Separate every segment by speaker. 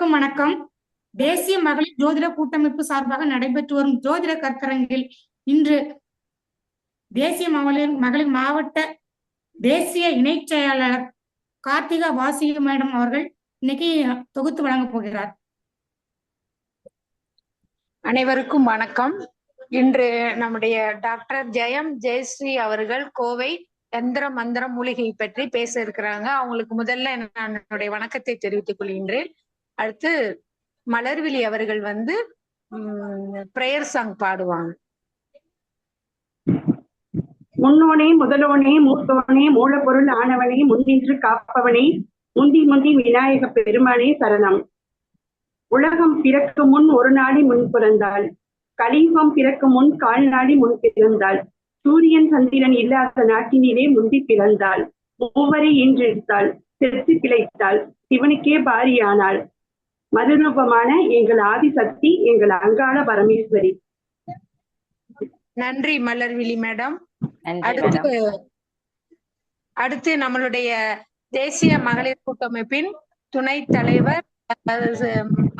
Speaker 1: அனைவருக்கும் வணக்கம். தேசிய மகளிர் ஜோதிட கூட்டமைப்பு சார்பாக நடைபெற்று வரும் ஜோதிட கருத்தரங்கில் இன்று தேசிய மகளிர் மாவட்ட தேசிய இணைச் செயலாளர் கார்த்திகா வாசிக மேடம் அவர்கள் இன்னைக்கு தொகுத்து வழங்க போகிறார்.
Speaker 2: அனைவருக்கும் வணக்கம். இன்று நம்முடைய டாக்டர் ஜெயம் ஜெயஸ்ரீ அவர்கள் கோவை யந்திர மந்திர மூலிகை பற்றி பேச இருக்கிறாங்க. அவங்களுக்கு முதல்ல நான் என்னுடைய வணக்கத்தை தெரிவித்துக் கொள்கின்றேன். அடுத்து மலர்விழி அவர்கள் பிரேயர் சாங் பாடுவாங்க.
Speaker 3: முன்னோனே முதலோனே மூத்தோனே மூலப்பொருள் ஆனவனே முன்னின்று காப்பவனே முந்தி முந்தி விநாயக பெருமானே சரணம். உலகம் பிறக்கும் முன் ஒரு நாளி முன் பிறந்தாள், கலியுகம் பிறக்கும் முன் கால் நாளி முன் பிறந்தாள், சூரியன் சந்திரன் இல்லாத நாட்டினிலே முந்தி பிறந்தாள், மூவரை ஈன்றெடுத்தாள், செத்து பிழைத்தாள், சிவனுக்கே பாரியானாள், மறுரூபமான எங்கள் ஆதிசக்தி எங்கள் அங்காள பரமேஸ்வரி.
Speaker 2: நன்றி மலர்விழி மேடம். அடுத்து நம்மளுடைய தேசிய மகளிர் கூட்டமைப்பின் துணைத் தலைவர்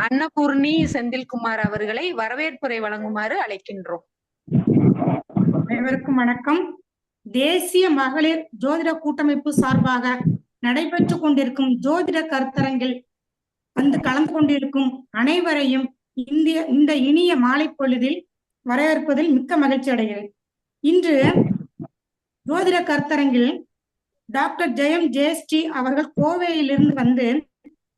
Speaker 2: அன்னபூர்ணி செந்தில்குமார் அவர்களை வரவேற்புரை வழங்குமாறு அழைக்கின்றோம்.
Speaker 1: அனைவருக்கும் வணக்கம். தேசிய மகளிர் ஜோதிட கூட்டமைப்பு சார்பாக நடைபெற்று கொண்டிருக்கும் ஜோதிட கருத்தரங்கில் கலந்து கொண்டிருக்கும் அனைவரையும் இந்த இனிய மாலை பொழுதில் வரவேற்பதில் மிக்க மகிழ்ச்சி அடைகிறேன். இன்று ஜோதிட கருத்தரங்கில் டாக்டர் ஜெயம் ஜெயஸ்ரீ அவர்கள் கோவையிலிருந்து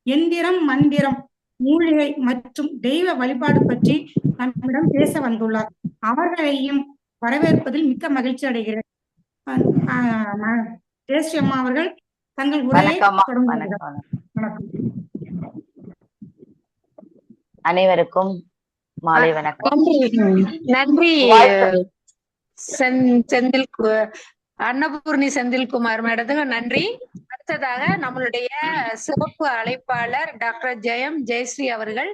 Speaker 1: எந்திரம் மந்திரம் மூலிகை மற்றும் தெய்வ வழிபாடு பற்றி நம்மிடம் பேச வந்துள்ளார். அவர்களையும் வரவேற்பதில் மிக்க மகிழ்ச்சி அடைகிறேன். ஜெயஸ்ரீ அம்மா அவர்கள் தங்கள் உரையை தொடங்குகிறார்.
Speaker 4: அனைவருக்கும் மாலை வணக்கம்.
Speaker 2: நன்றி அன்னபூர்ணி செந்தில்குமார் மேடத்துக்கு நன்றி. அடுத்ததாக நம்மளுடைய சிறப்பு அழைப்பாளர் டாக்டர் ஜெயம் ஜெயஸ்ரீ அவர்கள்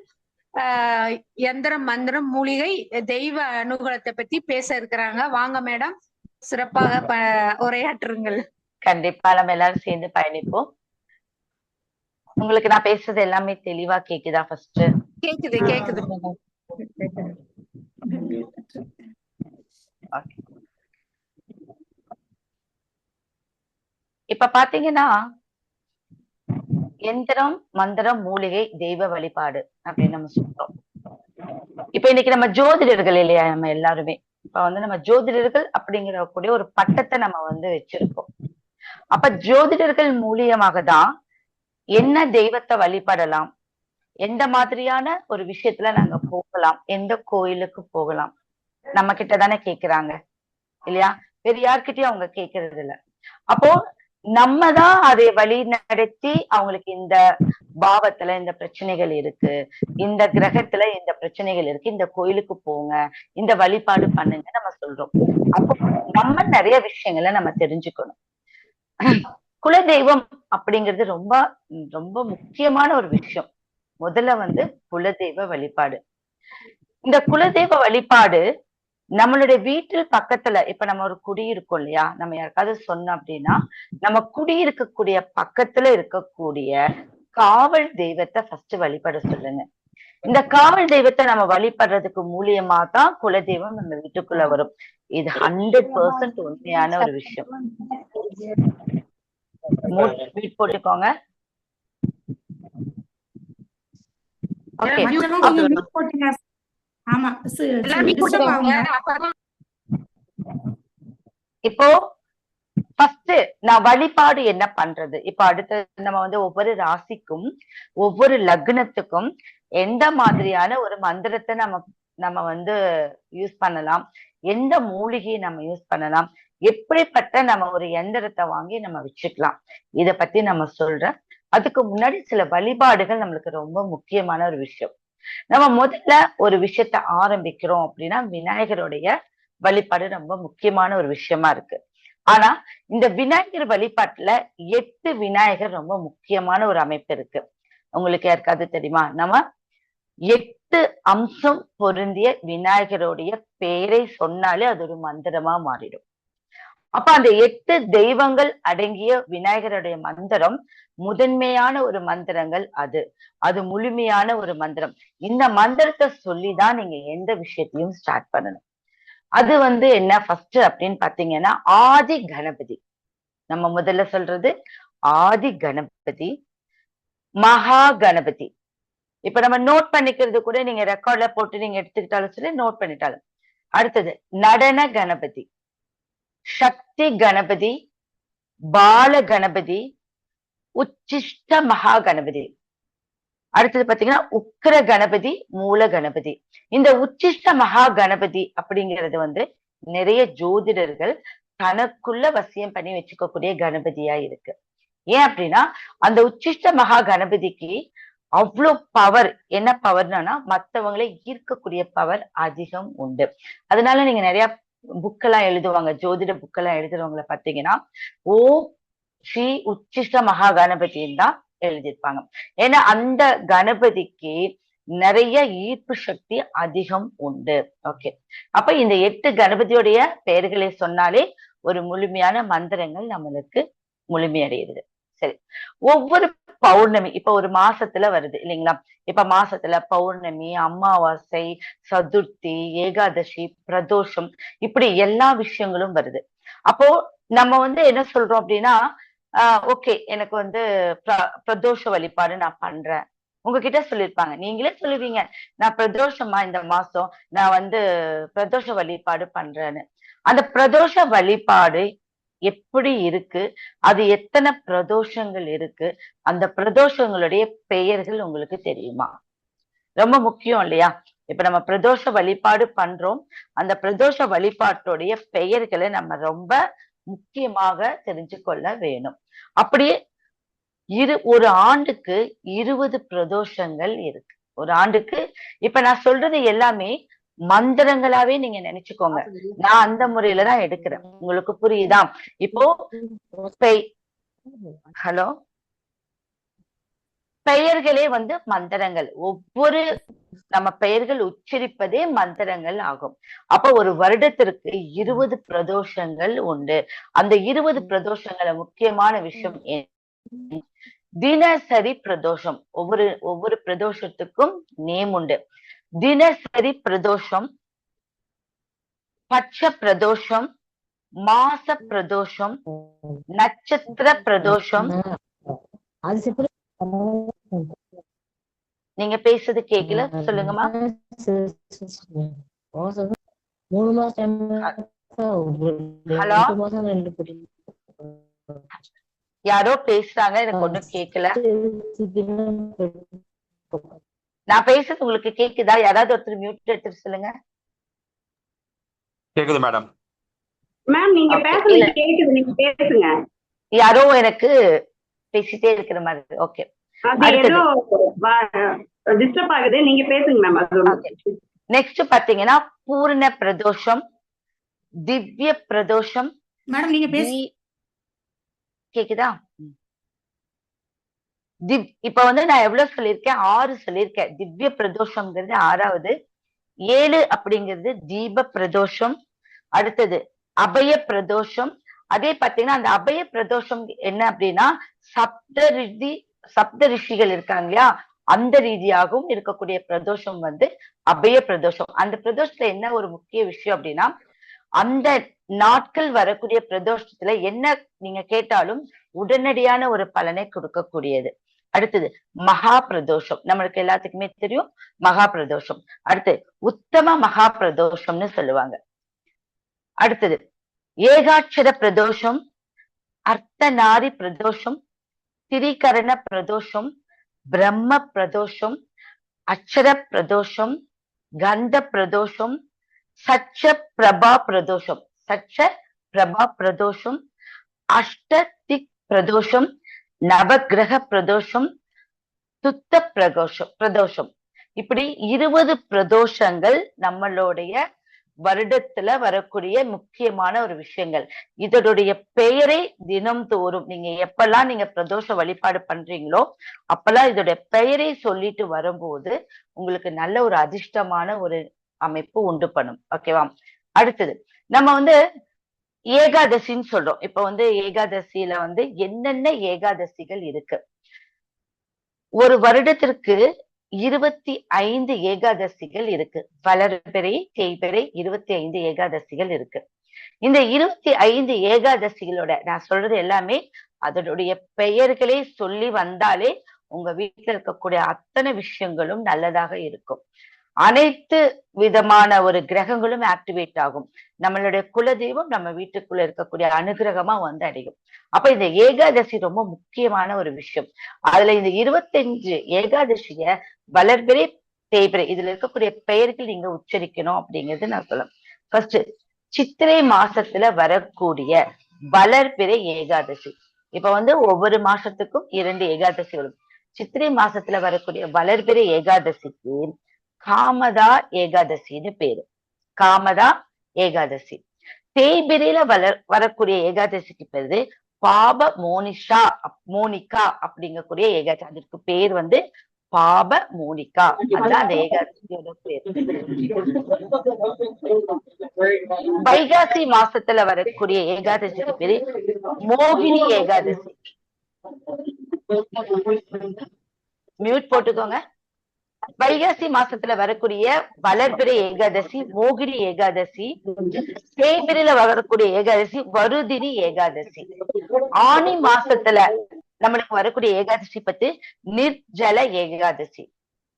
Speaker 2: யந்திரம் மந்திரம் மூலிகை தெய்வ அனுகூலத்தை பத்தி பேச இருக்கிறாங்க. வாங்க மேடம், சிறப்பாக உரையாற்றுங்கள்.
Speaker 4: கண்டிப்பா நம்ம எல்லாரும் சேர்ந்து பயணிப்போம். உங்களுக்கு நான் பேசுறது எல்லாமே தெளிவா கேக்குதா? ஃபர்ஸ்ட்
Speaker 2: கேக்குது கேக்குது.
Speaker 4: இப்ப பாத்தீங்கன்னா எந்திரம் மந்திரம் மூலிகை தெய்வ வழிபாடு அப்படின்னு நம்ம சொல்றோம். இப்ப இன்னைக்கு நம்ம ஜோதிடர்கள் இல்லையா, நம்ம எல்லாருமே இப்ப நம்ம ஜோதிடர்கள் அப்படிங்கிற கூடிய ஒரு பட்டத்தை நம்ம வச்சிருக்கோம். அப்ப ஜோதிடர்கள் மூலியமாக தான் என்ன தெய்வத்தை வழிபடலாம், எந்த மாதிரியான ஒரு விஷயத்துல நாங்க போகலாம், எந்த கோயிலுக்கு போகலாம், நம்ம கிட்ட தானே கேக்குறாங்க இல்லையா, வேற யார்கிட்டயும் அவங்க கேட்கறது இல்ல. அப்போ நம்ம தான் அதை வழி நடத்தி அவங்களுக்கு இந்த பாவத்துல இந்த பிரச்சனைகள் இருக்கு, இந்த கிரகத்துல இந்த பிரச்சனைகள் இருக்கு, இந்த கோயிலுக்கு போங்க, இந்த வழிபாடு பண்ணுங்க நம்ம சொல்றோம். அப்போ நம்ம நிறைய விஷயங்களை நம்ம தெரிஞ்சுக்கணும். குலதெய்வம் அப்படிங்கிறது ரொம்ப ரொம்ப முக்கியமான ஒரு விஷயம். முதல்ல குலதெய்வ வழிபாடு. இந்த குலதெய்வ வழிபாடு நம்மளுடைய வீட்டில் பக்கத்துல இப்ப நம்ம ஒரு குடியிருக்கோம் இல்லையா, நம்ம யாருக்காவது சொன்னோம் அப்படின்னா நம்ம குடியிருக்கக்கூடிய பக்கத்துல இருக்கக்கூடிய காவல் தெய்வத்தை ஃபர்ஸ்ட் வழிபட சொல்லுங்க. இந்த காவல் தெய்வத்தை நம்ம வழிபடுறதுக்கு மூலியமா தான் குலதெய்வம் நம்ம வீட்டுக்குள்ள வரும். இது 100% உண்மையான ஒரு விஷயம். போட்டுக்கோங்க. இப்போ ஃபர்ஸ்ட் நான் வழிபாடு என்ன பண்றது, இப்ப அடுத்து நம்ம ஒவ்வொரு ராசிக்கும் ஒவ்வொரு லக்னத்துக்கும் எந்த மாதிரியான ஒரு மந்திரத்தை நம்ம யூஸ் பண்ணலாம், எந்த மூலிகையை நம்ம யூஸ் பண்ணலாம், எப்படிப்பட்ட நம்ம ஒரு எந்திரத்தை வாங்கி நம்ம வச்சுக்கலாம், இத பத்தி நம்ம சொல்றேன். அதுக்கு முன்னாடி சில வழிபாடுகள் நம்மளுக்கு ரொம்ப முக்கியமான ஒரு விஷயம். நம்ம முதல்ல ஒரு விஷயத்த ஆரம்பிக்கிறோம் அப்படின்னா விநாயகருடைய வழிபாடு ரொம்ப முக்கியமான ஒரு விஷயமா இருக்கு. ஆனா இந்த விநாயகர் வழிபாட்டுல 8 விநாயகர் ரொம்ப முக்கியமான ஒரு அமைப்பு இருக்கு. உங்களுக்கு யாருக்காவது தெரியுமா? நம்ம 8 அம்சம் பொருந்திய விநாயகருடைய பெயரை சொன்னாலே அது ஒரு மந்திரமா மாறிடும். அப்ப அந்த 8 தெய்வங்கள் அடங்கிய விநாயகருடைய மந்திரம் முதன்மையான ஒரு மந்திரங்கள். அது முழுமையான ஒரு மந்திரம். இந்த மந்திரத்தை சொல்லிதான் நீங்க எந்த விஷயத்தையும் ஸ்டார்ட் பண்ணணும். அது என்ன ஃபர்ஸ்ட் அப்படின்னு பாத்தீங்கன்னா ஆதி கணபதி. நம்ம முதல்ல சொல்றது ஆதி கணபதி, மகா கணபதி. இப்ப நம்ம நோட் பண்ணிக்கிறது கூட நீங்க ரெக்கார்ட்ல போட்டு நீங்க எடுத்துக்கிட்டாலும் சரி, நோட் பண்ணிட்டாலும். அடுத்தது நடன கணபதி, சக்தி கணபதி, பால கணபதி, உச்சிஷ்ட மகா கணபதி. அடுத்தது பாத்தீங்கன்னா உக்கிர கணபதி, மூல கணபதி. இந்த உச்சிஷ்ட மகா கணபதி அப்படிங்கிறது நிறைய ஜோதிடர்கள் தனக்குள்ள வசியம் பண்ணி வச்சுக்கக்கூடிய கணபதியா இருக்கு. ஏன் அப்படின்னா அந்த உச்சிஷ்ட மகா கணபதிக்கு அவ்வளோ பவர். என்ன பவர்னா மத்தவங்களை ஈர்க்கக்கூடிய பவர் அதிகம் உண்டு. அதனால நீங்க நிறைய புக்கெல்லாம் எழுதுவாங்க, ஜோதிட புக்கெல்லாம் எழுதுறவங்களை பாத்தீங்கன்னா ஓ ஸ்ரீ உச்சிஷ்ட மகா கணபதின்னு தான் எழுதியிருப்பாங்க. ஏன்னா அந்த கணபதிக்கு நிறைய ஈர்ப்பு சக்தி அதிகம் உண்டு. ஓகே, அப்ப இந்த 8 கணபதியுடைய பெயர்களை சொன்னாலே ஒரு முழுமையான மந்திரங்கள் நம்மளுக்கு முழுமையடையுது. சரி, ஒவ்வொரு பௌர்ணமி இப்ப ஒரு மாசத்துல வருது இல்லைங்களா? இப்ப மாசத்துல பௌர்ணமி, அமாவாசை, சதுர்த்தி, ஏகாதசி, பிரதோஷம், இப்படி எல்லா விஷயங்களும் வருது. அப்போ நம்ம என்ன சொல்றோம் அப்படின்னா ஓகே எனக்கு பிரதோஷ வழிபாடு நான் பண்றேன். உங்ககிட்ட சொல்லிருப்பாங்க, நீங்களே சொல்லுவீங்க நான் பிரதோஷமா இந்த மாசம் நான் பிரதோஷ வழிபாடு பண்றேன்னு. அந்த பிரதோஷ வழிபாடு எப்படி இருக்கு, அது எத்தனை பிரதோஷங்கள் இருக்கு, அந்த பிரதோஷங்களுடைய பெயர்கள் உங்களுக்கு தெரியுமா? ரொம்ப முக்கியம் இல்லையா? இப்ப நம்ம பிரதோஷ வழிபாடு பண்றோம், அந்த பிரதோஷ வழிபாட்டுடைய பெயர்களை நம்ம ரொம்ப முக்கியமாக தெரிஞ்சு கொள்ள வேணும். அப்படியே ஒரு ஆண்டுக்கு 20 பிரதோஷங்கள் இருக்கு. ஒரு ஆண்டுக்கு இப்ப நான் சொல்றது எல்லாமே மந்திரங்களாவே நீங்க நினைச்சுக்கோங்க. நான் அந்த முறையில தான் எடுக்கிறேன். உங்களுக்கு புரியுதா? இப்போ ஹலோ, பெயர்களே மந்திரங்கள். ஒவ்வொரு நம்ம பெயர்கள் உச்சரிப்பதே மந்திரங்கள் ஆகும். அப்ப ஒரு வருடத்திற்கு 20 பிரதோஷங்கள் உண்டு. அந்த 20 பிரதோஷங்கள முக்கியமான விஷயம் தினசரி பிரதோஷம். ஒவ்வொரு பிரதோஷத்துக்கும் நேம் உண்டு. தினசரி பிரதோஷம், பட்ச பிரதோஷம், மாச பிரதோஷம், நட்சத்திர பிரதோஷம். நீங்க பேசுறது கேக்கல, சொல்லுங்கம்மா. ஹலோ, யாரோ பேசுறாங்க, எனக்கு ஒண்ணும் கேக்கல. நான் பேசுறது உங்களுக்கு கேக்குதா? யாராவது ஒருத்தர் மியூட் எடுத்து சொல்லுங்க.
Speaker 5: கேக்குது மேடம்.
Speaker 3: மேம் நீங்க பேசுறது கேக்குது, நீங்க பேசுங்க.
Speaker 4: யாரோ எனக்கு பேசிட்டே இருக்கிற மாதிரி. ஓகே,
Speaker 3: டிஸ்டர்ப் ஆகுது, நீங்க பேசுங்க மேம்.
Speaker 4: நெக்ஸ்ட் பாத்தீங்கன்னா பூர்ண பிரதோஷம், திவ்ய பிரதோஷம்.
Speaker 1: மேடம் நீங்க
Speaker 4: கேக்குதா? இப்ப நான் எவ்வளவு சொல்லியிருக்கேன்? 6 சொல்லியிருக்கேன். திவ்ய பிரதோஷம்ங்கிறது 6வது. 7 அப்படிங்கிறது தீப பிரதோஷம். அடுத்தது அபய பிரதோஷம். அதே பாத்தீங்கன்னா அந்த அபய பிரதோஷம் என்ன அப்படின்னா சப்த ரிஷிகள் இருக்காங்க இல்லையா, அந்த ரீதியாகவும் இருக்கக்கூடிய பிரதோஷம் அபய பிரதோஷம். அந்த பிரதோஷத்துல என்ன ஒரு முக்கிய விஷயம் அப்படின்னா அந்த நாட்கள் வரக்கூடிய பிரதோஷத்துல என்ன நீங்க கேட்டாலும் உடனடியான ஒரு பலனை கொடுக்கக்கூடியது. அடுத்தது மகா பிரதோஷம், நம்மளுக்கு எல்லாத்துக்குமே தெரியும் மகா பிரதோஷம். அடுத்து உத்தம மகா பிரதோஷம்னு சொல்லுவாங்க. அடுத்தது ஏகாட்சர பிரதோஷம், அர்த்தநாரி பிரதோஷம், திரிகரண பிரதோஷம், பிரம்ம பிரதோஷம், அக்ஷர பிரதோஷம், கந்த பிரதோஷம், சச்ச பிரபா பிரதோஷம், அஷ்டதிக் பிரதோஷம், நவகிரக பிரதோஷம், துத்த பிரதோஷம். இப்படி 20 பிரதோஷங்கள் நம்மளுடைய வருடத்துல வரக்கூடிய முக்கியமான ஒரு விஷயங்கள். இதனுடைய பெயரை தினம்தோறும் நீங்க எப்பெல்லாம் நீங்க பிரதோஷ வழிபாடு பண்றீங்களோ அப்பெல்லாம் இதோடைய பெயரை சொல்லிட்டு வரும்போது உங்களுக்கு நல்ல ஒரு அதிர்ஷ்டமான ஒரு அமைப்பு உண்டு பண்ணும். ஓகேவா? அடுத்தது நம்ம ஏகாதசின்னு சொல்றோம். இப்ப வந்து ஏகாதசியில வந்து என்னென்ன ஏகாதசிகள் இருக்கு? ஒரு வருடத்திற்கு 25 ஏகாதசிகள் இருக்கு. வளர்பிறை, தேய்பிறை 25 ஏகாதசிகள் இருக்கு. இந்த 25 ஏகாதசிகளோட நான் சொல்றது எல்லாமே அதனுடைய பெயர்களை சொல்லி வந்தாலே உங்க வீட்டுல இருக்கக்கூடிய அத்தனை விஷயங்களும் நல்லதாக இருக்கும். அனைத்து விதமான ஒரு கிரகங்களும் ஆக்டிவேட் ஆகும். நம்மளுடைய குலதெய்வம் நம்ம வீட்டுக்குள்ள இருக்கக்கூடிய அனுகிரகமா வந்து அடையும். அப்ப இந்த ஏகாதசி ரொம்ப முக்கியமான ஒரு விஷயம். அதுல இந்த 25 ஏகாதசிய வளர்பிறை, தேய்பிறை இதுல இருக்கக்கூடிய பெயர்கள் நீங்க உச்சரிக்கணும் அப்படிங்கிறது நான் சொல்ல. ஃபர்ஸ்ட் சித்திரை மாசத்துல வரக்கூடிய வளர்பிறை ஏகாதசி. இப்ப வந்து ஒவ்வொரு மாசத்துக்கும் 2 ஏகாதசி வரும். சித்திரை மாசத்துல வரக்கூடிய வளர்பிறை ஏகாதசிக்கு காமதா ஏகாதசின்னு பேரு. காமதா ஏகாதசி. தேய்பிரையில வரக்கூடிய ஏகாதசிக்கு பேரு பாப மோனிகா அப்படிங்கக்கூடிய ஏகாதசி. அதுக்கு பேர் வந்து பாப மோனிகா. அதான் அந்த ஏகாதசியோட பேர். வைகாசி மாசத்துல வரக்கூடிய ஏகாதசிக்கு பேரு மோகினி ஏகாதசி. மியூட் போட்டுக்கோங்க. வைகாசி மாசத்துல வரக்கூடிய வளர்பிறை ஏகாதசி மோகினி ஏகாதசி. தேய்பிரையில வரக்கூடிய ஏகாதசி வருதினி ஏகாதசி. ஆனி மாசத்துல நம்மளுக்கு வரக்கூடிய ஏகாதசி பத்தி நிர்ஜல ஏகாதசி.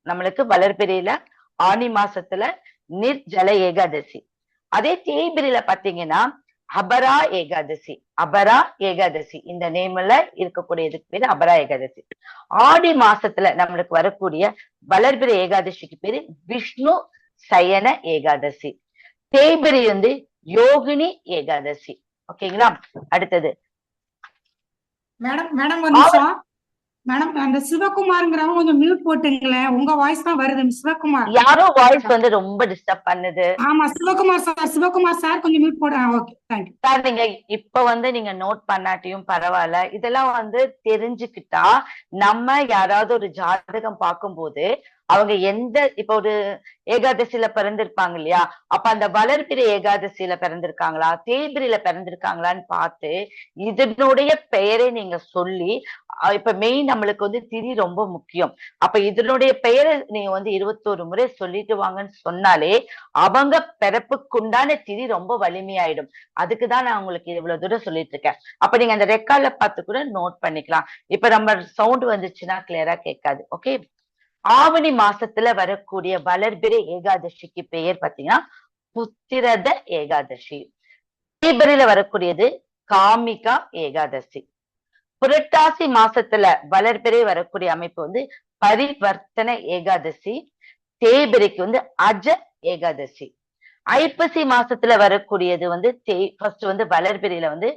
Speaker 4: நம்மளுக்கு வளர்பிறையில ஆனி மாசத்துல நிர்ஜல ஏகாதசி. அதே தேய்பிரையில பாத்தீங்கன்னா அபரா ஏகாதசி. அபரா ஏகாதசி இந்த நேம்ல இருக்கக்கூடியதுக்கு பேரு அபரா ஏகாதசி. ஆடி மாசத்துல நம்மளுக்கு வரக்கூடிய வளர்பிறை ஏகாதசிக்கு பேரு விஷ்ணு சயன ஏகாதசி. தேய்பிரை வந்து யோகினி ஏகாதசி. ஓகேங்களா? அடுத்தது
Speaker 1: மேடம் ஒரு நிமிஷம். மேடம் அந்த சிவகுமார்ங்கிறவங்க கொஞ்சம் மியூட் போட்டுங்களேன். உங்க வாய்ஸ் தான் வருது. சிவகுமார்
Speaker 4: யாரோ வாய்ஸ் வந்து ரொம்ப டிஸ்டர்ப் பண்ணுது.
Speaker 1: ஆமா சிவகுமார் சார் கொஞ்சம் மியூட் போடு. Okay thank you
Speaker 4: sir. நீங்க இப்ப வந்து நீங்க நோட் பண்ணாட்டியும் பரவாயில்ல. இதெல்லாம் வந்து தெரிஞ்சுக்கிட்டா நம்ம யாராவது ஒரு ஜாதகம் பார்க்கும்போது அவங்க எந்த இப்ப ஒரு ஏகாதசியில பிறந்திருப்பாங்க இல்லையா, அப்ப அந்த வளர்பிறை ஏகாதசியில பிறந்திருக்காங்களா தேய்பிரையில பிறந்திருக்காங்களான்னு பார்த்து இதனுடைய பெயரை நீங்க சொல்லி, இப்ப மெயின் நம்மளுக்கு வந்து திதி ரொம்ப முக்கியம். அப்ப இதனுடைய பெயரை நீங்க வந்து 21 முறை சொல்லிட்டு வாங்கன்னு சொன்னாலே அவங்க பிறப்புக்குண்டான திதி ரொம்ப வலிமையாயிடும். அதுக்குதான் நான் உங்களுக்கு இவ்வளவு தூரம் சொல்லிட்டு இருக்கேன். அப்ப நீங்க அந்த ரெக்கார்ட்ல பார்த்து கூட நோட் பண்ணிக்கலாம். இப்ப நம்ம சவுண்ட் வந்துச்சுன்னா கிளியரா கேட்காது. ஓகே. ஆவணி மாசத்துல வரக்கூடிய வளர்பிறை ஏகாதசிக்கு பெயர் பாத்தீங்கன்னா புத்திரத ஏகாதசி. தேய்பிரையில வரக்கூடியது காமிகா ஏகாதசி. புரட்டாசி மாசத்துல வளர்பிறை வரக்கூடிய அமைப்பு வந்து பரிவர்த்தன ஏகாதசி. தேய்பிரைக்கு வந்து அஜ ஏகாதசி. ஐப்பசி மாசத்துல வரக்கூடியது வந்து ஃபர்ஸ்ட் வந்து வளர்பிறையில வந்து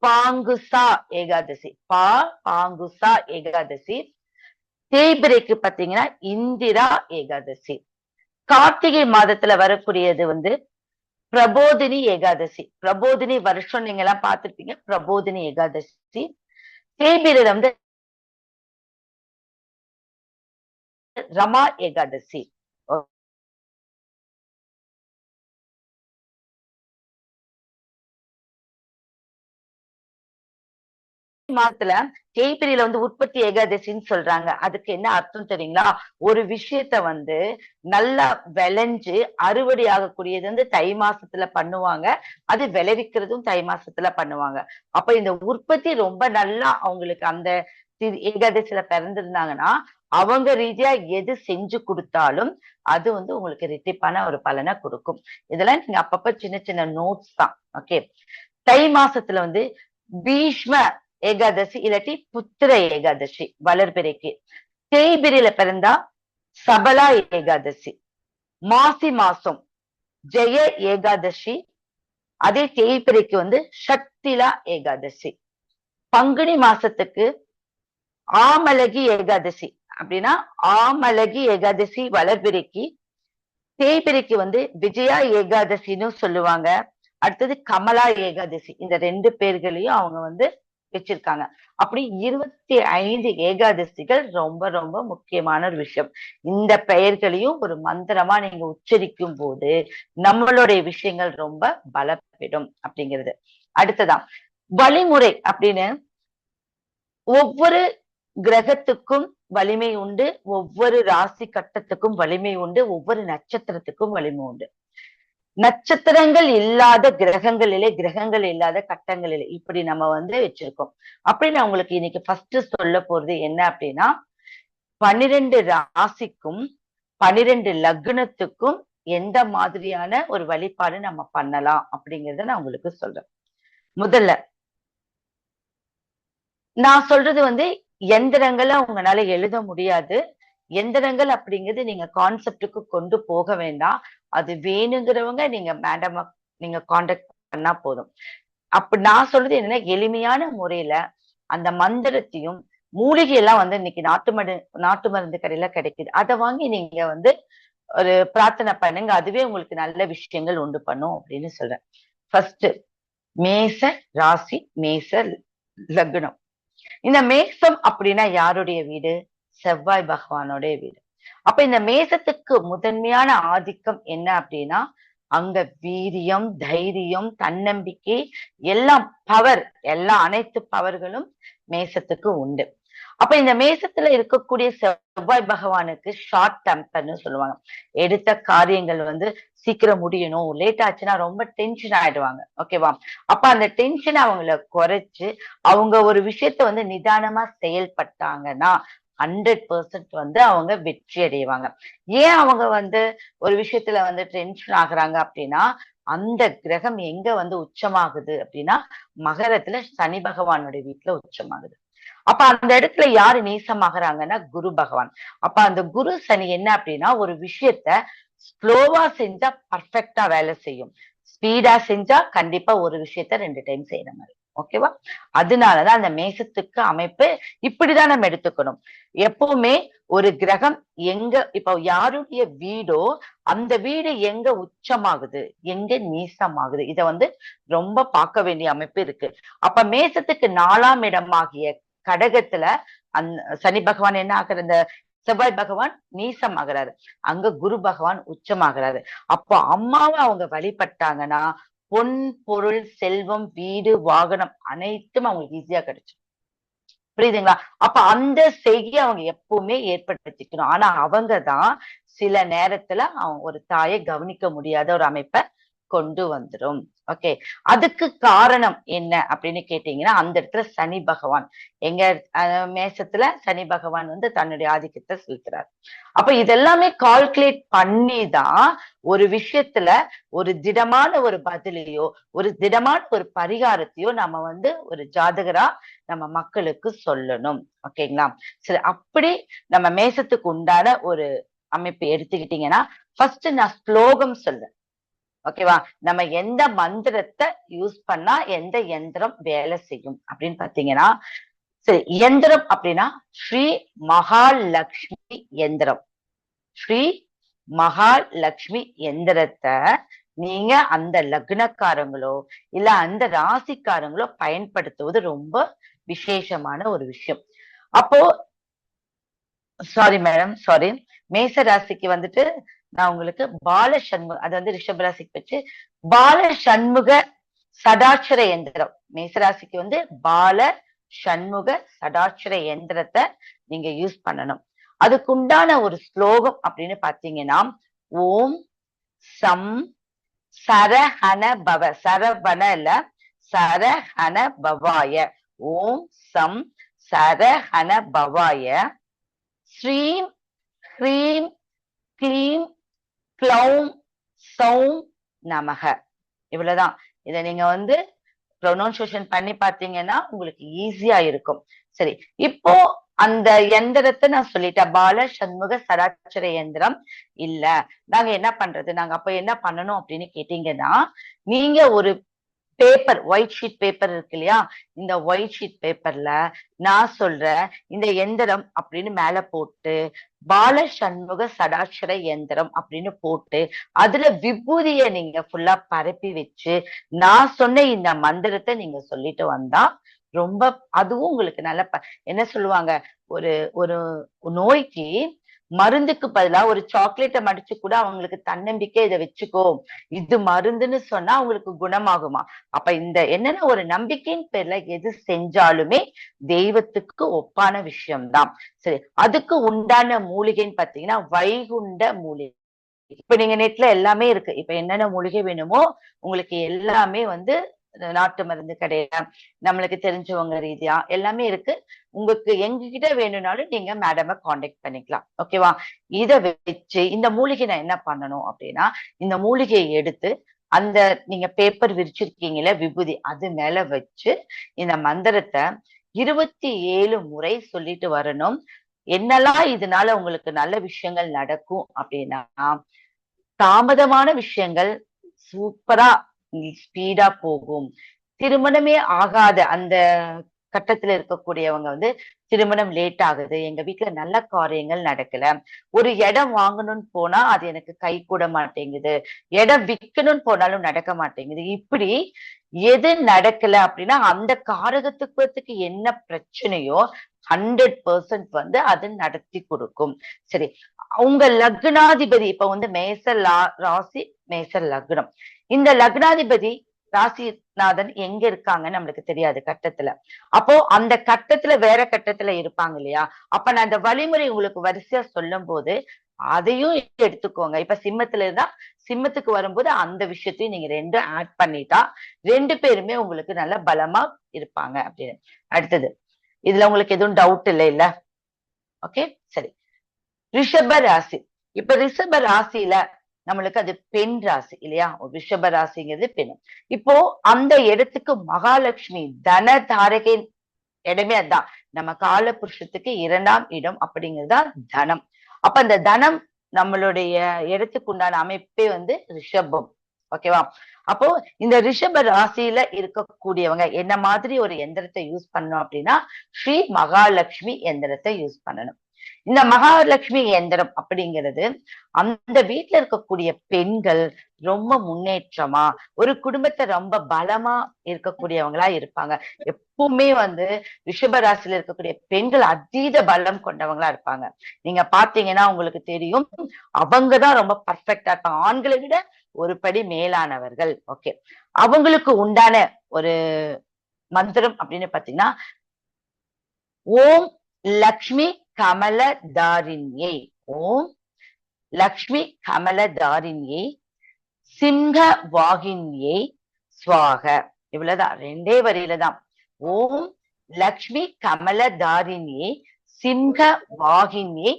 Speaker 4: பாங்குசா ஏகாதசி. பாங்குசா ஏகாதசி. தேய்பிரைக்கு பாத்தீங்கன்னா இந்திரா ஏகாதசி. கார்த்திகை மாதத்துல வரக்கூடியது வந்து பிரபோதினி ஏகாதசி. பிரபோதினி வருஷம் நீங்க எல்லாம் பார்த்திருப்பீங்க. பிரபோதினி ஏகாதசி. தேய்பிரையில வந்து ரமா ஏகாதசி. மாதத்துல தேய்பிரையில வந்து உற்பத்தி ஏகாதசின்னு சொல்றாங்க. அதுக்கு என்ன அர்த்தம் தெரியுங்களா? ஒரு விஷயத்த வந்து நல்லா விளைஞ்சு அறுவடை ஆகக்கூடியது வந்து தை மாசத்துல பண்ணுவாங்க. அது விளைவிக்கிறதும் தை மாசத்துல பண்ணுவாங்க. அப்ப இந்த உற்பத்தி ரொம்ப நல்லா அவங்களுக்கு அந்த ஏகாதசியில பிறந்திருந்தாங்கன்னா அவங்க ரீதியா எது செஞ்சு கொடுத்தாலும் அது வந்து உங்களுக்கு ரெட்டிப்பான ஒரு பலனை கொடுக்கும். இதெல்லாம் நீங்க அப்பப்ப சின்ன சின்ன நோட்ஸ் தான். ஓகே. தை மாசத்துல வந்து பீஷ்ம ஏகாதசி இல்லாட்டி புத்திர ஏகாதசி வளர்பிறைக்கு. தேய்பிரையில பிறந்தா சபலா ஏகாதசி. மாசி மாசம் ஜெய ஏகாதசி. அதே தேய்பிரைக்கு வந்து சக்திலா ஏகாதசி. பங்குனி மாசத்துக்கு ஆமலகி ஏகாதசி. அப்படின்னா ஆமலகி ஏகாதசி வளர்பிறைக்கு. தேய்பிரைக்கு வந்து விஜயா ஏகாதசின்னு சொல்லுவாங்க. அடுத்தது கமலா ஏகாதசி. இந்த 2 பேர்களையும் அவங்க வந்து வச்சிருக்காங்க. அப்படி 25 ஏகாதசிகள் ரொம்ப ரொம்ப முக்கியமான ஒரு விஷயம். இந்த பெயர்களையும் ஒரு மந்திரமா நீங்க உச்சரிக்கும் போது நம்மளுடைய விஷயங்கள் ரொம்ப பலப்படும் அப்படிங்கிறது. அடுத்ததான் வழிமுறை அப்படின்னு ஒவ்வொரு கிரகத்துக்கும் வலிமை உண்டு, ஒவ்வொரு ராசி கட்டத்துக்கும் வலிமை உண்டு, ஒவ்வொரு நட்சத்திரத்துக்கும் வலிமை உண்டு. நட்சத்திரங்கள் இல்லாத கிரகங்களிலே, கிரகங்கள் இல்லாத கட்டங்களிலே இப்படி நம்ம வச்சிருக்கோம். அப்படி நான் உங்களுக்கு இன்னைக்கு ஃபர்ஸ்ட் சொல்ல போறது என்ன அப்படின்னா 12 ராசிக்கும் 12 லக்னத்துக்கும் எந்த மாதிரியான ஒரு வழிபாடு நம்ம பண்ணலாம் அப்படிங்கறத நான் உங்களுக்கு சொல்றேன். முதல்ல நான் சொல்றது எந்திரங்களை உங்களால எழுத முடியாது. எந்திரங்கள் அப்படிங்கிறது நீங்க கான்செப்டுக்கு கொண்டு போக வேண்டாம். அது வேணுங்கிறவங்க நீங்க மேடமா நீங்க கான்டாக்ட் பண்ணா போதும். அப்ப நான் சொல்றது என்னன்னா எளிமையான முறையில அந்த மந்திரத்தையும் மூலிகை எல்லாம் இன்னைக்கு நாட்டு மருந்து கடையில கிடைக்குது. அதை வாங்கி நீங்க ஒரு பிரார்த்தனை பண்ணுங்க. அதுவே உங்களுக்கு நல்ல விஷயங்கள் உண்டு பண்ணும் அப்படின்னு சொல்றேன். ஃபர்ஸ்ட் மேச ராசி, மேச லக்னம். இந்த மேசம் அப்படின்னா யாருடைய வீடு? செவ்வாய் பகவானுடைய வீடு. அப்ப இந்த மேசத்துக்கு முதன்மையான ஆதிக்கம் என்ன அப்படின்னா அங்க வீரியம், தைரியம், தன்னம்பிக்கை எல்லாம் பவர், அனைத்து பவர்களும் மேசத்துக்கு உண்டு. அப்ப இந்த மேசத்துல இருக்கக்கூடிய செவ்வாய் பகவானுக்கு ஷார்ட் டெம்பர்னு சொல்லுவாங்க. எடுத்த காரியங்கள் சீக்கிரம் முடியணும், லேட் ஆச்சுன்னா ரொம்ப டென்ஷன் ஆயிடுவாங்க. ஓகேவா? அப்ப அந்த டென்ஷன் அவங்கள குறைச்சு அவங்க ஒரு விஷயத்த நிதானமா செயல்பட்டாங்கன்னா 100% அவங்க வெற்றி அடைவாங்க. ஏன் அவங்க ஒரு விஷயத்துல டென்ஷன் ஆகுறாங்க அப்படின்னா அந்த கிரகம் எங்க உச்சமாகுது அப்படின்னா மகரத்துல சனி பகவானுடைய வீட்டுல உச்சமாகுது. அப்ப அந்த இடத்துல யாரு நீசமாகறாங்கன்னா குரு பகவான். அப்ப அந்த குரு சனி என்ன அப்படின்னா ஒரு விஷயத்த ஸ்லோவா செஞ்சா பர்ஃபெக்டா வேலை செய்யும், ஸ்பீடா செஞ்சா கண்டிப்பா ஒரு விஷயத்த 2 டைம் செய்யற மாதிரி. ஓகேவா? அதனாலதான் அந்த மேசத்துக்கு அமைப்பு இப்படிதான் நம்ம எடுத்துக்கணும். எப்பவுமே ஒரு கிரகம் இப்ப யாருடைய வீடோ அந்த வீடு எங்க உச்சமாகுது, எங்க நீசமாகுது, இத ரொம்ப பார்க்க வேண்டிய அமைப்பு இருக்கு. அப்ப மேசத்துக்கு 4ஆம் இடமாகிய கடகத்துல சனி பகவான் என்ன ஆகுற, இந்த செவ்வாய் பகவான் நீசம் ஆகுறாரு, அங்க குரு பகவான் உச்சமாகிறாரு. அப்போ அம்மாவை அவங்க வழிபட்டாங்கன்னா பொன், பொருள், செல்வம், வீடு, வாகனம் அனைத்தும் அவங்களுக்கு ஈஸியா கிடைச்சு. புரியுதுங்களா? அப்ப அந்த செய்தியை அவங்க எப்பவுமே ஏற்படுத்திக்கணும். ஆனா அவங்கதான் சில நேரத்துல அவங்க ஒரு தாயை கவனிக்க முடியாத ஒரு அமைப்பை கொண்டு வந்துரும். ஓகே, அதுக்கு காரணம் என்ன அப்படின்னு கேட்டீங்கன்னா அந்த இடத்துல சனி பகவான் எங்க மேசத்துல சனி பகவான் தன்னுடைய ஆதிக்கத்தை செலுத்துறாரு. அப்ப இதெல்லாமே கால்குலேட் பண்ணிதான் ஒரு விஷயத்துல ஒரு திடமான ஒரு பதிலையோ ஒரு திடமான ஒரு பரிகாரத்தையோ நம்ம ஒரு ஜாதகரா நம்ம மக்களுக்கு சொல்லணும். ஓகேங்களா? சரி, அப்படி நம்ம மேசத்துக்கு உண்டான ஒரு அமைப்பு எடுத்துக்கிட்டீங்கன்னா ஃபர்ஸ்ட் நான் ஸ்லோகம் சொல்றேன். ஓகேவா? நம்ம எந்த மந்திரத்தை யூஸ் பண்ணா எந்த யந்திரம் வேலை செய்யும் அப்படின்னு பாத்தீங்கன்னா, சரி, யந்திரம் அப்படின்னா ஸ்ரீ மகாலட்சுமி யந்திரம். ஸ்ரீ மகாலட்சுமி யந்திரத்தை நீங்க அந்த லக்னக்காரங்களோ இல்ல அந்த ராசிக்காரங்களோ பயன்படுத்துவது ரொம்ப விசேஷமான ஒரு விஷயம். அப்போ சாரி மேடம், சாரி, மேச ராசிக்கு நான் உங்களுக்கு பால சண்முக, அது ரிஷப ராசிக்கு வச்சு பால சண்முக சடாட்சர யந்திரம். மேசராசிக்கு பால சண்முக சடாட்சர யந்திரத்தை நீங்க யூஸ் பண்ணணும். அதுக்குண்டான ஒரு ஸ்லோகம் அப்படின்னு பாத்தீங்கன்னா ஓம் சம் சரஹன பவ, சரவண இல்ல, சரஹன பவாய, ஓம் சம் சரஹன பவாய, ஸ்ரீம் ஹ்ரீம் க்ளீம் க்ளௌம் சௌம் நமக. இவ்வளவுதான். இத நீங்க ப்ரொனவுன்சியேஷன் பண்ணி பாத்தீங்கன்னா உங்களுக்கு ஈஸியா இருக்கும். சரி, இப்போ அந்த யந்திரத்தை நான் சொல்லிட்டேன், பால சண்முக சடாட்சர யந்திரம் இல்ல, நாங்க என்ன பண்றது, நாங்க அப்ப என்ன பண்ணணும் அப்படின்னு கேட்டீங்கன்னா நீங்க ஒரு பேப்பர், ஒயிட் ஷீட் பேப்பர் இருக்கு இல்லையா, இந்த ஒயிட் ஷீட் பேப்பர்ல நான் சொல்ற இந்த எந்திரம் அப்படின்னு மேல போட்டு பால சண்முக சடாட்சர யந்திரம் அப்படின்னு போட்டு அதுல விபூதிய நீங்க ஃபுல்லா பரப்பி வச்சு நான் சொன்ன இந்த மந்திரத்தை நீங்க சொல்லிட்டு வந்தா ரொம்ப அதுவும் உங்களுக்கு நல்ல என்ன சொல்லுவாங்க, ஒரு ஒரு நோய்க்கு மருந்துக்கு பதிலா ஒரு சாக்லேட்டை மடிச்சு கூட அவங்களுக்கு தன்னம்பிக்கை இதை வச்சுக்கோ, இது மருந்துன்னு சொன்னா அவங்களுக்கு குணமாகுமா. அப்ப இந்த என்னன்னா ஒரு நம்பிக்கையின் பேர்ல எது செஞ்சாலுமே தெய்வத்துக்கு ஒப்பான விஷயம்தான். சரி, அதுக்கு உண்டான மூலிகைன்னு பாத்தீங்கன்னா வைகுண்ட மூலிகை. இப்ப நீங்க நெட்ல எல்லாமே இருக்கு. இப்ப என்னென்ன மூலிகை வேணுமோ உங்களுக்கு எல்லாமே வந்து நாட்டு மருந்து கடையில நம்மளுக்கு தெரிஞ்சவங்க ரீதியா எல்லாமே இருக்கு. உங்களுக்கு எங்ககிட்ட வேணும்னாலும் நீங்க மேடம காண்டாக்ட் பண்ணிக்கலாம். ஓகேவா. இத வச்சு இந்த மூலிகை நான் என்ன பண்ணணும் அப்படின்னா, இந்த மூலிகையை எடுத்து அந்த நீங்க பேப்பர் விரிச்சிருக்கீங்களே விபூதி அது மேல வச்சு இந்த மந்திரத்தை 27 முறை சொல்லிட்டு வரணும். என்னெல்லாம் இதனால உங்களுக்கு நல்ல விஷயங்கள் நடக்கும் அப்படின்னா, தாமதமான விஷயங்கள் சூப்பரா ஸ்பீடா போகும். திருமணமே ஆகாத அந்த கட்டத்துல இருக்கக்கூடியவங்க வந்து திருமணம் லேட் ஆகுது, எங்க வீட்டுல நல்ல காரியங்கள் நடக்கல, ஒரு இடம் வாங்கணும்னு போனா அது எனக்கு கை கூட மாட்டேங்குது, இடம் விற்கணும்னு போனாலும் நடக்க மாட்டேங்குது, இப்படி எது நடக்கல அப்படின்னா அந்த காரகத்துவத்துக்கு என்ன பிரச்சனையோ 100% வந்து அது நடத்தி கொடுக்கும். சரி, உங்க லக்னாதிபதி இப்ப வந்து மேச ராசி மேச லக்னம், இந்த லக்னாதிபதி ராசிநாதன் எங்க இருக்காங்கன்னு நம்மளுக்கு தெரியாது கட்டத்துல. அப்போ அந்த கட்டத்துல வேற கட்டத்துல இருப்பாங்க இல்லையா. அப்ப நான் அந்த வழிமுறை உங்களுக்கு வரிசையா சொல்லும் போது அதையும் எடுத்துக்கோங்க. இப்ப சிம்மத்துல இருந்தா சிம்மத்துக்கு வரும்போது அந்த விஷயத்தையும் நீங்க ரெண்டும் ஆட் பண்ணிட்டா 2 பேருமே உங்களுக்கு நல்ல பலமா இருப்பாங்க அப்படின்னு. அடுத்தது, இதுல உங்களுக்கு எதுவும் டவுட் இல்ல? ஓகே, சரி. ரிஷப ராசி. இப்ப ரிஷப ராசியில நம்மளுக்கு அது பெண் ராசி இல்லையா. ரிஷப ராசிங்கிறது பெண். இப்போ அந்த இடத்துக்கு மகாலட்சுமி தன தாரகை இடமே அதான். நம்ம கால புருஷத்துக்கு 2ஆம் இடம் அப்படிங்கிறதுதான் தனம். அப்ப அந்த தனம் நம்மளுடைய இடத்துக்கு உண்டான அமைப்பே வந்து ரிஷபம். ஓகேவா. அப்போ இந்த ரிஷப ராசியில இருக்கக்கூடியவங்க என்ன மாதிரி ஒரு எந்திரத்தை யூஸ் பண்ணணும் அப்படின்னா ஸ்ரீ மகாலட்சுமி எந்திரத்தை யூஸ் பண்ணணும். இந்த மகாலட்சுமி எந்திரம் அப்படிங்கிறது அந்த வீட்டுல இருக்கக்கூடிய பெண்கள் ரொம்ப முன்னேற்றமா ஒரு குடும்பத்தை ரொம்ப பலமா இருக்கக்கூடியவங்களா இருப்பாங்க. எப்பவுமே வந்து ரிஷபராசியில இருக்கக்கூடிய பெண்கள் அதீத பலம் கொண்டவங்களா இருப்பாங்க. நீங்க பாத்தீங்கன்னா உங்களுக்கு தெரியும், அவங்கதான் ரொம்ப பர்ஃபெக்டா இருப்பாங்க, ஆண்களை விட ஒரு படி மேலானவர்கள். ஓகே, அவங்களுக்கு உண்டான ஒரு மந்திரம் அப்படின்னு பாத்தீங்கன்னா ஓம் லக்ஷ்மி கமலதாரிண்யை, ஓம் லக்ஷ்மி கமலதாரிண்யை சிங்க வாகினியை ஸ்வாக. இவ்வளவுதான், 2 வரியில தான். ஓம் லக்ஷ்மி கமலதாரிணியை சிங்க வாகினியை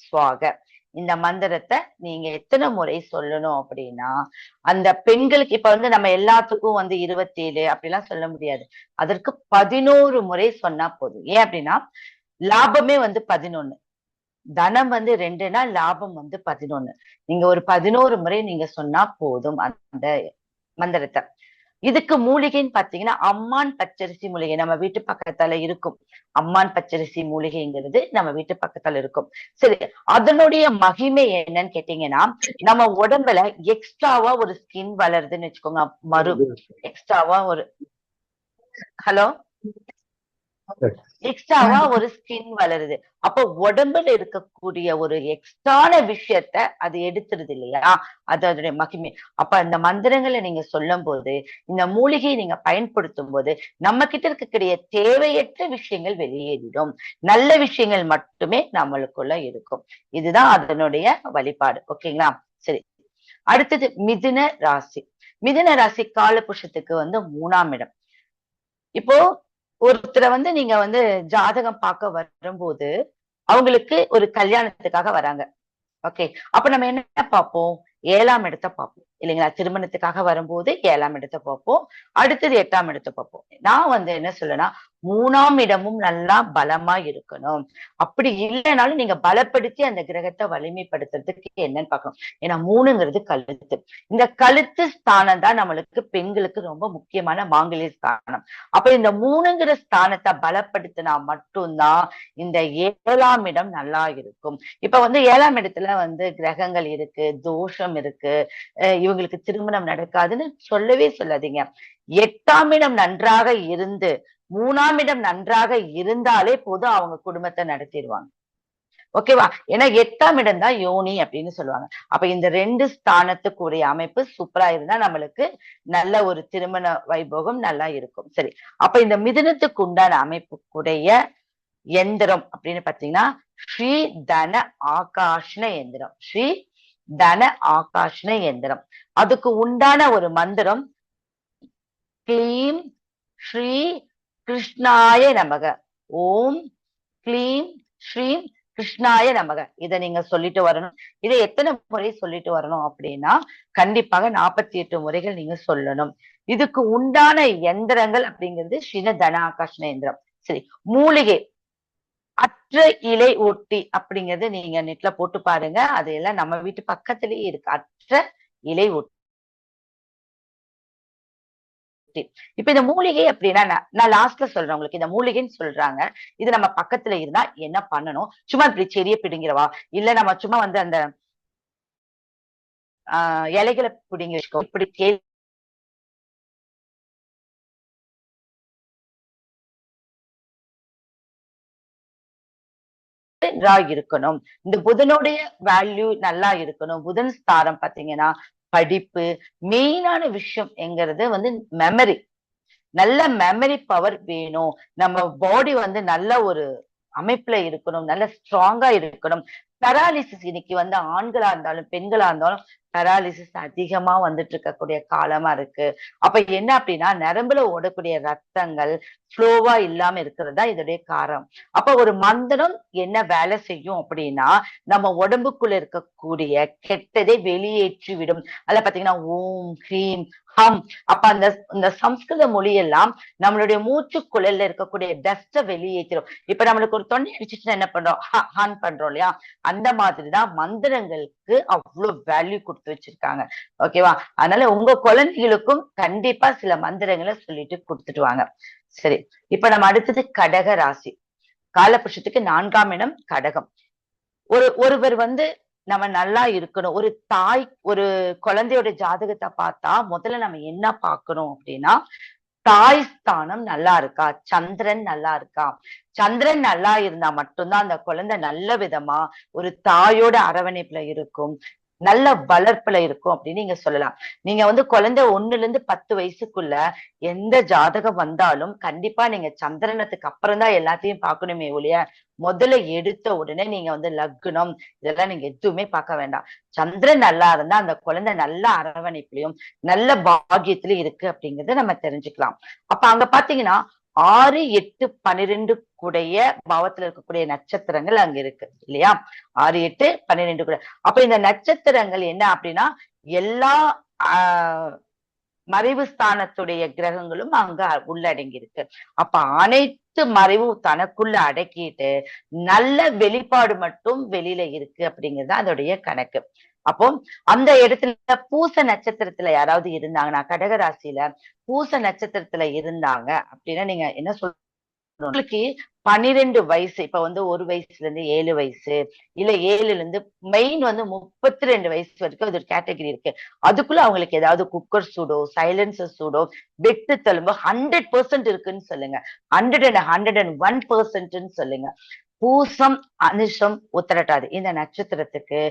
Speaker 4: ஸ்வாக. இந்த மந்திரத்தை நீங்க எத்தனை முறை சொல்லணும் அப்படின்னா அந்த பெண்களுக்கு இப்ப வந்து நம்ம எல்லாத்துக்கும் வந்து 27 அப்படிலாம் சொல்ல முடியாது. அதற்கு 11 முறை சொன்னா போதும். ஏன் அப்படின்னா லாபமே வந்து 11, தனம் வந்து 2னா லாபம் வந்து 11. நீங்க ஒரு 11 முறை நீங்க சொன்னா போதும் அந்த மந்திரத்தை. இதுக்கு மூலிகைன்னு பாத்தீங்கன்னா அம்மான் பச்சரிசி மூலிகை நம்ம வீட்டு பக்கத்துல இருக்கும். அம்மான் பச்சரிசி மூலிகைங்கிறது நம்ம வீட்டு பக்கத்துல இருக்கும். சரி, அதனுடைய மகிமை என்னன்னு கேட்டீங்கன்னா நம்ம உடம்புல எக்ஸ்ட்ராவா ஒரு ஸ்கின் வளருதுன்னு வச்சுக்கோங்க. எக்ஸ்ட்ராவா ஒரு ஹலோ எக்ஸ்ட்ராவா ஒரு ஸ்கின் வளருது. அப்போ உடம்புல இருக்கக்கூடிய ஒரு எக்ஸ்ட்ரான விஷயத்த அது எடுத்துருது இல்லையா, அது அதனுடைய மகிமை. அப்ப அந்த மந்திரங்களை நீங்க சொல்லும் போது இந்த மூலிகையை நீங்க பயன்படுத்தும் போது நம்ம கிட்ட இருக்கக்கூடிய தேவையற்ற விஷயங்கள் வெளியேறிடும், நல்ல விஷயங்கள் மட்டுமே நம்மளுக்குள்ள இருக்கும். இதுதான் அதனுடைய வழிபாடு. ஓகேங்களா. சரி, அடுத்தது மிதுன ராசி. மிதுன ராசி காலபுருஷத்துக்கு வந்து 3ஆம் இடம். இப்போ ஒருத்தரை வந்து நீங்க வந்து ஜாதகம் பார்க்க வரும்போது அவங்களுக்கு ஒரு கல்யாணத்துக்காக வராங்க. ஓகே, அப்ப நம்ம என்ன பார்ப்போம், 7ஆம் இடத்தை பார்ப்போம் இல்லைங்களா. திருமணத்துக்காக வரும்போது 7ஆம் இடத்தை பார்ப்போம், அடுத்தது 8ஆம் இடத்தை பார்ப்போம். நான் வந்து என்ன சொல்லுன்னா 3ஆம் இடமும் நல்லா பலமா இருக்கணும். அப்படி இல்லைனாலும் நீங்க பலப்படுத்தி அந்த கிரகத்தை வலிமைப்படுத்துறதுக்கு என்னன்னு பார்க்கணும். ஏன்னா 3ங்கிறது கழுத்து. இந்த கழுத்து ஸ்தானம் தான் நம்மளுக்கு பெண்களுக்கு ரொம்ப முக்கியமான மாங்கல்ய ஸ்தானம். அப்ப இந்த 3ங்கிற ஸ்தானத்தை பலப்படுத்தினா மட்டும்தான் இந்த 7ஆம் இடம் நல்லா இருக்கும். இப்ப வந்து 7ஆம் இடத்துல வந்து கிரகங்கள் இருக்கு, தோஷம் இருக்கு, இவங்களுக்கு திருமணம் நடக்காதுன்னு சொல்லவே சொல்லாதீங்க. 8ஆம் இடம் நன்றாக இருந்து 3ஆம் இடம் நன்றாக இருந்தாலே போதும் அவங்க குடும்பத்தை நடத்திடுவாங்க. ஓகேவா? ஏன்னா 8ஆம் இடம் தான் யோனி அப்படின்னு சொல்லுவாங்க. அப்ப இந்த 2 ஸ்தானத்துக்குரிய அமைப்பு சூப்பரா இருந்தா நம்மளுக்கு நல்ல ஒரு திருமண வைபோகம் நல்லா இருக்கும். சரி, அப்ப இந்த மிதுனத்துக்கு உண்டான அமைப்புக்குடைய எந்திரம் அப்படின்னு பாத்தீங்கன்னா ஸ்ரீ தன ஆகாஷ்ன எந்திரம். ஸ்ரீ தன ஆகாஷ்ன எந்திரம். அதுக்கு உண்டான ஒரு மந்திரம் க்ளீம் ஸ்ரீ கிருஷ்ணாய நமக. ஓம் க்ளீம் ஸ்ரீம் கிருஷ்ணாய நமக. இதை நீங்க சொல்லிட்டு வரணும். இதை எத்தனை முறை சொல்லிட்டு வரணும் அப்படின்னா கண்டிப்பாக 48 முறைகள் நீங்க சொல்லணும். இதுக்கு உண்டான எந்திரங்கள் அப்படிங்கிறது ஸ்ரீன தன ஆகாஷ்ன எந்திரம். சரி, மூலிகை அற்ற இலை ஒட்டி அப்படிங்கிறது நீங்க நெட்ல போட்டு பாருங்க. அது எல்லாம் நம்ம வீட்டு பக்கத்திலேயே இருக்கு. அற்ற இலை ஒட்டி. இப்ப இந்த மூலிகை அப்படின்னா நான் லாஸ்ட்ல சொல்றேன் உங்களுக்கு. இந்த மூலிகைன்னு சொல்றாங்க. இது நம்ம பக்கத்துல இருந்தா என்ன பண்ணணும்? சும்மா இப்படி செடியை பிடுங்கிறவா, இல்ல நம்ம சும்மா வந்து அந்த இலைகளை பிடுங்கி வச்சுக்கோ, இப்படி இருக்கணும். இந்த புதனுடைய வேல்யூ நல்லா இருக்கணும். புதன் ஸ்தானம் பாத்தீங்கன்னா படிப்பு, மெயினான விஷயம் என்கிறது வந்து மெமரி. நல்ல மெமரி பவர் வேணும். நம்ம பாடி வந்து நல்ல ஒரு அமைப்புல இருக்கணும், நல்ல ஸ்ட்ராங்கா இருக்கணும். பெராலிசிஸ் இன்னைக்கு வந்து ஆண்களா இருந்தாலும் பெண்களா இருந்தாலும் பெராலிசிஸ் அதிகமா வந்துட்டு இருக்கக்கூடிய காலமா இருக்கு. அப்ப என்ன அப்படின்னா நரம்புல ஓடக்கூடிய ரத்தங்கள் ஃப்ளோவா இல்லாம இருக்கிறது தான் இதோடைய காரணம். அப்ப ஒரு மந்திரம் என்ன வேலை செய்யும் அப்படின்னா நம்ம உடம்புக்குள்ள இருக்கக்கூடிய கெட்டதை வெளியேற்றி விடும். அதுல பாத்தீங்கன்னா ஓம் ஹ்ரீம் ஹம். அப்ப அந்த சம்ஸ்கிருத மொழியெல்லாம் நம்மளுடைய மூச்சுக்குழல்ல இருக்கக்கூடிய டஸ்ட வெளியேற்றிடும். இப்ப நம்மளுக்கு ஒரு தொண்டை அடிச்சுச்சுன்னா என்ன பண்றோம்? ஹான் பண்றோம் இல்லையா? அந்த மாதிரிதான் மந்திரங்களுக்கு அவ்வளவு வேல்யூ கொடுத்து வச்சிருக்காங்க. ஓகேவா? அதனால உங்க குழந்தைகளுக்கும் கண்டிப்பா சில மந்திரங்களை சொல்லிட்டு கொடுத்துட்டு வாங்க. சரி, இப்ப நம்ம அடுத்தது கடக ராசி. காலபுருஷத்துக்கு 4ஆம் இடம் கடகம். ஒருவர் வந்து நம்ம நல்லா இருக்கணும். ஒரு தாய் ஒரு குழந்தையோட ஜாதகத்தை பார்த்தா முதல்ல நம்ம என்ன பார்க்கணும் அப்படின்னா தாய் ஸ்தானம் நல்லா இருக்கா, சந்திரன் நல்லா இருக்கா. சந்திரன் நல்லா இருந்தா மட்டும்தான் அந்த குழந்தை நல்ல விதமா ஒரு தாயோட அரவணைப்புல இருக்கும், நல்ல வளர்ப்புல இருக்கும் அப்படின்னு நீங்க சொல்லலாம். நீங்க வந்து குழந்தை 1ல இருந்து 10 வயசுக்குள்ள எந்த ஜாதகம் வந்தாலும் கண்டிப்பா நீங்க சந்திரனத்துக்கு அப்புறம் தான் எல்லாத்தையும் பார்க்கணுமே ஒழிய முதல்ல எடுத்த உடனே நீங்க வந்து லக்னம் இதெல்லாம் நீங்க எதுவுமே பார்க்க வேண்டாம். சந்திரன் நல்லா இருந்தா அந்த குழந்தை நல்ல அரவணைப்புலயும் நல்ல பாக்கியத்திலயும் இருக்கு அப்படிங்கறத நம்ம தெரிஞ்சுக்கலாம். அப்ப அங்க பாத்தீங்கன்னா 6, 8, 12 கூடைய பாவத்துல இருக்கக்கூடிய நட்சத்திரங்கள் அங்க இருக்கு இல்லையா? 6, 8, 12 கூட. அப்ப இந்த நட்சத்திரங்கள் என்ன அப்படின்னா எல்லா மறைவு ஸ்தானத்துடைய கிரகங்களும் அங்க உள்ளடங்கி இருக்கு. அப்ப அனைத்து மறைவும் தனக்குள்ள அடக்கிட்டு நல்ல வெளிப்பாடு மட்டும் வெளியில இருக்கு அப்படிங்கிறது அதோடைய கணக்கு. அப்போ அந்த இடத்துல பூச நட்சத்திரத்துல யாராவது இருந்தாங்கன்னா கடகராசியில பூச நட்சத்திரத்துல இருந்தாங்க அப்படின்னா நீங்க என்ன சொல்ற உங்களுக்கு 12 வயசு இப்ப வந்து 1 வயசுல இருந்து 7 வயசு இல்ல 7ல இருந்து மெயின் வந்து 32 வயசு வரைக்கும் அது ஒரு கேட்டகரி இருக்கு. அதுக்குள்ள அவங்களுக்கு ஏதாவது குக்கர் சூடோ சைலன்சர் சூடோ வெட்டு தழும்பு 100% இருக்குன்னு சொல்லுங்க. 101% சொல்லுங்க. பூசம் அனுஷம் உத்திரட்டாதி இந்த நட்சத்திரத்துக்கு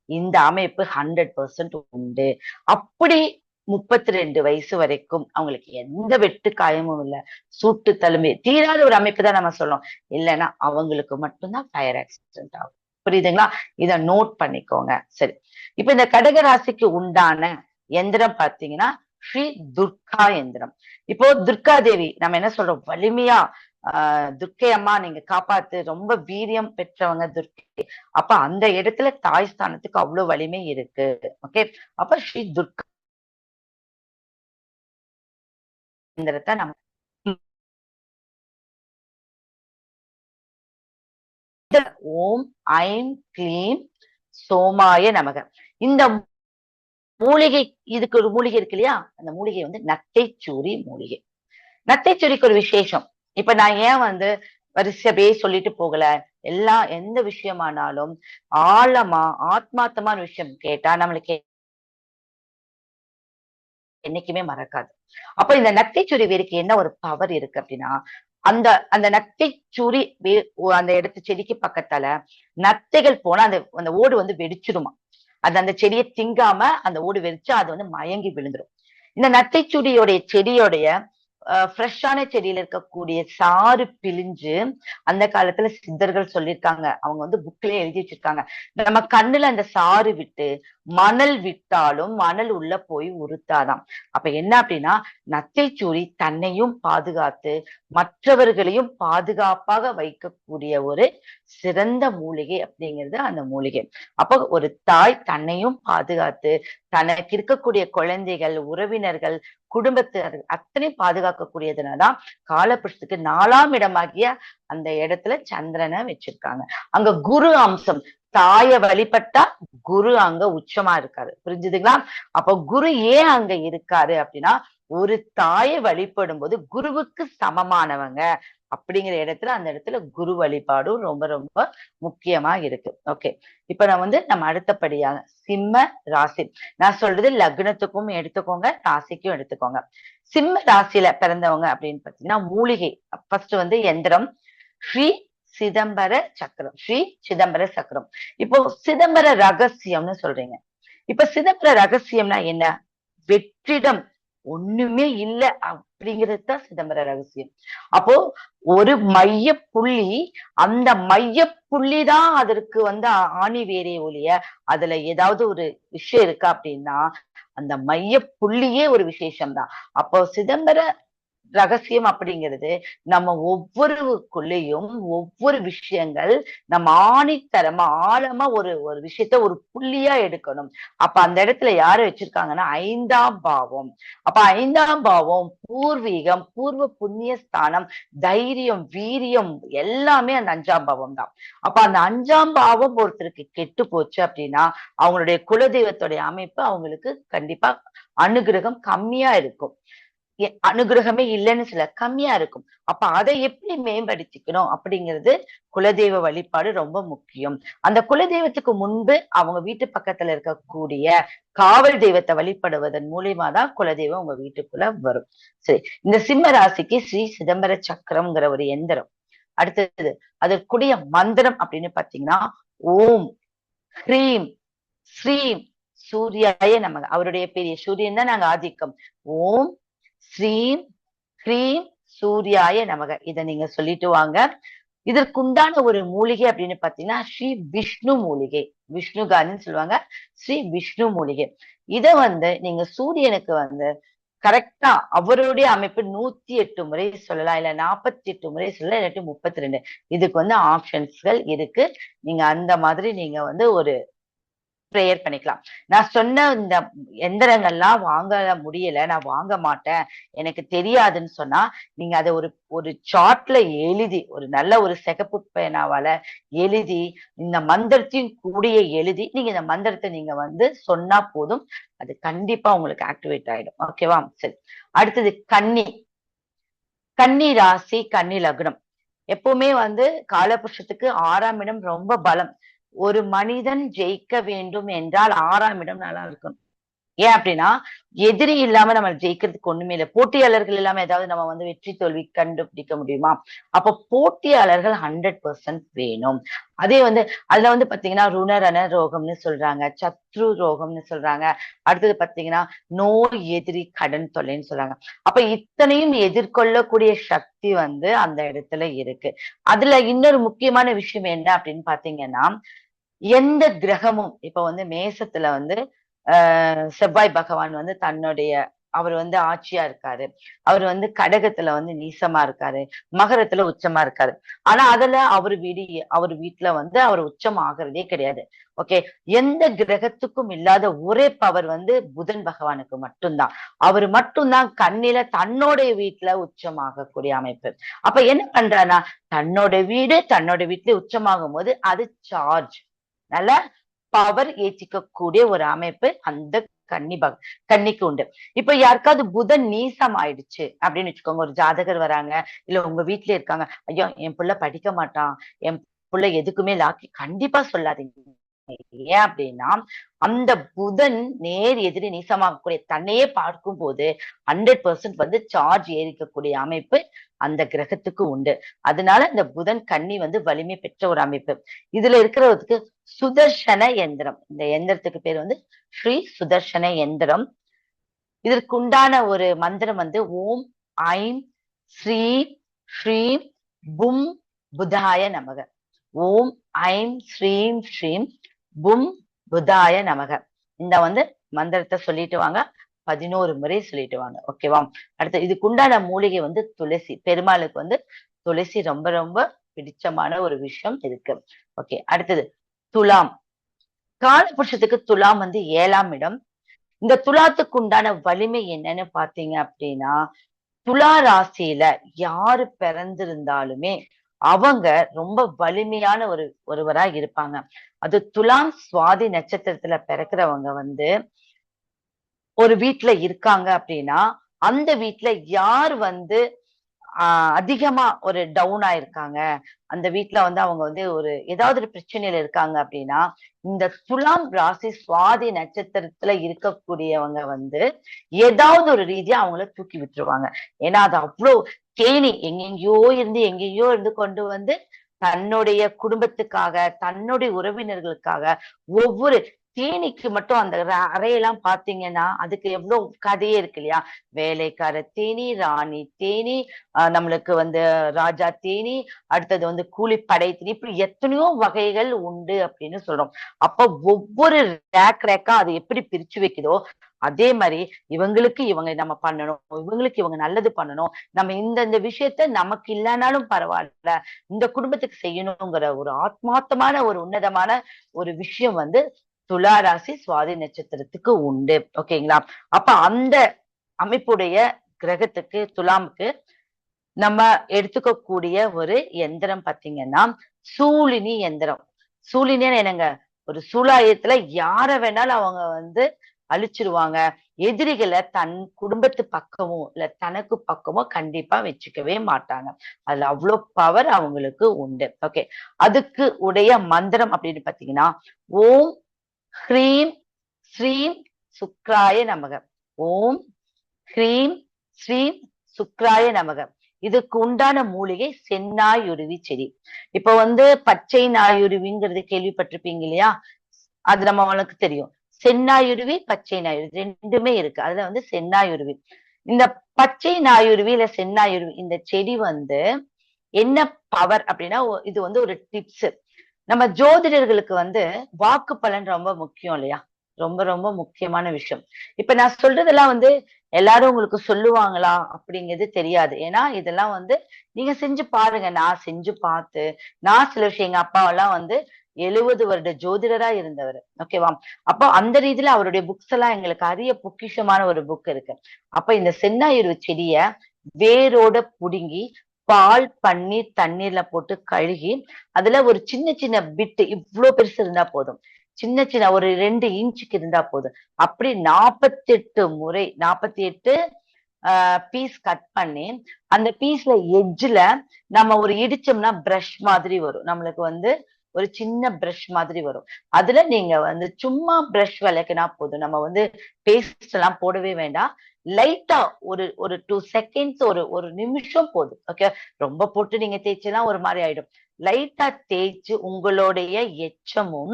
Speaker 4: இந்த அமைப்பு 100% உண்டு. அப்படி 32 வயசு வரைக்கும் அவங்களுக்கு எந்த வெட்டு காயமும் இல்ல, சூட்டு தழும்பு தீராத ஒரு அமைப்பு தான் நம்ம சொல்றோம். இல்லைன்னா அவங்களுக்கு மட்டும்தான் ஃபயர் ஆக்சிடென்ட் ஆகும். புரியுதுங்களா? இத நோட் பண்ணிக்கோங்க. சரி, இப்ப இந்த கடகராசிக்கு உண்டான எந்திரம் பாத்தீங்கன்னா ஸ்ரீ துர்கா எந்திரம். இப்போ துர்கா தேவி நம்ம என்ன சொல்றோம்? வலிமையா துர்க்கை அம்மா நீங்க காப்பாத்து, ரொம்ப வீரியம் பெற்றவங்க துர்க்கை. அப்ப அந்த இடத்துல தாய் ஸ்தானத்துக்கு அவ்வளவு வலிமை இருக்கு. ஓகே, அப்ப ஸ்ரீ துர்கா நம்ம ஓம் ஐம் க்ளீம் சோமாய நமக. இந்த மூலிகை இதுக்கு ஒரு மூலிகை இருக்கு இல்லையா? அந்த மூலிகை வந்து நத்தைச்சூரி மூலிகை. நத்தைச்சூரிக்கு ஒரு விசேஷம். இப்ப நான் ஏன் வந்து வரிசையே சொல்லிட்டு போகல, எந்த விஷயமானாலும் ஆழமா ஆத்மார்த்தமான விஷயம் கேட்டா நம்மளுக்கு என்னைக்குமே மறக்காது. அப்ப இந்த நத்தைச்சுரி வேருக்கு என்ன ஒரு பவர் இருக்கு அப்படின்னா, அந்த அந்த நத்தைச்சுரி அந்த இடத்து செடிக்கு பக்கத்தால நத்தைகள் போனா அந்த அந்த ஓடு வந்து வெடிச்சிடுமா. அது அந்த செடியை திங்காம அந்த ஓடு வெடிச்சு அது வந்து மயங்கி விழுந்துரும். இந்த நத்தைச்சுடியோடைய செடியோடைய ஃப்ரெஷ்ஷான செடியில இருக்கக்கூடிய சாறு பிழிஞ்சு அந்த காலத்துல சித்தர்கள் சொல்லியிருக்காங்க. அவங்க வந்து புக்லயே எழுதி வச்சிருக்காங்க. நம்ம கண்ணுல அந்த சாறு விட்டு மணல் விட்டாலும் மணல் உள்ள போய் உறுத்தாதாம். அப்ப என்ன அப்படின்னா, நத்தைச்சுரி தன்னையும் பாதுகாத்து மற்றவர்களையும் பாதுகாப்பாக வைக்கக்கூடிய ஒரு சிறந்த மூலிகை அப்படிங்கிறது அந்த மூலிகை. அப்போ ஒரு தாய் தன்னையும் பாதுகாத்து தனக்கு இருக்கக்கூடிய குழந்தைகள், உறவினர்கள், குடும்பத்தினர் அத்தனை பாதுகாக்கக்கூடியதுனாதான் காலபுருஷத்துக்கு 4ஆம் இடமாகிய அந்த இடத்துல சந்திரனை வச்சிருக்காங்க. அங்க குரு அம்சம், தாய வழிபட்டா குரு அங்க உச்சமா இருக்காரு. புரிஞ்சுதுங்களா? அப்ப குரு ஏன் அங்க இருக்காரு அப்படின்னா, ஒரு தாயை வழிபடும் போது குருவுக்கு சமமானவங்க அப்படிங்கிற இடத்துல அந்த இடத்துல குரு வழிபாடும் ரொம்ப ரொம்ப முக்கியமா இருக்கு. ஓகே, இப்ப நான் வந்து நம்ம அடுத்தபடியாக சிம்ம ராசி. நான் சொல்றது லக்னத்துக்கும் எடுத்துக்கோங்க, ராசிக்கும் எடுத்துக்கோங்க. சிம்ம ராசியில பிறந்தவங்க அப்படின்னு பாத்தீங்கன்னா, மூலிகை ஃபர்ஸ்ட் வந்து எந்திரம் ஸ்ரீ சிதம்பர சக்கரம். ஸ்ரீ சிதம்பர சக்கரம். இப்போ சிதம்பர ரகசியம்னு சொல்றீங்க. இப்ப சிதம்பர ரகசியம்னா என்ன? வெற்றிடம் ஒண்ணுமே இல்ல அப்படிங்கிறது தான் சிதம்பர ரகசியம். அப்போ ஒரு மைய புள்ளி, அந்த மைய புள்ளிதான் அதற்கு வந்து ஆணி வேரே ஒழிய அதுல ஏதாவது ஒரு விஷயம் இருக்கா அப்படின்னா அந்த மைய புள்ளியே ஒரு விசேஷம் தான். அப்போ சிதம்பர ரகசியம் அப்படிங்கிறது நம்ம ஒவ்வொருக்குள்ளேயும் ஒவ்வொரு விஷயங்கள் நம்ம ஆணித்தரமா ஆழமா ஒரு ஒரு விஷயத்த ஒரு புள்ளியா எடுக்கணும். அப்ப அந்த இடத்துல யாரு வச்சிருக்காங்கன்னா 5ஆம் பாவம். அப்ப 5ஆம் பாவம் பூர்வீகம், பூர்வ புண்ணிய ஸ்தானம், தைரியம், வீரியம் எல்லாமே அந்த 5ஆம் பாவம் தான். அப்ப அந்த 5ஆம் பாவம் ஒருத்தருக்கு கெட்டு போச்சு அப்படின்னா அவங்களுடைய குலதெய்வத்துடைய அமைப்பு அவங்களுக்கு கண்டிப்பா அனுகிரகம் கம்மியா இருக்கும். அனுகிரகமே இல்லைன்னு சொல்ல, கம்மியா இருக்கும். அப்ப அதை எப்படி மேம்படுத்திக்கணும் அப்படிங்கிறது குலதெய்வ வழிபாடு ரொம்ப முக்கியம். அந்த குலதெய்வத்துக்கு முன்பு அவங்க வீட்டு பக்கத்துல இருக்கக்கூடிய காவல் தெய்வத்தை வழிபடுவதன் மூலியமா தான் குலதெய்வம் உங்க வீட்டுக்குள்ள வரும். சரி, இந்த சிம்ம ராசிக்கு ஸ்ரீ சிதம்பர சக்கரம்ங்கிற ஒரு எந்திரம். அடுத்தது அதற்குரிய மந்திரம் அப்படின்னு பாத்தீங்கன்னா, ஓம் ஹ்ரீம் ஸ்ரீம் சூர்யாய நமக. அவருடைய பெரிய சூரியன் தான் நாங்க ஆதிக்கம். ஓம் ஸ்ரீம் ஹ்ரீம் சூர்யாய நமக. இத நீங்க சொல்லிட்டு வாங்க. இதற்குண்டான ஒரு மூலிகை அப்படின்னு பாத்தீங்கன்னா ஸ்ரீ விஷ்ணு மூலிகை. விஷ்ணுகாரின்னு சொல்லுவாங்க. ஸ்ரீ விஷ்ணு மூலிகை. இத வந்து நீங்க சூரியனுக்கு வந்து கரெக்டா அவருடைய அமைப்பு 108 முறை சொல்லலாம், இல்ல 48 முறை சொல்லலாம், இல்லாட்டி 32. இதுக்கு வந்து ஆப்ஷன்ஸ்கள் இருக்கு. நீங்க அந்த மாதிரி நீங்க வந்து ஒரு ப்ரேயர் பண்ணிக்கலாம். நான் சொன்ன இந்த எந்திரங்கள்லாம் வாங்க முடியல, நான் வாங்க மாட்டேன், எனக்கு தெரியாதுன்னு சொன்னா நீங்க அதை ஒரு ஒரு சார்ட்ல எழுதி, ஒரு நல்ல ஒரு சிகப்பு பேனாவால எழுதி, இந்த மந்திரத்தையும் கூடிய எழுதி நீங்க இந்த மந்திரத்தை நீங்க வந்து சொன்னா போதும், அது கண்டிப்பா உங்களுக்கு ஆக்டிவேட் ஆயிடும். ஓகேவா? சரி, அடுத்தது கன்னி. கன்னி ராசி, கன்னி லக்னம். எப்பவுமே வந்து காலபுருஷத்துக்கு 6ஆம் இடம் ரொம்ப பலம். ஒரு மனிதன் ஜெயிக்க வேண்டும் என்றால் 6ஆம் இடம் நல்லா இருக்கணும். ஏன் அப்படின்னா எதிரி இல்லாம நம்ம ஜெயிக்கிறதுக்கு ஒண்ணுமே இல்லை. போட்டியாளர்கள் இல்லாம ஏதாவது நம்ம வந்து வெற்றி தோல்வி கண்டுபிடிக்க முடியுமா? அப்ப போட்டியாளர்கள் 100% வேணும். அதே வந்து அதுல வந்து பாத்தீங்கன்னா ருணரண ரோகம்னு சொல்றாங்க, சத்ரு ரோகம்னு சொல்றாங்க, அடுத்தது பாத்தீங்கன்னா நோய், எதிரி, கடன் தொல்லைன்னு சொல்றாங்க. அப்ப இத்தனையும் எதிர்கொள்ளக்கூடிய சக்தி வந்து அந்த இடத்துல இருக்கு. அதுல இன்னொரு முக்கியமான விஷயம் என்ன அப்படின்னு பாத்தீங்கன்னா, எந்த கிரகமும் இப்ப வந்து மேசத்துல வந்து செவ்வாய் பகவான் வந்து தன்னுடைய அவர் வந்து ஆட்சியா இருக்காரு, அவர் வந்து கடகத்துல வந்து நீசமா இருக்காரு, மகரத்துல உச்சமா இருக்காரு. ஆனா அதுல அவர் வீட்டுல வந்து அவர் உச்சம் ஆகிறதே கிடையாது. ஓகே, எந்த கிரகத்துக்கும் இல்லாத ஒரே பவர் வந்து புதன் பகவானுக்கு மட்டும்தான். அவர் மட்டும்தான் கண்ணில தன்னுடைய வீட்டுல உச்சமாகக்கூடிய அமைப்பு. அப்ப என்ன பண்றாருன்னா, தன்னோட வீட்டுல உச்சமாகும் போது அது சார்ஜ், நல்ல பவர் ஏற்றிக்கக்கூடிய ஒரு அமைப்பு அந்த கன்னிக்கு உண்டு. இப்ப யாருக்காவது புதன் நீசம் ஆயிடுச்சு அப்படின்னு வச்சுக்கோங்க, ஒரு ஜாதகர் வராங்க, இல்ல உங்க வீட்டுல இருக்காங்க, ஐயோ என் புள்ள படிக்க மாட்டான், என் புள்ள எதுக்குமே லாக்கி, கண்டிப்பா சொல்லாதீங்க. ஏன் அப்படின்னா அந்த புதன் நேர் எதிரி நீசமாகக்கூடிய தன்னையே பார்க்கும் போது 100% வந்து சார்ஜ் ஏறிக்கக்கூடிய அமைப்பு அந்த கிரகத்துக்கு உண்டு. அதனால இந்த புதன் கன்னி வந்து வலிமை பெற்ற ஒரு அமைப்பு. இதுல இருக்கிறதுக்கு சுதர்சன எந்திரம், இந்த எந்திரத்துக்கு பேர் வந்து ஸ்ரீ சுதர்சன எந்திரம். இதற்கு உண்டான ஒரு மந்திரம் வந்து ஓம் ஐம் ஸ்ரீ ஸ்ரீம் பும் புதாய நமக. ஓம் ஐம் ஸ்ரீம் ஸ்ரீம் பும் புதாய நமக. இந்த வந்து மந்திரத்தை சொல்லிட்டு வாங்க, 11 முறை சொல்லிட்டு வாங்க. ஓகேவா? அடுத்து இதுக்கு உண்டான மூலிகை வந்து துளசி. பெருமாளுக்கு வந்து துளசி ரொம்ப ரொம்ப பிடிச்சமான ஒரு விஷயம் இருக்கு. ஓகே, அடுத்தது துலாம். காலபுருஷத்துக்கு துலாம் வந்து 7ஆம் இடம். இந்த துலாத்துக்கு உண்டான வலிமை என்னன்னு பாத்தீங்க அப்படின்னா, துலா ராசியில யாரு பிறந்திருந்தாலுமே அவங்க ரொம்ப வலிமையான ஒருவரா இருப்பாங்க. அது துலாம் சுவாதி நட்சத்திரத்துல பிறக்கிறவங்க வந்து ஒரு வீட்டுல இருக்காங்க அப்படின்னா, அந்த வீட்டுல யார் வந்து அதிகமா ஒரு டவுன் ஆயிருக்காங்க, அந்த வீட்டுல வந்து அவங்க வந்து ஏதாவது ஒரு பிரச்சனையில இருக்காங்க அப்படின்னா, இந்த துலாம் ராசி சுவாதி நட்சத்திரத்துல இருக்கக்கூடியவங்க வந்து ஏதாவது ஒரு ரீதியா அவங்கள தூக்கி விட்டுருவாங்க. ஏன்னா அது அவ்வளவு தேனி எங்கெங்கயோ இருந்து கொண்டு வந்து தன்னுடைய குடும்பத்துக்காக, தன்னுடைய உறவினர்களுக்காக ஒவ்வொரு தேனீக்கு மட்டும் அந்த அறையெல்லாம் பாத்தீங்கன்னா அதுக்கு எவ்வளவு கதையே இருக்கு இல்லையா? வேலைக்கார தேனி, ராணி தேனி, நம்மளுக்கு வந்து ராஜா தேனி, அடுத்தது வந்து கூலிப்படை தேனி, இப்படி எத்தனையோ வகைகள் உண்டு அப்படின்னு சொல்றோம். அப்ப ஒவ்வொரு ரேக்கா அது எப்படி பிரிச்சு வைக்குதோ அதே மாதிரி இவங்களுக்கு இவங்க நம்ம பண்ணணும், இவங்களுக்கு இவங்க நல்லது பண்ணணும், நம்ம இந்த விஷயத்த நமக்கு இல்லைனாலும் பரவாயில்ல இந்த குடும்பத்துக்கு செய்யணுங்கிற ஒரு ஆத்மார்த்தமான ஒரு உன்னதமான ஒரு விஷயம் வந்து துலா ராசி சுவாதி நட்சத்திரத்துக்கு உண்டு. ஓகேங்களா? அப்ப அந்த அமைப்புடைய கிரகத்துக்கு துலாமுக்கு நம்ம எடுத்துக்கக்கூடிய ஒரு எந்திரம் பாத்தீங்கன்னா சூலினி எந்திரம். சூலினின்னு என்னங்க? ஒரு சூலாயத்துல யார வேணாலும் அவங்க வந்து அழிச்சிருவாங்க. எதிரிகளை தன் குடும்பத்து பக்கமோ இல்ல தனக்கு பக்கமோ கண்டிப்பா வச்சுக்கவே மாட்டாங்க. அதுல அவ்வளவு பவர் அவங்களுக்கு உண்டு. ஓகே, அதுக்கு உடைய மந்திரம் அப்படின்னு பாத்தீங்கன்னா ஓம் ஹ்ரீம் ஸ்ரீம் சுக்ராய நமக. ஓம் ஹ்ரீம் ஸ்ரீம் சுக்ராய நமக. இதுக்கு உண்டான மூலிகை செந்நாயுருவி செடி. இப்ப வந்து பச்சை நாயுருவிங்கிறது கேள்விப்பட்டிருப்பீங்க இல்லையா? அது நம்மளுக்கு தெரியும். செந்நாயுருவி, பச்சை நாயுருவி ரெண்டுமே இருக்கு. அதுல வந்து செந்நாயுருவி, இந்த பச்சை நாயுருவி இல்ல செந்நாயுருவி இந்த செடி வந்து என்ன பவர் அப்படின்னா, இது வந்து ஒரு டிப்ஸ். நம்ம ஜோதிடர்களுக்கு வந்து வாக்கு பலன் ரொம்ப முக்கியம் இல்லையா? ரொம்ப ரொம்ப முக்கியமான விஷயம். இப்ப நான் சொல்றதெல்லாம் வந்து எல்லாரும் உங்களுக்கு சொல்லுவாங்களா அப்படிங்கிறது தெரியாது. ஏன்னா இதெல்லாம் வந்து நீங்க செஞ்சு பாருங்க. நான் செஞ்சு பார்த்து நான் சில விஷயம், எங்க அப்பாவெல்லாம் வந்து 70 வருட ஜோதிடரா இருந்தவர். ஓகேவா? அப்போ அந்த ரீதியில அவருடைய புக்ஸ் எல்லாம் எங்களுக்கு அரிய பொக்கிஷமான ஒரு புக் இருக்கு. அப்ப இந்த செந்நாயுருவி செடிய வேரோட புடுங்கி பால் பன்னீர் தண்ணீர்ல போட்டு கழுகி அதுல ஒரு சின்ன சின்ன பிட்டு இவ்வளவு பெருசு இருந்தா போதும், சின்ன சின்ன ஒரு 2 இன்ச்சுக்கு இருந்தா போதும், அப்படி 48 முறை 48 பீஸ் கட் பண்ணி அந்த பீஸ்ல எட்ஜ்ல நம்ம ஒரு இடிச்சோம்னா பிரஷ் மாதிரி வரும். நம்மளுக்கு வந்து ஒரு சின்ன பிரஷ் மாதிரி வரும். அதுல நீங்க வந்து சும்மா பிரஷ் விளக்குனா போதும். நம்ம வந்து பேஸ்ட் எல்லாம் போடவே வேண்டாம். லைட்டா ஒரு 2 செகண்ட்ஸ், ஒரு நிமிஷம் போதும். ஓகே, ரொம்ப போட்டு நீங்க தேய்ச்சா ஒரு மாதிரி ஆயிடும். லைட்டா தேய்ச்சு உங்களுடைய எச்சமும்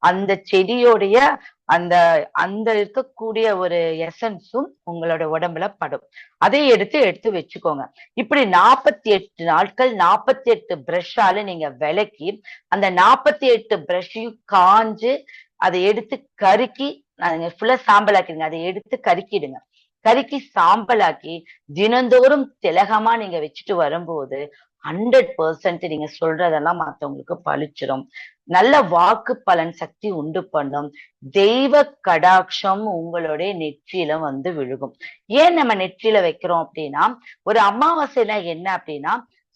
Speaker 4: அந்த செடியோடைய அந்த அந்த இருக்கக்கூடிய ஒரு எசன்ஸும் உங்களோட உடம்புல படும். அதை எடுத்து வச்சுக்கோங்க. இப்படி 48 நாட்கள் 48 பிரஷ்ஷால நீங்க விளக்கி அந்த 48 பிரஷ்ஷையும் காஞ்சு அதை எடுத்து கருக்கி ஃபுல்லா சாம்பல் ஆக்கிடுங்க. அதை எடுத்து கருக்கிடுங்க. கருக்கி சாம்பலாக்கி தினந்தோறும் திலகமா நீங்க வச்சுட்டு வரும்போது 100% நீங்க சொல்றதெல்லாம் மத்தவங்களுக்கு பழிச்சிடும். நல்ல வாக்கு பலன் சக்தி உண்டு பண்ணும். தெய்வ கடாட்சம் உங்களுடைய நெற்றியில வந்து விழுகும். ஏன் நம்ம நெற்றியில வைக்கிறோம் அப்படின்னா, ஒரு அமாவாசைனா என்ன அப்படின்னா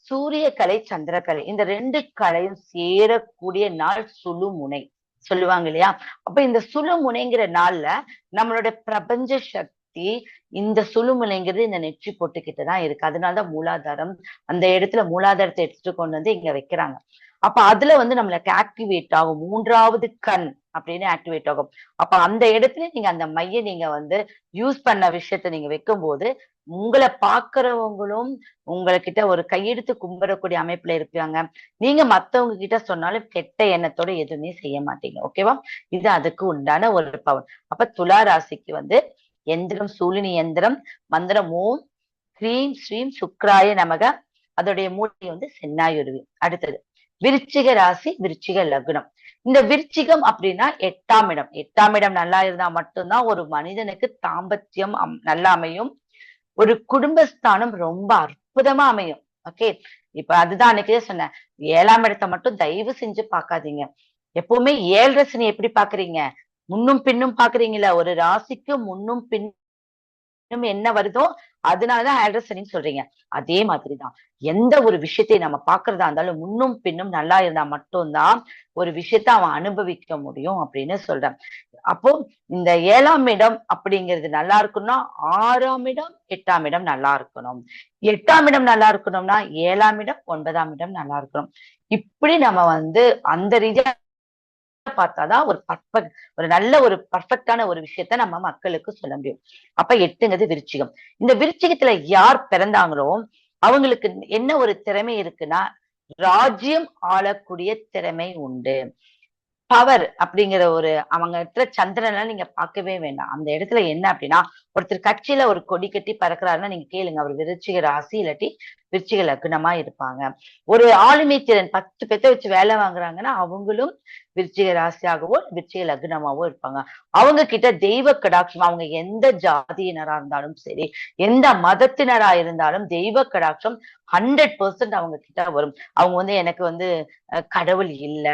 Speaker 4: சூரிய கலை சந்திரகலை இந்த 2 கலையும் சேரக்கூடிய நாள் சுழுமுனை சொல்லுவாங்க இல்லையா? அப்ப இந்த சுழுமுனைங்கிற நாள்ல நம்மளோட பிரபஞ்ச சக்தி இந்த சுழுமுனைங்கிறது இந்த நெற்றி பொட்டுக்கிட்டதான் இருக்கு. அதனாலதான் மூலாதாரம், அந்த இடத்துல மூலாதாரத்தை எடுத்துட்டு கொண்டு வந்து இங்க வைக்கிறாங்க. அப்ப அதுல வந்து நம்மளுக்கு ஆக்டிவேட் ஆகும், 3வது கண் அப்படின்னு ஆக்டிவேட் ஆகும். அப்ப அந்த இடத்துல நீங்க அந்த மைய நீங்க வந்து யூஸ் பண்ண விஷயத்த நீங்க வைக்கும்போது உங்களை பாக்குறவங்களும் உங்ககிட்ட ஒரு கையெடுத்து கும்பிடக்கூடிய அமைப்புல இருப்பாங்க. நீங்க மத்தவங்க கிட்ட சொன்னாலும் கெட்ட எண்ணத்தோட எதுவுமே செய்ய மாட்டீங்க. ஓகேவா? இது அதுக்கு உண்டான ஒரு பவர். அப்ப துலா ராசிக்கு வந்து எந்திரம் சூலினி எந்திரம், மந்திரம் ஓம் ஹ்ரீம் ஸ்ரீம் சுக்ராய நமக. அதோடைய மூலிகை வந்து சென்னாயுருவி. அடுத்தது விருச்சிக ராசி, விருச்சிக லக்னம். இந்த விருச்சிகம் அப்படின்னா 8ஆம் இடம். 8ஆம் இடம் நல்லா இருந்தா மட்டும்தான் ஒரு மனிதனுக்கு தாம்பத்தியம் நல்லா அமையும். ஒரு குடும்பஸ்தானம் ரொம்ப அற்புதமா அமையும். ஓகே, இப்ப அதுதான் அன்னைக்கே சொன்னேன், 7ஆம் இடத்தை மட்டும் தயவு செஞ்சு பார்க்காதீங்க. எப்பவுமே 7 சனி எப்படி பாக்குறீங்க, முன்னும் பின்னும் பாக்குறீங்களா? ஒரு ராசிக்கு முன்னும் பின்னும் என்ன வருதோ அதனாலதான் 7 சனின்னு சொல்றீங்க. அதே மாதிரிதான் எந்த ஒரு விஷயத்தை நம்ம பாக்குறதா இருந்தாலும் முன்னும் பின்னும் நல்லா இருந்தா மட்டும்தான் ஒரு விஷயத்த அவன் அனுபவிக்க முடியும் அப்படின்னு சொல்றேன். அப்போ இந்த 7ஆம் இடம் அப்படிங்கிறது நல்லா இருக்கணும்னா 6ஆம் இடம் 8ஆம் இடம் நல்லா இருக்கணும். 8ஆம் இடம் நல்லா இருக்கணும்னா 7ஆம் இடம் 9ஆம் இடம் நல்லா இருக்கணும். இப்படி நம்ம வந்து அந்த ரீதியா பார்த்தாதான் ஒரு நல்ல ஒரு பர்ஃபெக்டான ஒரு விஷயத்த நம்ம மக்களுக்கு சொல்ல முடியும். அப்ப 8ங்கிறது விருச்சிகம். இந்த விருச்சிகத்துல யார் பிறந்தாங்களோ அவங்களுக்கு என்ன ஒரு திறமை இருக்குன்னா, ராஜ்யம் ஆளக்கூடிய திறமை உண்டு. பவர் அப்படிங்கிற ஒரு அவங்க இடத்துல சந்திரன்லாம் நீங்க பார்க்கவே வேண்டாம். அந்த இடத்துல என்ன அப்படின்னா, ஒருத்தர் கட்சியில ஒரு கொடி கட்டி பறக்கிறாருன்னா நீங்க கேளுங்க, அவர் விருச்சிக ராசி இல்லாட்டி விருச்சிக லக்னமா இருப்பாங்க. ஒரு ஆளுமை திறன் 10 பேத்த வச்சு வேலை வாங்குறாங்கன்னா அவங்களும் விருச்சிக ராசியாகவோ விருச்சிக லக்னமாவோ இருப்பாங்க. அவங்க கிட்ட தெய்வ கடாட்சம், அவங்க எந்த ஜாதியினரா இருந்தாலும் சரி, எந்த மதத்தினரா இருந்தாலும் தெய்வ கடாட்சம் 100% அவங்க கிட்ட வரும். அவங்க வந்து எனக்கு வந்து கடவுள் இல்ல,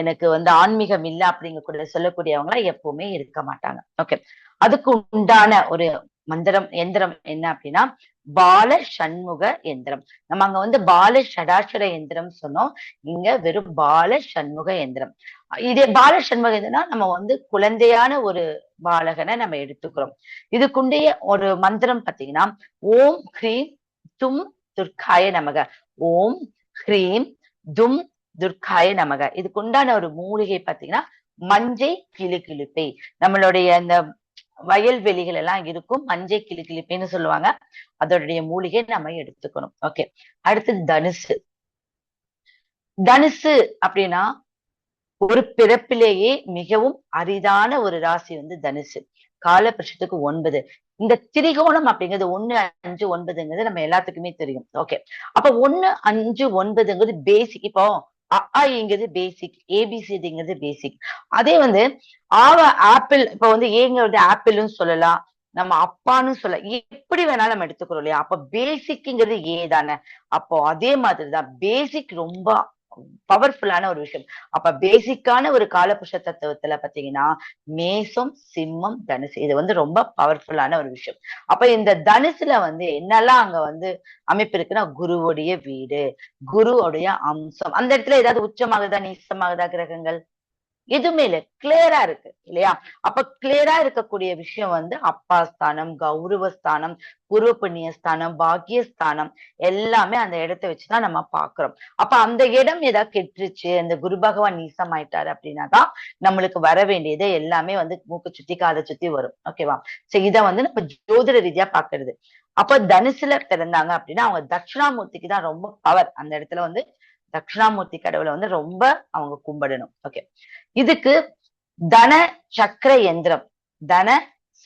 Speaker 4: எனக்கு வந்து ஆன்மீகம் இல்ல அப்படிங்க சொல்லக்கூடியவங்களா எப்பவுமே இருக்க மாட்டாங்க. ஓகே, அதுக்கு உண்டான ஒரு மந்திரம் எந்திரம் என்ன அப்படின்னா பால சண்முக எந்திரம். நம்ம அங்க வந்து பால ஷடாட்சர எந்திரம் சொன்னோம், இங்க வெறும் பால சண்முக எந்திரம். இதே பால சண்முக எந்திரம்னா நம்ம வந்து குழந்தையான ஒரு பாலகனை நம்ம எடுத்துக்கிறோம். இதுக்குண்டே ஒரு மந்திரம் பாத்தீங்கன்னா ஓம் ஹ்ரீம் தும் துர்காய நமக. ஓம் ஹ்ரீம் தும் துர்காய நமக. இதுக்கு உண்டான ஒரு மூலிகை பாத்தீங்கன்னா மஞ்சை கிளுகிழுப்பை. நம்மளுடைய அந்த வயல்வெளிகள் எல்லாம் இருக்கும், மஞ்சை கிளுகிழுப்பைன்னு சொல்லுவாங்க. அதோடைய மூலிகை நம்ம எடுத்துக்கணும். ஓகே, அடுத்து தனுசு. தனுசு அப்படின்னா ஒரு பிறப்பிலேயே மிகவும் அரிதான ஒரு ராசி வந்து தனுசு. காலபுருஷத்துக்கு 9. இந்த திரிகோணம் அப்படிங்கிறது 1, 5, 9ங்கிறது நம்ம எல்லாத்துக்குமே தெரியும். ஓகே, அப்ப 1, 5, 9ங்கிறது பேசிக். இப்போ அங்கிறது பேசிக், ஏபிசிடிங்கிறது பேசிக். அதே வந்து ஆப்பிள், இப்ப வந்து ஏங்கிறது ஆப்பிள்னு சொல்லலாம், நம்ம அப்பான்னு சொல்ல, எப்படி வேணாலும் நம்ம எடுத்துக்கிறோம் இல்லையா? அப்ப பேசிக்ங்கிறது ஏ தானே. அப்போ அதே மாதிரிதான் பேசிக் ரொம்ப பவர்ஃபுல்லான ஒரு விஷயம். அப்ப பேசிக்கான ஒரு காலபுருஷ தத்துவத்துல பாத்தீங்கன்னா மேசம் சிம்மம் தனுசு இது வந்து ரொம்ப பவர்ஃபுல்லான ஒரு விஷயம். அப்ப இந்த தனுசுல வந்து என்னெல்லாம் அங்க வந்து அமைப்பு இருக்குன்னா, குருவுடைய வீடு, குருவுடைய அம்சம். அந்த இடத்துல ஏதாவது உச்சமாகுதா நீசமாகுதா கிரகங்கள்? எதுவுமே இல்லை, கிளியரா இருக்கு இல்லையா? அப்ப கிளியரா இருக்கக்கூடிய விஷயம் வந்து அப்பா ஸ்தானம், கௌரவஸ்தானம், பூர்வ புண்ணிய ஸ்தானம், பாக்கியஸ்தானம் எல்லாமே அந்த இடத்த வச்சுதான் நம்ம பாக்குறோம். அப்ப அந்த இடம் ஏதாவது கெட்டுருச்சு, அந்த குரு பகவான் நீசம் ஆயிட்டாரு அப்படின்னாதான் நம்மளுக்கு வர வேண்டியது எல்லாமே வந்து மூக்கு சுத்தி காதை சுத்தி வரும். ஓகேவா? சோ இத வந்து நம்ம ஜோதிட ரீதியா பாக்குறது. அப்ப தனுசுல பிறந்தாங்க அப்படின்னா அவங்க தட்சிணாமூர்த்திக்கு தான் ரொம்ப பவர். அந்த இடத்துல வந்து தட்சிணாமூர்த்தி கடவுளை வந்து ரொம்ப அவங்க கும்பிடணும். ஓகே, இதுக்கு தன சக்கர எந்திரம், தன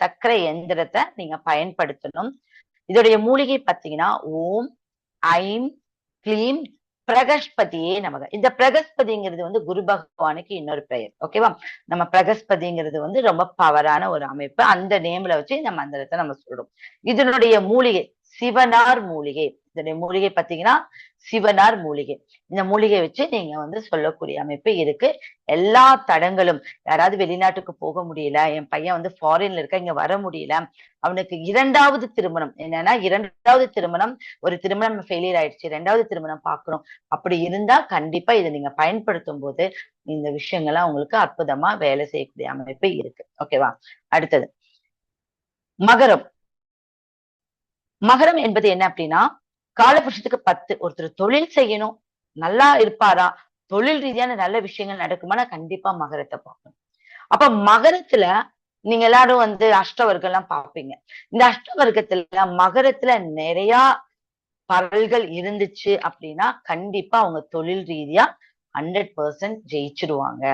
Speaker 4: சக்கர எந்திரத்தை நீங்க பயன்படுத்தணும். இதோடைய மூலிகை பாத்தீங்கன்னா ஓம் ஐம் கிளீம் பிரகஸ்பதியே நமக. இந்த பிரகஸ்பதிங்கிறது வந்து குரு பகவானுக்கு இன்னொரு பெயர். ஓகேவா? நம்ம பிரகஸ்பதிங்கிறது வந்து ரொம்ப பவரான ஒரு அமைப்பு. அந்த நேம்ல வச்சு நம்ம அந்த இடத்த நம்ம சொல்றோம். இதனுடைய மூலிகை சிவனார் மூலிகை. இதனுடைய மூலிகை பாத்தீங்கன்னா சிவனார் மூலிகை. இந்த மூலிகை வச்சு நீங்க வந்து சொல்லக்கூடிய அமைப்பு இருக்கு. எல்லா தடங்களும், யாராவது வெளிநாட்டுக்கு போக முடியல, என் பையன் வந்து ஃபாரின்ல இருக்க, இங்க வர முடியல, அவனுக்கு 2வது திருமணம், என்னன்னா 2வது திருமணம், ஒரு திருமணம் ஃபெயிலியர் ஆயிடுச்சு, 2வது திருமணம் பார்க்கணும், அப்படி இருந்தா கண்டிப்பா இதை நீங்க பயன்படுத்தும் போது இந்த விஷயங்கள்லாம் உங்களுக்கு அற்புதமா வேலை செய்யக்கூடிய அமைப்பு இருக்கு. ஓகேவா? அடுத்தது மகரம். மகரம் என்பது என்ன அப்படின்னா காலபுருஷத்துக்கு 10. ஒருத்தர் தொழில் செய்யணும், நல்லா இருப்பாரா, தொழில் ரீதியான நல்ல விஷயங்கள் நடக்குமானா கண்டிப்பா மகரத்தை பார்க்கணும். அப்ப மகரத்துல நீங்க எல்லாரும் வந்து அஷ்டவர்க்கம் எல்லாம் பார்ப்பீங்க. இந்த அஷ்டவர்க்கத்துல மகரத்துல நிறைய பரல்கள் இருந்துச்சு அப்படின்னா கண்டிப்பா அவங்க தொழில் ரீதியா 100% ஜெயிச்சிடுவாங்க.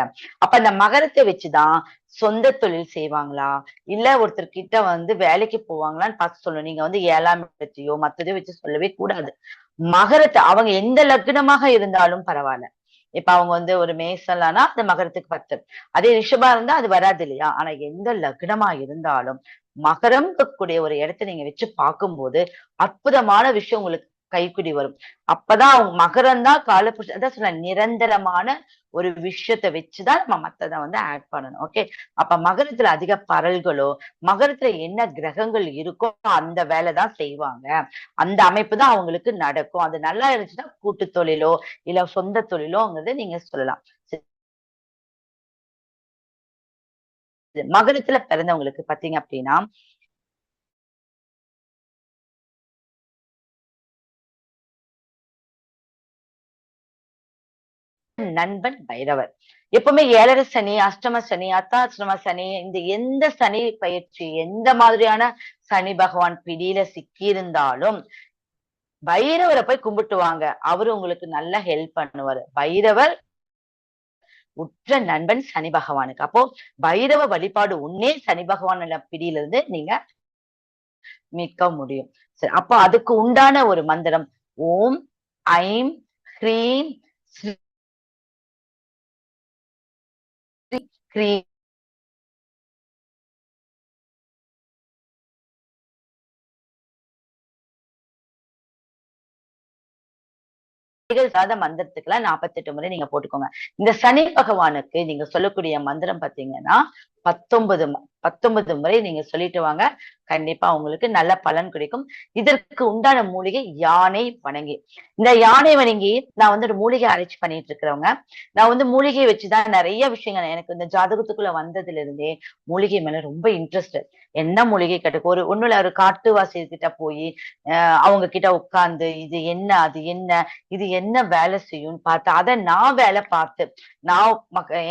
Speaker 4: அப்ப அந்த மகரத்தை வச்சுதான் சொந்த தொழில் செய்வாங்களா, இல்ல ஒருத்தர் கிட்ட வந்து வேலைக்கு போவாங்களான்னு பார்த்து சொல்லணும். நீங்க வந்து 7ஆம் இடத்தையோ மத்ததையோ வச்சு சொல்லவே கூடாது. மகரத்தை அவங்க எந்த லக்னமாக இருந்தாலும் பரவாயில்ல. இப்ப அவங்க வந்து ஒரு மேசம்லானா அது மகரத்துக்கு 10. அதே ரிஷபா இருந்தா அது வராது இல்லையா? ஆனா எந்த லக்னமா இருந்தாலும் மகரம் கூடிய ஒரு இடத்தை நீங்க வச்சு பார்க்கும்போது அற்புதமான விஷயம் உங்களுக்கு கைக்குடி வரும். அப்பதான் அவங்க மகரம் தான் காலபுருஷ அதான் சொன்ன நிரந்தரமான ஒரு விஷயத்த வச்சுதான் நம்ம மத்ததை வந்து ஆட் பண்ணணும். ஓகே, அப்ப மகரத்துல அதிக பரல்களோ, மகரத்துல என்ன கிரகங்கள் இருக்கோ அந்த வேலைதான் செய்வாங்க. அந்த அமைப்பு தான் அவங்களுக்கு நடக்கும். அது நல்லா இருந்துச்சுன்னா கூட்டு தொழிலோ இல்ல சொந்த தொழிலோங்கிறத நீங்க சொல்லலாம். மகரத்துல பிறந்தவங்களுக்கு பாத்தீங்க அப்படின்னா நண்பன் பைரவர். எப்பவுமே 7.5 சனி, அஷ்டம சனி, அர்த்தாஷ்டம சனி, இந்த எந்த சனி பயிற்சி எந்த மாதிரியான சனி பகவான் பிடியில சிக்கி இருந்தாலும் பைரவரை போய் கும்பிட்டுவாங்க. அவரு உங்களுக்கு நல்ல ஹெல்ப் பண்ணுவாரு. பைரவர் உற்ற நண்பன் சனி பகவானுக்கு. அப்போ பைரவ வழிபாடு உன்னே சனி பகவான் பிடியிலிருந்து நீங்க மீட்க முடியும். சரி, அப்போ அதுக்கு உண்டான ஒரு மந்திரம் ஓம் ஐம் ஹ்ரீம் ஸ்ரீ சாத மந்திரத்துக்குலாம் 48 முறை நீங்க போட்டுக்கோங்க. இந்த சனி பகவானுக்கு நீங்க சொல்லக்கூடிய மந்திரம் பாத்தீங்கன்னா 19 முறை நீங்க சொல்லிட்டு வாங்க. கண்டிப்பா உங்களுக்கு நல்ல பலன் கிடைக்கும். இதற்கு உண்டான மூலிகை யானை வணங்கி. இந்த யானை வணங்கி நான் வந்து ஒரு மூலிகை ஆராய்ச்சி பண்ணிட்டு இருக்கிறவங்க. நான் வந்து மூலிகையை வச்சுதான் நிறைய விஷயங்கள் எனக்கு இந்த ஜாதகத்துக்குள்ள வந்ததுல இருந்தே மூலிகை மேல ரொம்ப இன்ட்ரெஸ்ட். என்ன மூலிகை கேட்டு ஒண்ணுல ஒரு காட்டுவாசி கிட்ட போய் அவங்க கிட்ட உட்கார்ந்து இது என்ன அது என்ன இது என்ன வேலை செய்யும்னு பார்த்து அதை நான் வேலை பார்த்து நான்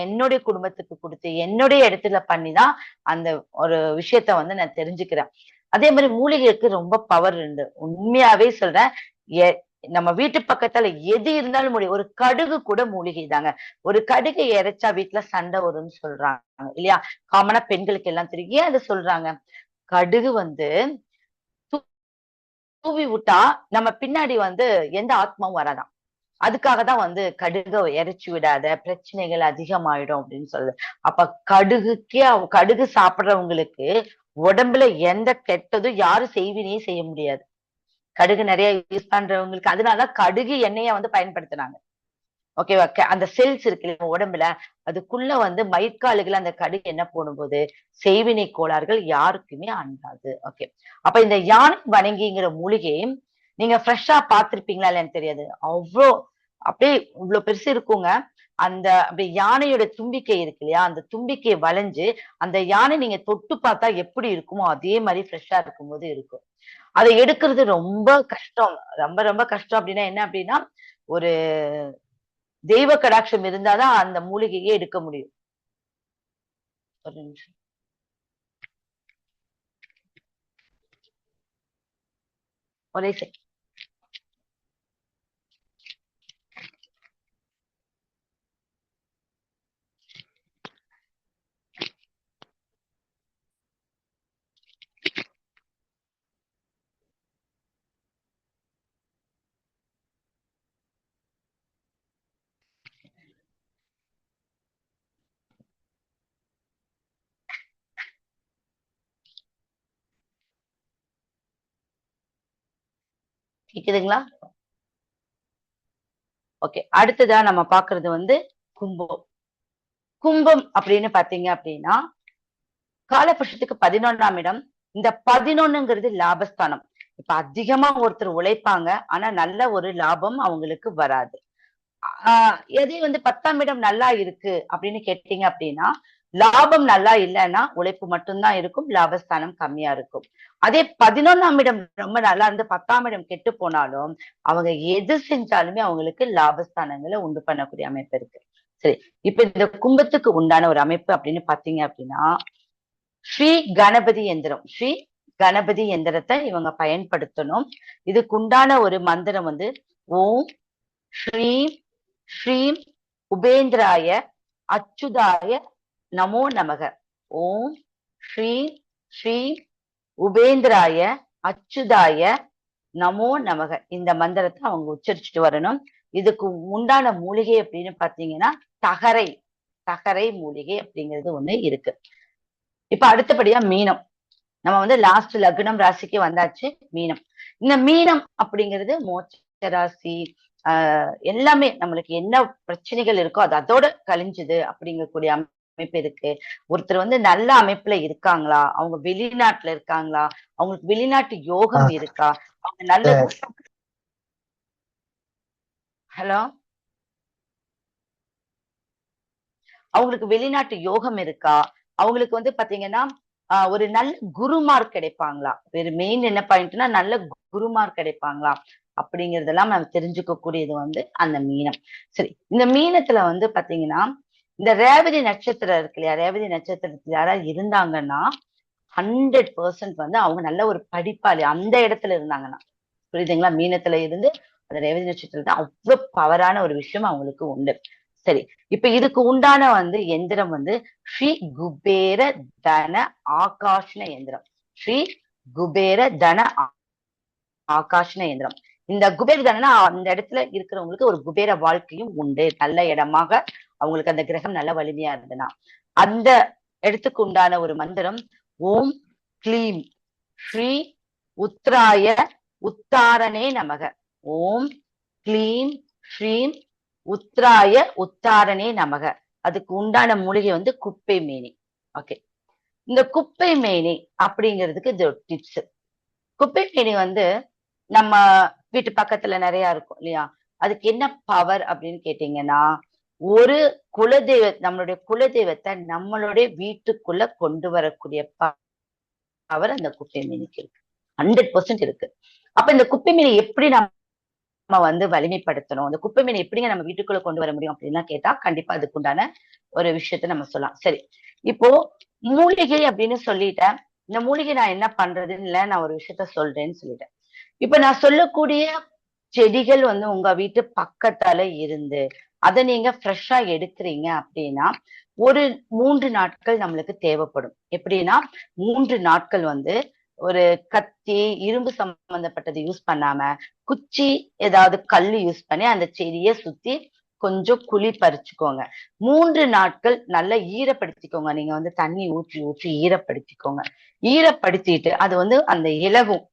Speaker 4: என்னுடைய குடும்பத்துக்கு கொடுத்து என்னுடைய இடத்துல பண்ணிதான் அந்த ஒரு விஷயத்த வந்து நான் தெரிஞ்சுக்கிறேன். அதே மாதிரி மூலிகைக்கு ரொம்ப பவர் உண்டு. உண்மையாவே சொல்றேன். நம்ம வீட்டு பக்கத்துல எது இருந்தாலும் முடியும். ஒரு கடுகு கூட மூலிகை தாங்க. ஒரு கடுகை இறைச்சா வீட்டுல சண்டை வரும்னு சொல்றாங்க இல்லையா? காமனா பெண்களுக்கு எல்லாம் தெரியும். ஏன் அதை சொல்றாங்க? கடுகு வந்து தூவி விட்டா நம்ம பின்னாடி வந்து எந்த ஆத்மாவும் வராதாம். அதுக்காக தான் வந்து கடுகை இறைச்சி விடாத, பிரச்சனைகள் அதிகமாயிடும் அப்படின்னு சொல்லுது. அப்ப கடுகு சாப்பிடுறவங்களுக்கு உடம்புல எந்த கெட்டதும் யாரும் செய்வினையே செய்ய முடியாது. கடுகு நிறைய யூஸ் பண்றவங்களுக்கு அதனாலதான் கடுகு எண்ணெயை வந்து பயன்படுத்துறாங்க. ஓகேவா? அந்த செல்ஸ் இருக்கு உடம்புல அதுக்குள்ள வந்து மயிர்காலுகள் அந்த கடுகு என்ன போடும்போது செய்வினை கோளாறுகள் யாருக்குமே அண்டாது. ஓகே, அப்ப இந்த யானை வணங்கிங்கிற மூலிகையை நீங்க ஃப்ரெஷ்ஷா பார்த்திருப்பீங்களா இல்லைன்னு தெரியாது. அப்படியே இவ்வளவு பெருசு இருக்குங்க. அந்த அப்படி யானையோட தும்பிக்கை இருக்கு இல்லையா? அந்த தும்பிக்கையை வளைஞ்சு அந்த யானை நீங்க தொட்டு பார்த்தா எப்படி இருக்குமோ அதே மாதிரி ஃப்ரெஷ்ஷா இருக்கும்போது இருக்கும். அதை எடுக்கிறது ரொம்ப கஷ்டம். ரொம்ப ரொம்ப கஷ்டம். அப்படின்னா என்ன அப்படின்னா ஒரு தெய்வ கடாட்சம் இருந்தாதான் அந்த மூலிகையே எடுக்க முடியும். ஒரு நிமிஷம். ஒரே செகண்ட். கேக்குதுங்களா? ஓகே, அடுத்ததா நம்ம பாக்குறது வந்து கும்பம். கும்பம் அப்படின்னு பாத்தீங்க அப்படின்னா காலபுருஷத்துக்கு 11ஆம் இடம். இந்த 11ங்கிறது லாபஸ்தானம். இப்ப அதிகமா ஒருத்தர் உழைப்பாங்க, ஆனா நல்ல ஒரு லாபம் அவங்களுக்கு வராது. எதே வந்து 10ஆம் இடம் நல்லா இருக்கு அப்படின்னு கேட்டீங்க அப்படின்னா லாபம் நல்லா இல்லைன்னா உழைப்பு மட்டும்தான் இருக்கும், லாபஸ்தானம் கம்மியா இருக்கும். அதே 11ஆம் இடம் ரொம்ப நல்லா இருந்து 10ஆம் இடம் கெட்டு போனாலும் அவங்க எது செஞ்சாலுமே அவங்களுக்கு லாபஸ்தானங்களை உண்டு பண்ணக்கூடிய அமைப்பு இருக்கு. சரி, இப்ப இந்த கும்பத்துக்கு உண்டான ஒரு அமைப்பு அப்படின்னு பாத்தீங்க அப்படின்னா ஸ்ரீ கணபதி எந்திரம், ஸ்ரீ கணபதி எந்திரத்தை இவங்க பயன்படுத்தணும். இதுக்கு உண்டான ஒரு மந்திரம் வந்து ஓம் ஸ்ரீம் ஸ்ரீம் உபேந்திராய அச்சுதாய நமோ நமக. ஓம் ஸ்ரீம் ஸ்ரீம் உபேந்திராய அச்சுதாய நமோ நமக. இந்த மந்திரத்தை அவங்க உச்சரிச்சுட்டு வரணும். இதுக்கு உண்டான மூலிகை அப்படின்னு பாத்தீங்கன்னா தகரை, தகரை மூலிகை அப்படிங்கிறது ஒண்ணு இருக்கு. இப்ப அடுத்தபடியா மீனம். நம்ம வந்து லாஸ்ட் லக்னம் ராசிக்கு வந்தாச்சு. மீனம், இந்த மீனம் அப்படிங்கிறது மோட்ச ராசி. எல்லாமே நம்மளுக்கு என்ன பிரச்சனைகள் இருக்கோ அது அதோட கழிஞ்சுது அப்படிங்கக்கூடிய அமைப்பு இருக்கு. ஒருத்தர் வந்து நல்ல அமைப்புல இருக்காங்களா, அவங்க வெளிநாட்டுல இருக்காங்களா, அவங்களுக்கு வெளிநாட்டு யோகம் இருக்கா, அவங்க நல்ல ஹலோ அவங்களுக்கு வெளிநாட்டு யோகம் இருக்கா, அவங்களுக்கு வந்து பாத்தீங்கன்னா ஒரு நல்ல குருமார் கிடைப்பாங்களா, வேற மெயின் என்ன பாயிண்ட்னா நல்ல குருமார் கிடைப்பாங்களா அப்படிங்கறதெல்லாம் நம்ம தெரிஞ்சுக்க கூடியது வந்து அந்த மீனம். சரி, இந்த மீனத்துல வந்து பாத்தீங்கன்னா இந்த ரேவதி நட்சத்திரம் இருக்கு இல்லையா, ரேவதி நட்சத்திரத்துல யாராவது இருந்தாங்கன்னா 100% வந்து அவங்க நல்ல ஒரு படிப்பாளி அந்த இடத்துல இருந்தாங்கன்னா, புரியுதுங்களா? மீனத்துல இருந்து அந்த ரேவதி நட்சத்திரத்துல அவ்வளவு பவரான ஒரு விஷயம் அவங்களுக்கு உண்டு. சரி, இப்ப இதுக்கு உண்டான வந்து எந்திரம் வந்து ஸ்ரீ குபேர தன ஆகாஷ்ன எந்திரம். ஸ்ரீ குபேர தன ஆகாஷ்ன எந்திரம். இந்த குபேர தனனா அந்த இடத்துல இருக்கிறவங்களுக்கு ஒரு குபேர வாழ்க்கையும் உண்டு. நல்ல இடமாக அவங்களுக்கு அந்த கிரகம் நல்ல வலிமையா இருந்ததுன்னா அந்த இடத்துக்கு உண்டான ஒரு மந்திரம் ஓம் க்ளீம் ஸ்ரீ உத்ராய உத்தாரணே நமக. ஓம் க்ளீம் ஸ்ரீம் உத்ராய உத்தாரணே நமக. அதுக்கு உண்டான மூலிகை வந்து குப்பை மேனி. ஓகே, இந்த குப்பை மேனி அப்படிங்கிறதுக்கு இது டிப்ஸ். குப்பை மேனி வந்து நம்ம வீட்டு பக்கத்துல நிறைய இருக்கும் இல்லையா, அதுக்கு என்ன பவர் அப்படின்னு கேட்டீங்கன்னா ஒரு நம்மளுடைய குலதெய்வத்தை நம்மளுடைய வீட்டுக்குள்ள கொண்டு வரக்கூடிய பவர் அந்த குப்பை மீனுக்கு இருக்கு. 100% இருக்கு. அப்ப இந்த குப்பை மீனை எப்படி நம்ம வந்து வலிமைப்படுத்தணும், அந்த குப்பை மீனை எப்படிங்க நம்ம வீட்டுக்குள்ள கொண்டு வர முடியும் அப்படின்னா கேட்டா கண்டிப்பா அதுக்குண்டான ஒரு விஷயத்த நம்ம சொல்லலாம். சரி, இப்போ மூலிகை அப்படின்னு சொல்லிட்டேன். இந்த மூலிகை நான் என்ன பண்றதுன்னு இல்ல, நான் ஒரு விஷயத்த சொல்றேன்னு சொல்லிட்டேன். இப்ப நான் சொல்லக்கூடிய செடிகள் வந்து உங்க வீட்டு பக்கத்தால இருந்து அதை நீங்க ஃப்ரெஷ்ஷா எடுக்கிறீங்க அப்படின்னா ஒரு 3 நாட்கள் நம்மளுக்கு தேவைப்படும். எப்படின்னா 3 நாட்கள் வந்து ஒரு கத்தி இரும்பு சம்பந்தப்பட்டது யூஸ் பண்ணாம குச்சி ஏதாவது கல்லு யூஸ் பண்ணி அந்த செடியை சுத்தி கொஞ்சம் குழி பறிச்சுக்கோங்க. 3 நாட்கள் நல்லா ஈரப்படுத்திக்கோங்க. நீங்க வந்து தண்ணி ஊற்றி ஊற்றி ஈரப்படுத்திக்கோங்க. ஈரப்படுத்திட்டு அது வந்து அந்த இலகும்,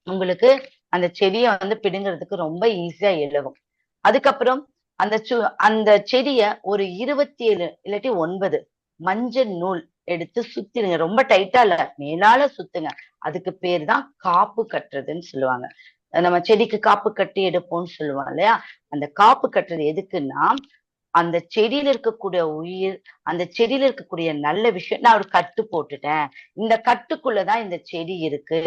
Speaker 4: உங்களுக்கு அந்த செடியை வந்து பிடுங்கிறதுக்கு ரொம்ப ஈஸியா இலகும். அதுக்கப்புறம் அந்த செடிய ஒரு 27 இல்லாட்டி 9 மஞ்சள் நூல் எடுத்து சுத்திடுங்க. ரொம்ப டைட்டா இல்ல, மேலால சுத்துங்க. அதுக்கு பேர் தான் காப்பு கட்டுறதுன்னு சொல்லுவாங்க. நம்ம செடிக்கு காப்பு கட்டி எடுப்போம்னு சொல்லுவோம் இல்லையா, அந்த காப்பு கட்டுறது எதுக்குன்னா அந்த செடியில இருக்கக்கூடிய உயிர், அந்த செடியில இருக்கக்கூடிய நல்ல விஷயம், நான் ஒரு கட்டு போட்டுட்டேன், இந்த கட்டுக்குள்ளதான் இந்த செடி இருக்கு,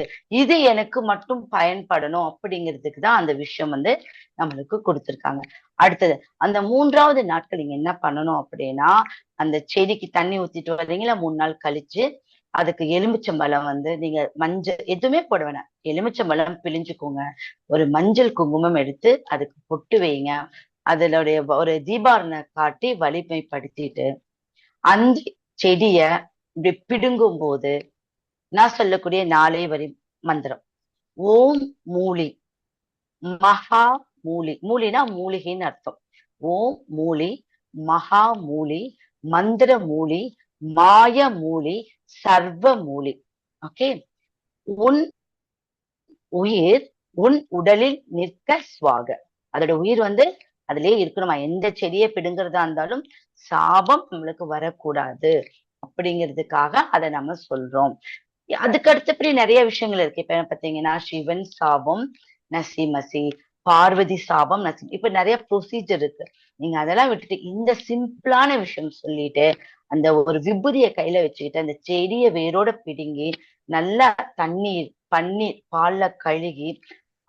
Speaker 4: இது எனக்கு மட்டும் பயன்படணும் அப்படிங்கிறதுக்கு தான் அந்த விஷயம் வந்து நம்மளுக்கு கொடுத்துருக்காங்க. அடுத்தது அந்த 3வது நாட்கள் நீங்க என்ன பண்ணணும் அப்படின்னா அந்த செடிக்கு தண்ணி ஊத்திட்டு வர்றீங்களா 3 நாள் கழிச்சு அதுக்கு எலுமிச்சம்பழம் வந்து நீங்க மஞ்சள் எதுவுமே போட வேணாம், எலுமிச்சம்பழம் பிழிஞ்சுக்கோங்க, ஒரு மஞ்சள் குங்குமம் எடுத்து அதுக்கு பொட்டு வைங்க, அதனுடைய ஒரு தீபாரணை காட்டி வலிமைப்படுத்திட்டு அந்த செடிய இப்படி பிடுங்கும் போது நான் சொல்லக்கூடிய 4 வரி மந்திரம் ஓம் மூலி மகா மூலி, மூலினா மூலிகைன்னு அர்த்தம். ஓம் மூலி மகா மூலி மந்திர மூலி மாய மூலி சர்வ மூலி. ஓகே, உன் உயிர் உன் உடலில் நிற்க சுவாக. அதோட உயிர் வந்து அதுலயே இருக்கணுமா, எந்த செடியை பிடுங்கிறதா இருந்தாலும் சாபம் நம்மளுக்கு வரக்கூடாது அப்படிங்கிறதுக்காக அதை நம்ம சொல்றோம். அதுக்கு அடுத்தபடி நிறைய விஷயங்கள் இருக்கு. இப்ப பாத்தீங்கன்னா சிவன் சாபம் நசிமசி, பார்வதி சாபம் நசி, இப்ப நிறைய ப்ரொசீஜர் இருக்கு. நீங்க அதெல்லாம் விட்டுட்டு இந்த சிம்பிளான விஷயம் சொல்லிட்டு அந்த ஒரு விபூதியை கையில வச்சுக்கிட்டு அந்த செடியை வேரோட பிடுங்கி நல்லா தண்ணீர் பன்னீர் பால்ல கழுகி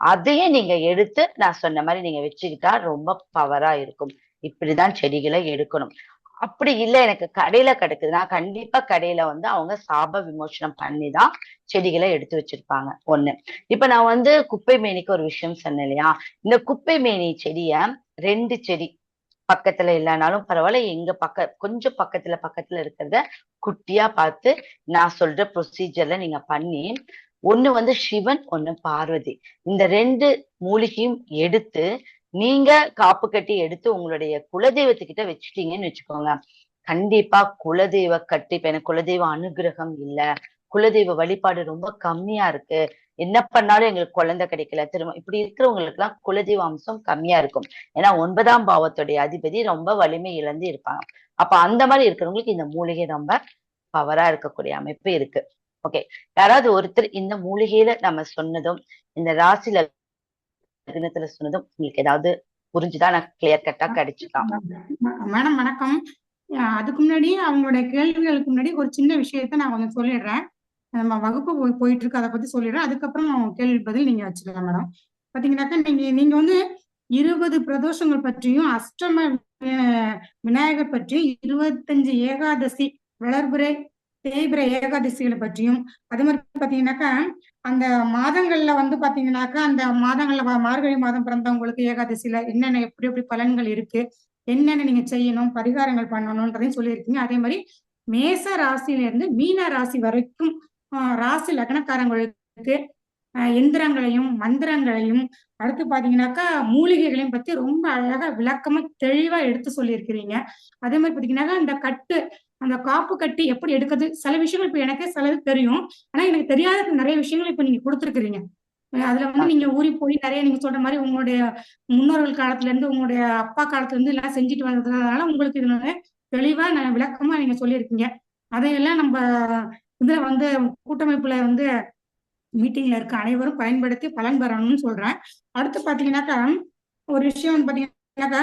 Speaker 4: அதையே நீங்க எடுத்து நான் சொன்ன மாதிரி நீங்க வச்சுக்கிட்டா ரொம்ப பவரா இருக்கும். இப்படிதான் செடிகளை எடுக்கணும். அப்படி இல்லை எனக்கு கடையில கிடைக்குதுன்னா கண்டிப்பா கடையில வந்து அவங்க சாப விமோசனம் பண்ணிதான் செடிகளை எடுத்து வச்சிருப்பாங்க. ஒண்ணு. இப்ப நான் வந்து குப்பை மேனிக்கு ஒரு விஷயம் சொன்னேன் இல்லையா, இந்த குப்பை மேனி செடிய 2 செடி பக்கத்துல இல்லைனாலும் பரவாயில்ல, எங்க கொஞ்சம் பக்கத்துல இருக்கிறத குட்டியா பார்த்து நான் சொல்ற ப்ரொசீஜர்ல நீங்க பண்ணி, ஒண்ணு வந்து சிவன், ஒண்ணு பார்வதி, இந்த 2 மூலிகையும் எடுத்து நீங்க காப்பு கட்டி எடுத்து உங்களுடைய குலதெய்வத்துக்கிட்ட வச்சுட்டீங்கன்னு வச்சுக்கோங்க. கண்டிப்பா குலதெய்வ கட்டி, இப்ப எனக்கு குலதெய்வ அனுகிரகம் இல்ல, குலதெய்வ வழிபாடு ரொம்ப கம்மியா இருக்கு, என்ன பண்ணாலும் எங்களுக்கு குழந்தை கிடைக்கல, திரும்ப இப்படி இருக்கிறவங்களுக்கு எல்லாம் குலதெய்வ அம்சம் கம்மியா இருக்கும். ஏன்னா 9ஆம் பாவத்துடைய அதிபதி ரொம்ப வலிமை இழந்து இருப்பாங்க. அப்ப அந்த மாதிரி இருக்கிறவங்களுக்கு இந்த மூலிகை ரொம்ப பவரா இருக்கக்கூடிய அமைப்பு இருக்கு. ஓகே, யாராவது ஒருத்தர் இந்த மூலிகையில நம்ம சொன்னதும் இந்த ராசி லக்னத்துல சொன்னதும் உங்களுக்கு ஏதாவது புரிஞ்சுதான் நான் கிளியர் கட்டா கிடைச்சுதான்.
Speaker 1: மேடம் வணக்கம். அதுக்கு முன்னாடி அவங்களுடைய கேள்விகளுக்கு முன்னாடி ஒரு சின்ன விஷயத்த நான் கொஞ்சம் சொல்லிடுறேன். நம்ம வகுப்பு போயிட்டு இருக்கு, அதை பத்தி சொல்லிடுறேன். அதுக்கப்புறம் கேள்வி பதில் நீங்க வச்சுக்கலாம் மேடம். பாத்தீங்கன்னாக்கா நீங்க வந்து 20 பிரதோஷங்கள் பற்றியும் அஷ்டம விநாயகர் பற்றியும் 25 ஏகாதசி வளர்பிறை தேய்பிறை ஏகாதசிகளை பற்றியும், அதே மாதிரி பாத்தீங்கன்னாக்கா அந்த மாதங்கள்ல வந்து பாத்தீங்கன்னாக்கா அந்த மாதங்கள்ல மார்கழி மாதம் பிறந்தவங்களுக்கு ஏகாதசியில என்னென்ன எப்படி எப்படி பலன்கள் இருக்கு, என்னென்ன நீங்க செய்யணும், பரிகாரங்கள் பண்ணணும்ன்றதையும் சொல்லியிருக்கீங்க. அதே மாதிரி மேச ராசியில இருந்து மீன ராசி வரைக்கும் ராசி லக்னக்காரங்களுக்கு எந்திரங்களையும் மந்திரங்களையும் அடுத்து பாத்தீங்கன்னாக்கா மூலிகைகளையும் பத்தி ரொம்ப அழகா விளக்கமா தெளிவா எடுத்து சொல்லியிருக்கிறீங்க. அதே மாதிரி பாத்தீங்கன்னாக்கா அந்த அந்த காப்பு கட்டி எப்படி எடுக்கிறது, சில விஷயங்கள் இப்ப எனக்கே சிலது தெரியும், ஆனா எனக்கு தெரியாத நிறைய விஷயங்கள் இப்ப நீங்க கொடுத்துருக்கிறீங்க. அதுல வந்து நீங்க ஊறி போய் நிறைய நீங்க சொல்ற மாதிரி உங்களுடைய முன்னோர்கள் காலத்துல இருந்து உங்களுடைய அப்பா காலத்துல இருந்து எல்லாம் செஞ்சுட்டு வந்ததுனால உங்களுக்கு இதுல தெளிவா விளக்கமா நீங்க சொல்லியிருக்கீங்க. அதையெல்லாம் நம்ம இதுல வந்து கூட்டமைப்புல வந்து மீட்டிங்ல இருக்க அனைவரும் பயன்படுத்தி பலன் பெறணும்னு சொல்றேன். அடுத்து பாத்தீங்கன்னாக்கா ஒரு விஷயம் வந்து பாத்தீங்கன்னாக்கா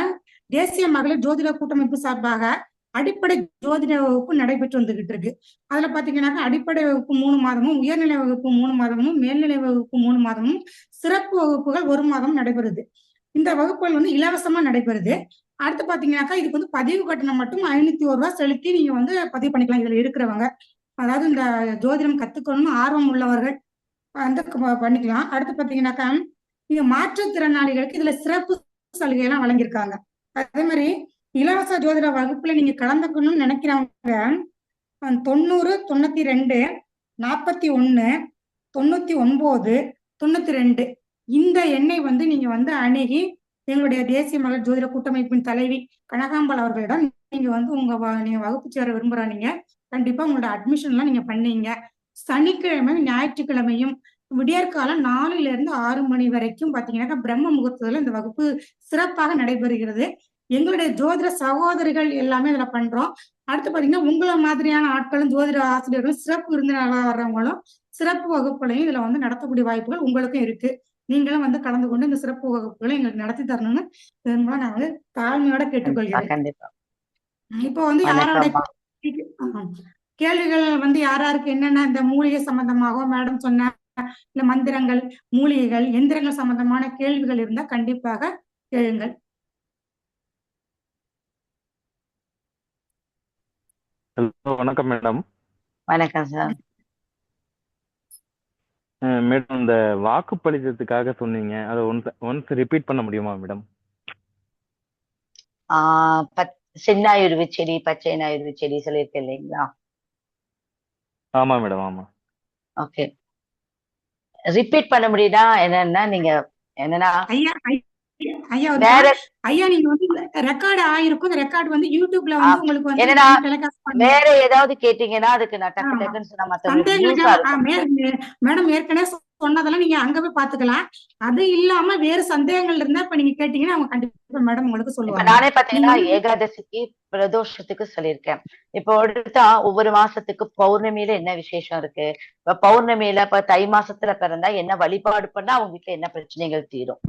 Speaker 1: தேசிய மகளிர் ஜோதிட கூட்டமைப்பு சார்பாக அடிப்படை ஜோதிட வகுப்பு நடைபெற்று வந்துகிட்டு இருக்கு. அதுல பாத்தீங்கன்னாக்கா அடிப்படை வகுப்பு 3 மாதமும், உயர்நிலை வகுப்பு 3 மாதமும், மேல்நிலை வகுப்பு 3 மாதமும், சிறப்பு வகுப்புகள் 1 மாதம் நடைபெறுது. இந்த வகுப்புகள் வந்து இலவசமா நடைபெறுது. அடுத்து பாத்தீங்கன்னாக்கா இதுக்கு வந்து பதிவு கட்டணம் மட்டும் 501 ரூபாய் செலுத்தி நீங்க வந்து பதிவு பண்ணிக்கலாம். இதுல இருக்கிறவங்க, அதாவது இந்த ஜோதிடம் கத்துக்கணும்னு ஆர்வம் உள்ளவர்கள் வந்து பண்ணிக்கலாம். அடுத்து பாத்தீங்கன்னாக்கா இங்க மாற்றுத்திறனாளிகளுக்கு இதுல சிறப்பு சலுகை எல்லாம் வழங்கியிருக்காங்க. அதே மாதிரி இலவச ஜோதிட வகுப்புல நீங்க கலந்துக்கணும்னு நினைக்கிறவங்க 90 92 41 99 92 இந்த எண்ணை வந்து நீங்க வந்து அணுகி எங்களுடைய தேசிய மகளிர் ஜோதிட கூட்டமைப்பின் தலைவி கனகாம்பாள் அவர்களிடம் நீங்க வந்து நீங்க வகுப்பு சேர விரும்புறாங்க. கண்டிப்பா உங்களோட அட்மிஷன் எல்லாம் நீங்க பண்ணீங்க. சனிக்கிழமை ஞாயிற்றுக்கிழமையும் விடியற்காலம் 4ல இருந்து 6 மணி வரைக்கும் பாத்தீங்கன்னாக்கா பிரம்ம முகூர்த்தத்துல இந்த வகுப்பு சிறப்பாக நடைபெறுகிறது. எங்களுடைய ஜோதிட சகோதரிகள் எல்லாமே இதுல பண்றோம். அடுத்து பாத்தீங்கன்னா உங்களை மாதிரியான ஆட்களும் ஜோதிட ஆசிரியர்களும் சிறப்பு விருந்தினர்களாக வர்றவங்களும் சிறப்பு வகுப்புகளையும் இதுல வந்து நடத்தக்கூடிய வாய்ப்புகள் உங்களுக்கும் இருக்கு. நீங்களும் வந்து கலந்து கொண்டு இந்த சிறப்பு வகுப்புகளை எங்களுக்கு நடத்தி தரணும்னு நான் வந்து தாழ்மையோட கேட்டுக்கொள்கிறேன். இப்போ வந்து யாரோட கேள்விகள் வந்து யாராருக்கு என்னென்ன இந்த மூலிகை சம்பந்தமாக மேடம் சொன்ன இல்ல மந்திரங்கள், மூலிகைகள், எந்திரங்கள் சம்பந்தமான கேள்விகள் இருந்தா கண்டிப்பாக கேளுங்கள்.
Speaker 5: ஹலோ, வணக்கம் மேடம்.
Speaker 4: வணக்கம் சார்.
Speaker 5: மேடம், இந்த வாக்குப்பளித்ததுக்காக சொன்னீங்க, அதை ஒன்ஸ் ரிப்பீட் பண்ண முடியுமா மேடம்?
Speaker 4: செந்நாயுருவி செடி, பச்சை நாயுருவி செடி சொல்லியிருக்கேன் இல்லைங்களா?
Speaker 5: ஆமா மேடம், ஆமா.
Speaker 4: ஓகே, ரிப்பீட் பண்ண முடியுதா? என்னன்னா நீங்க என்னன்னா
Speaker 1: ஐயா நீங்க வந்து ரெக்கார்ட் ஆயிருக்கும். ரெக்கார்ட் வந்து யூடியூப்ல வந்து உங்களுக்கு வந்து
Speaker 4: என்னன்னா வேற ஏதாவது கேட்டீங்கன்னா அதுக்கு நான் டக்கு டக்குன்னு சொன்னா
Speaker 1: மேடம் ஏற்கனவே சொன்னதெல்லாம் நீங்க அங்க போய் பாத்துக்கலாம். அது இல்லாம வேற சந்தேகங்கள் இருந்தா இப்ப நீங்க கேட்டீங்கன்னா அவங்க கண்டிப்பா மேடம் உங்களுக்கு சொல்லுவாங்க.
Speaker 4: நானே பாத்தீங்கன்னா ஏகாதசிக்கு பிரதோஷத்துக்கு சொல்லியிருக்கேன். இப்போ அடுத்தா ஒவ்வொரு மாசத்துக்கு பௌர்ணமியில என்ன விசேஷம் இருக்கு, இப்ப பௌர்ணமியில இப்ப தை மாசத்துல பிறந்தா என்ன வழிபாடு பண்ணா அவங்க வீட்டுல என்ன பிரச்சனைகள் தீரும்,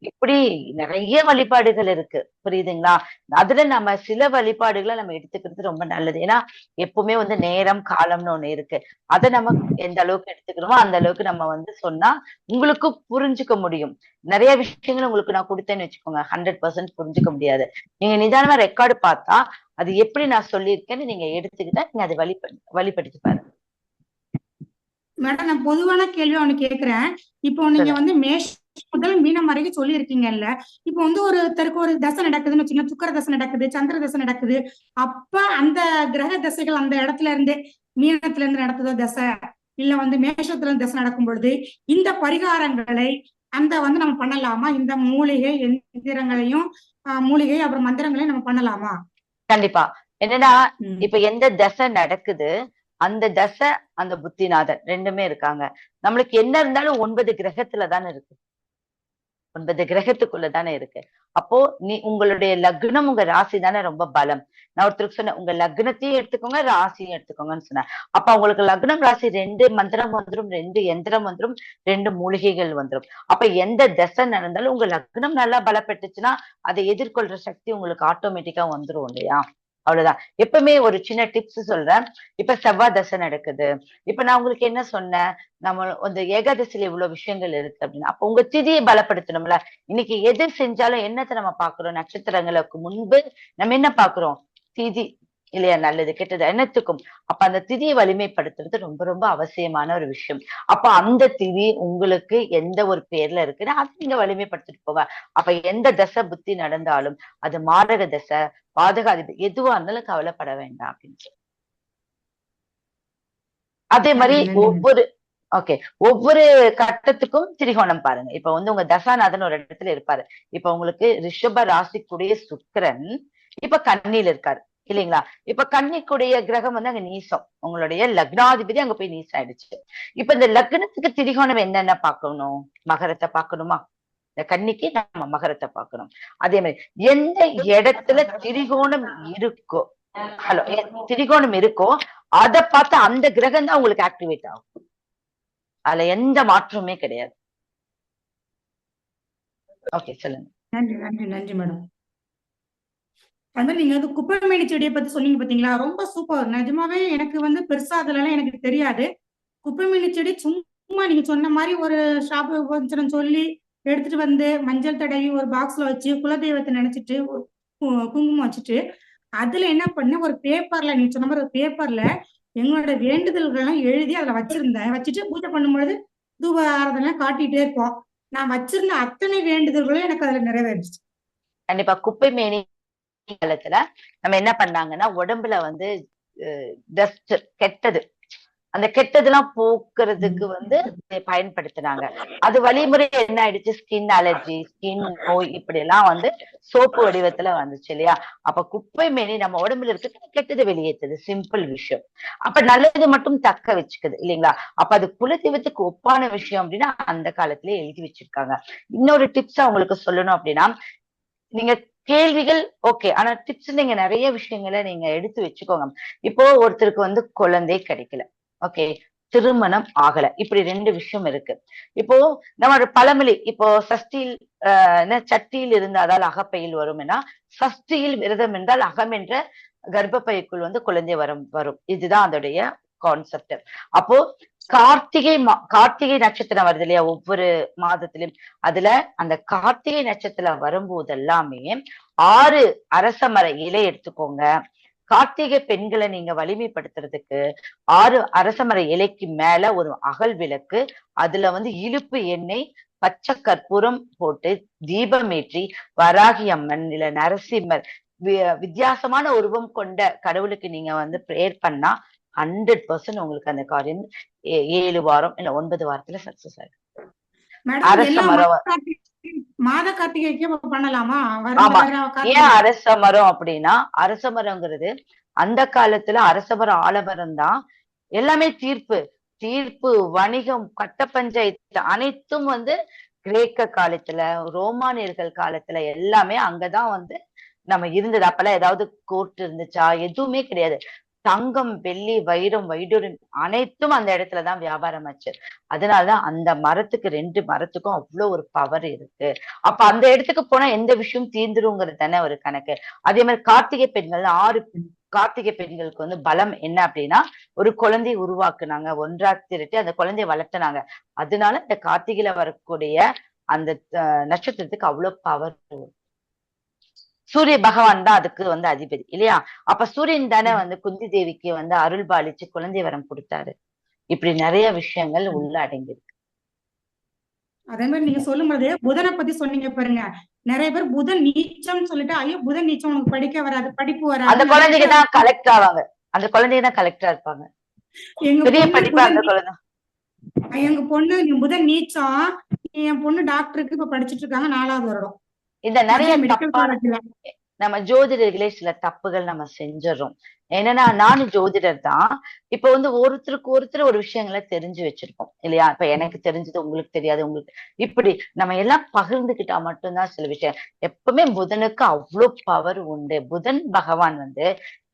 Speaker 4: இப்படி நிறைய வழிபாடுகள் இருக்கு, புரியுதுங்களா? அதுல நம்ம சில வழிபாடுகளை நம்ம எடுத்துக்கிறது ரொம்ப நல்லது. ஏன்னா எப்பவுமே வந்து நேரம் காலம்னு ஒண்ணு இருக்கு. அதை நம்ம எந்த அளவுக்கு எடுத்துக்கிறோமோ அந்த அளவுக்கு நம்ம வந்து சொன்னா உங்களுக்கு புரிஞ்சுக்க முடியும். நிறைய விஷயங்கள் உங்களுக்கு நான் கொடுத்தேன்னு வச்சுக்கோங்க, 100% புரிஞ்சுக்க முடியாது. நீங்க நிதானமா ரெக்கார்டு பார்த்தா அது எப்படி நான் சொல்லியிருக்கேன்னு நீங்க எடுத்துக்கிட்டா நீங்க அதை வழிபடுத்தி பாருங்க.
Speaker 1: மேடம், நான் பொதுவான கேள்வி ஒண்ணு கேக்குறேன். இப்போ நீங்க வந்து மேஷம் முதல் மீனம் வரைக்கும் சொல்லியிருக்கீங்கல்ல. இப்போ வந்து ஒருத்தருக்கு ஒரு தசை நடக்குதுன்னு வச்சுக்கோங்க, சுக்கிர தசை நடக்குது, சந்திர தசை நடக்குது. அப்ப அந்த கிரக தசைகள் அந்த இடத்துல இருந்து, மீனத்துல இருந்து நடக்குதோ தசை, இல்ல வந்து மேஷத்துல இருந்து தசை நடக்கும் பொழுது இந்த பரிகாரங்களை அந்த வந்து நம்ம பண்ணலாமா? இந்த மூலிகை எந்திரங்களையும் மூலிகை அப்புறம் மந்திரங்களையும் நம்ம பண்ணலாமா?
Speaker 4: கண்டிப்பா. என்னன்னா இப்ப எந்த தசை நடக்குது, அந்த தசை அந்த புத்திநாதன் ரெண்டுமே இருக்காங்க. நம்மளுக்கு என்ன இருந்தாலும் 9 கிரகத்துல தானே இருக்கு, 9 கிரகத்துக்குள்ள தானே இருக்கு. அப்போ உங்களுடைய லக்னம் உங்க ராசி தானே ரொம்ப பலம். நான் ஒருத்தருக்கு சொன்னேன், உங்க லக்னத்தையும் எடுத்துக்கோங்க ராசியும் எடுத்துக்கோங்கன்னு சொன்னேன். அப்ப உங்களுக்கு லக்னம் ராசி 2 மந்திரம் வந்துரும், 2 எந்திரம் வந்துரும், 2 மூலிகைகள் வந்துரும். அப்ப எந்த தசை நடந்தாலும் உங்க லக்னம் நல்லா பலப்பட்டுச்சுன்னா அதை எதிர்கொள்ற சக்தி உங்களுக்கு ஆட்டோமேட்டிக்கா வந்துரும் இல்லையா? அவ்வளவுதான். எப்பவுமே ஒரு சின்ன டிப்ஸ் சொல்றேன். இப்ப செவ்வாய் தசை நடக்குது. இப்ப நான் உங்களுக்கு என்ன சொன்னேன், நம்ம அந்த ஏகாதசியில இவ்வளவு விஷயங்கள் இருக்கு அப்படின்னா, அப்ப உங்க திதியை பலப்படுத்தணும்ல. இன்னைக்கு எது செஞ்சாலும் என்னத்தை நம்ம பாக்குறோம், நட்சத்திரங்களுக்கு முன்பு நம்ம என்ன பாக்குறோம், திதி இல்லையா? நல்லது கெட்டது என்னத்துக்கும். அப்ப அந்த திதியை வலிமைப்படுத்துறது ரொம்ப ரொம்ப அவசியமான ஒரு விஷயம். அப்ப அந்த திதி உங்களுக்கு எந்த ஒரு பேர்ல இருக்குன்னா அதை நீங்க வலிமைப்படுத்திட்டு போங்க. அப்ப எந்த தசை புத்தி நடந்தாலும், அது மாரக தசை பாதகாதிபதி எதுவா இருந்தாலும் கவலைப்பட வேண்டாம் அப்படின்னு. அதே மாதிரி ஒவ்வொரு கட்டத்துக்கும் திரிகோணம் பாருங்க. இப்ப வந்து உங்க தசாநாதன் ஒரு இடத்துல இருப்பாரு. இப்ப உங்களுக்கு ரிஷப ராசிக்குடைய சுக்கிரன் இப்ப கன்னியில இருக்காரு இல்லைங்களா? இப்ப கன்னிக்குடைய கிரகம் வந்து அங்க நீசம், உங்களுடைய லக்னாதிபதி அங்க போய் நீசம் ஆயிடுச்சு. இப்ப இந்த லக்னத்துக்கு திரிகோணம் என்னென்ன பார்க்கணும், மகரத்தை பார்க்கணுமா? இந்த கன்னிக்கு நம்ம மகரத்தை பார்க்கணும். அதே மாதிரி எந்த இடத்துல திரிகோணம் இருக்கோ, திரிகோணம் இருக்கோ அதை பார்த்து அந்த கிரகம் தான் உங்களுக்கு ஆக்டிவேட் ஆகும். அதுல எந்த மாற்றமே கிடையாது. ஓகே, சொல்லுங்க.
Speaker 1: நன்றி நன்றி நன்றி மேடம். அது நீங்க வந்து குப்பைமேனி செடியை பத்தி சொன்னீங்க பாத்தீங்களா, ரொம்ப சூப்பர். நிஜமாவே எனக்கு வந்து பெருசா அதுல எல்லாம் எனக்கு தெரியாது. குப்பைமேனி செடி சும்மா நீங்க சொன்ன மாதிரி ஒரு ஷாப் கொஞ்சம் சொல்லி எடுத்துட்டு வந்து மஞ்சள் தடவி ஒரு பாக்ஸ்ல வச்சு குலதெய்வத்தை நினைச்சிட்டு குங்குமம் வச்சுட்டு அதுல என்ன பண்ண, ஒரு பேப்பர்ல நீங்க சொன்ன மாதிரி ஒரு பேப்பர்ல எங்களோட வேண்டுதல்கள் எல்லாம் எழுதி அதுல வச்சிருந்தேன். வச்சுட்டு பூஜை பண்ணும்பொழுது தூப ஆராதனை காட்டிட்டே இருப்போம். நான் வச்சிருந்த அத்தனை வேண்டுதல்களும் எனக்கு அதுல நிறைவேறிச்சு.
Speaker 4: கண்டிப்பா. குப்பைமேனி காலத்துல நம்ம என்ன பண்ணாங்கன்னா, உடம்புல வந்து டஸ்ட் கெட்டது, அந்த கெட்டதெல்லாம் போக்குறதுக்கு வந்து பயன்படுத்தினாங்க. அது வழிமுறை என்ன ஆயிடுச்சு, ஸ்கின் அலர்ஜி, ஸ்கின் நோய் இப்படி எல்லாம் வந்து சோப்பு வடிவத்துல வந்துச்சு இல்லையா? அப்ப குப்பைமேனி நம்ம உடம்புல இருக்க கெட்டது வெளியேற்றுது, சிம்பிள் விஷயம். அப்ப நல்லது மட்டும் தக்க வச்சுக்குது இல்லைங்களா? அப்ப அது குலதெய்வத்துக்கு ஒப்பான விஷயம் அப்படின்னா அந்த காலத்திலேயே எழுதி வச்சிருக்காங்க. இன்னொரு டிப்ஸ் உங்களுக்கு சொல்லணும் அப்படின்னா, நீங்க கேள்விகள் ஓகே, ஆனா டிப்ஸ் நீங்க நிறைய விஷயங்களை நீங்க எடுத்து வச்சுக்கோங்க. இப்போ ஒருத்தருக்கு வந்து குழந்தை கிடைக்கல, ஓகே, திருமணம் ஆகல, இப்படி 2 விஷயம் இருக்கு. இப்போ நம்ம பழமொழி, இப்போ சஷ்டியில் சட்டியில் இருந்தால் அகப்பையில் வரும்னா, சஷ்டியில் விரதம் என்றால் அகம் என்ற கர்ப்பப்பைக்குள் வந்து குழந்தை வரும். இதுதான் அதோடைய கான்செப்ட். அப்போ கார்த்திகை நட்சத்திரம் வருது இல்லையா ஒவ்வொரு மாதத்திலும், அதுல அந்த கார்த்திகை நட்சத்திரம் வரும்போது எல்லாமே 6 அரச மர இலை எடுத்துக்கோங்க. கார்த்திகை பெண்களை நீங்க வலிமைப்படுத்துறதுக்கு 6 அரசமர இலைக்கு மேல ஒரு அகல் விளக்கு, அதுல வந்து இழுப்பு எண்ணெய் பச்சை கற்பூரம் போட்டு தீபம் ஏற்றி வராகி அம்மன் இல்ல நரசிம்மர் வித்தியாசமான உருவம் கொண்ட கடவுளுக்கு நீங்க வந்து பிரேயர் பண்ணா 100% உங்களுக்கு அந்த காரியம் 7 வாரம் இல்ல 9 வாரத்துல சக்சஸ் ஆயிடும். அரச மரம்
Speaker 1: மாத கார்த்திகைக்கு பண்ணலாமா?
Speaker 4: ஆமா. ஏன் அரச மரம் அப்படின்னா, அரச மரம்ங்கிறது அந்த காலத்துல அரச மரம் ஆலமரம் தான் எல்லாமே தீர்ப்பு வணிகம் கட்ட பஞ்சாயத்து அனைத்தும் வந்து கிரேக்க காலத்துல ரோமானியர்கள் காலத்துல எல்லாமே அங்கதான் வந்து நம்ம இருந்தது. அப்பெல்லாம் ஏதாவது கோர்ட் இருந்துச்சா? எதுவுமே கிடையாது. தங்கம், வெள்ளி, வைரம், வைடூரியம் அனைத்தும் அந்த இடத்துலதான் வியாபாரம் ஆச்சு. அதனாலதான் அந்த மரத்துக்கு 2 மரத்துக்கும் அவ்வளவு ஒரு பவர் இருக்கு. அப்ப அந்த இடத்துக்கு போனா எந்த விஷயம் தீர்ந்துருங்கிறது தானே ஒரு கணக்கு. அதே மாதிரி கார்த்திகை பெண்கள் 6 கார்த்திகை பெண்களுக்கு வந்து பலம் என்ன அப்படின்னா, ஒரு குழந்தையை உருவாக்குனாங்க, ஒன்றா திரட்டி அந்த குழந்தையை வளர்த்துனாங்க. அதனால இந்த கார்த்திகையில வரக்கூடிய அந்த நட்சத்திரத்துக்கு அவ்வளவு பவர். சூரிய பகவான் தான் அதுக்கு வந்து அதிபதி இல்லையா? அப்ப சூரியன் தானே வந்து குந்தி தேவிக்கு வந்து அருள் பாலிச்சு குழந்தை வரம் கொடுத்தாரு. இப்படி நிறைய விஷயங்கள் உள்ள அடங்கியிருக்கு.
Speaker 1: அதே மாதிரி நீங்க சொல்லும்போது புதனை பத்தி சொன்னீங்க பாருங்க. நிறைய பேர் புதன் நீச்சம்னு சொல்லிட்டு, ஐயோ புதன் நீச்சம், உனக்கு படிக்க வராது, படிப்பு
Speaker 4: அந்த
Speaker 1: வராது.
Speaker 4: குழந்தைங்க தான் கலெக்ட் ஆவாங்க. அந்த குழந்தைங்க தான் கலெக்டரா இருப்பாங்க.
Speaker 1: எங்க
Speaker 4: பெரிய
Speaker 1: பொண்ணு
Speaker 4: படிப்பா
Speaker 1: புதன்
Speaker 4: அந்த குழந்தை.
Speaker 1: எங்க பொண்ணு புதன் நீச்சம். என் பொண்ணு டாக்டருக்கு இப்ப படிச்சிட்டு இருக்காங்க, 4வது வருடம்.
Speaker 4: இந்த நிறைய
Speaker 1: மெடிக்கல்
Speaker 4: தப்பான
Speaker 1: காலேஜ்ல.
Speaker 4: நம்ம ஜோதிடர்களே சில தப்புகள் நம்ம செஞ்சிடறோம். என்னன்னா நானும் ஜோதிடர் தான். இப்ப வந்து ஒருத்தருக்கு ஒருத்தர் ஒரு விஷயங்களை தெரிஞ்சு வச்சிருக்கோம் இல்லையா? இப்ப எனக்கு தெரிஞ்சது உங்களுக்கு தெரியாது, உங்களுக்கு இப்படி நம்ம எல்லாம் பகிர்ந்துகிட்டா மட்டும்தான் சில விஷயம். எப்பவுமே புதனுக்கு அவ்வளவு பவர் உண்டு. புதன் பகவான் வந்து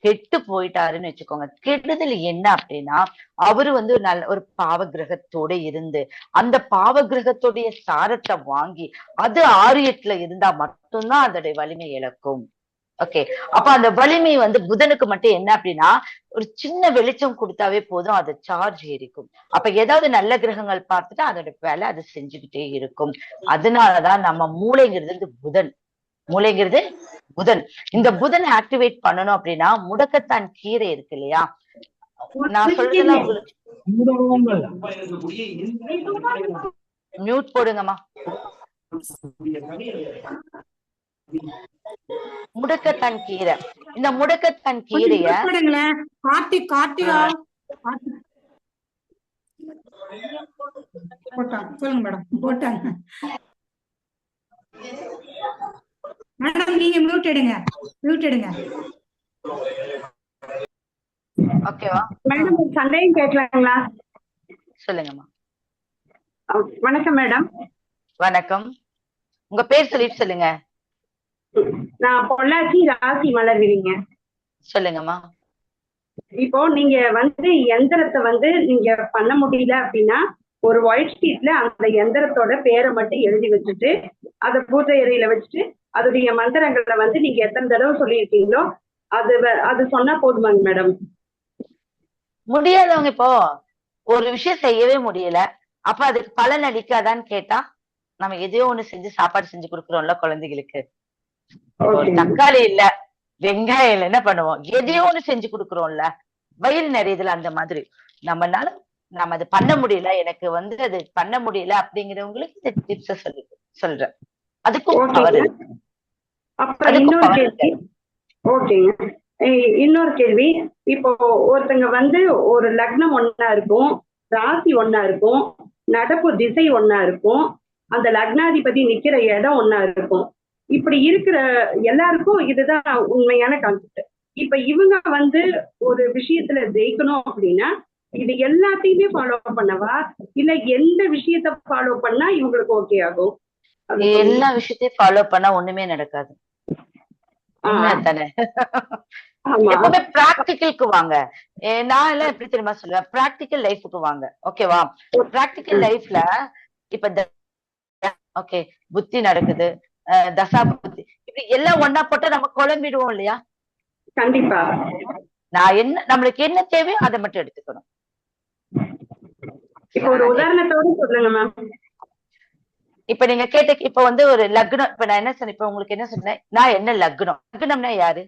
Speaker 4: கெட்டு போயிட்டாருன்னு வச்சுக்கோங்க. கெட்டதுல என்ன அப்படின்னா, அவரு வந்து நல்ல ஒரு பாவ கிரகத்தோட இருந்து அந்த பாவ கிரகத்துடைய சாரத்தை வாங்கி அது 6-8ல இருந்தா மட்டும்தான் அதோடைய வலிமை இழக்கும். ஓகே, அப்ப அந்த வலிமை வந்து புதனுக்கு மட்டும் என்ன அப்படின்னா, ஒரு சின்ன வெளிச்சம் கொடுத்தாவே போதும், அது சார்ஜ் ஏறிக்கும். அப்ப ஏதாவது நல்ல கிரகங்கள் பார்த்துட்டு அதோட வேலை அது செஞ்சுக்கிட்டே இருக்கும். அதனாலதான் நம்ம மூளைங்கிறது புதன். மூளைங்கிறது புதன். இந்த புதனை ஆக்டிவேட் பண்ணணும் அப்படின்னா முடக்கத்தான் கீரை இருக்கு இல்லையா? நான் சொல்றதெல்லாம் உங்களுக்கு மியூட் போடுங்கம்மா. முடக்கத்தான் கீரை. இந்த முடக்கத்தான் கீரைய
Speaker 1: கார்த்திகா போட்டாங்க. சொல்லுங்க மேடம். போட்டாங்க மேடம், நீங்க மியூட் எடுங்க, மியூட் எடுங்க.
Speaker 4: ஓகேவா
Speaker 3: மேடம் ஒரு சந்தேகம் கேட்கலாங்களா?
Speaker 4: சொல்லுங்கம்மா.
Speaker 3: வணக்கம் மேடம்.
Speaker 4: வணக்கம். உங்க பேர் சொல்லிட்டு சொல்லுங்க.
Speaker 3: நான் பொள்ளாச்சி ராசி மலர்விழிங்க.
Speaker 4: சொல்லுங்கம்மா.
Speaker 3: இப்போ நீங்க வந்து எந்திரத்தை வந்து நீங்க பண்ண முடியல அப்படின்னா, ஒரு ஒயிட் ஷீட்ல அந்த எந்திரத்தோட பேரை மட்டும் எழுதி வச்சுட்டு அதை பூஜை அறையில வச்சுட்டு அதோடைய மந்திரங்களை வந்து நீங்க எத்தனை தடவை சொல்லியிருக்கீங்களோ அது சொன்னா போதுமாங்க மேடம்?
Speaker 4: முடியாதவங்க இப்போ ஒரு விஷயம் செய்யவே முடியல, அப்ப அதுக்கு பலன் அளிக்காதான்னு கேட்டா, நம்ம எதையோ ஒண்ணு செஞ்சு சாப்பாடு செஞ்சு கொடுக்குறோம்ல குழந்தைகளுக்கு. ஒரு தக்காளி இல்ல, வெங்காயம் இல்ல, என்ன பண்ணுவோம்? எதையோ ஒண்ணு செஞ்சு கொடுக்குறோம்ல, வயிறு நிறையுதுல. அந்த மாதிரி நம்மனால நம்ம அது பண்ண முடியல, எனக்கு வந்து அது பண்ண முடியல அப்படிங்கிறவங்களுக்கு இந்த டிப்ஸ சொல்றேன். அதுக்கும் பவர் இருக்கு.
Speaker 3: அப்புறம் இன்னொரு கேள்வி. ஓகேங்க. இன்னொரு கேள்வி. இப்போ ஒருத்தங்க வந்து ஒரு லக்னம் ஒண்ணா இருக்கும், ராசி ஒண்ணா இருக்கும், நடப்பு திசை ஒண்ணா இருக்கும், அந்த லக்னாதிபதி நிக்கிற இடம் ஒண்ணா இருக்கும். இப்படி இருக்கிற எல்லாருக்கும் இதுதான் உண்மையான கான்செப்ட். இப்ப இவங்க வந்து ஒரு விஷயத்துல ஜெயிக்கணும் அப்படின்னா இது எல்லாத்தையுமே ஃபாலோ பண்ணவா, இல்ல எந்த விஷயத்த ஃபாலோ பண்ணா இவங்களுக்கு ஓகே ஆகும்?
Speaker 4: எல்லா விஷயத்தையும் ஃபாலோ பண்ணா ஒண்ணுமே நடக்காது. தானே? எப்பவுமே பிராக்டிக்கலுக்கு வாங்க. நான் எல்லாம் எப்படி தெரியுமா சொல்லுவேன், பிராக்டிக்கல் லைஃபுக்கு வாங்க. ஓகேவா? பிராக்டிக்கல் லைஃப்ல இப்ப ஓகே புத்தி நடக்குது, தசா புத்தி, இப்படி எல்லாம் ஒன்னா போட்டா நம்ம குழம்பிடுவோம் இல்லையா?
Speaker 3: கண்டிப்பா.
Speaker 4: நம்மளுக்கு என்ன தேவையோ அதை மட்டும் எடுத்துக்கணும்.
Speaker 3: இப்ப ஒரு உதாரணத்தோட சொல்லுங்க மேம்.
Speaker 4: இப்ப நீங்க கேட்ட இப்ப வந்து ஒரு லக்னம், இப்ப நான் என்ன சொன்னேன், இப்ப உங்களுக்கு என்ன சொன்னேன், நான் என்ன லக்னம்? லக்னம்னா யாரு?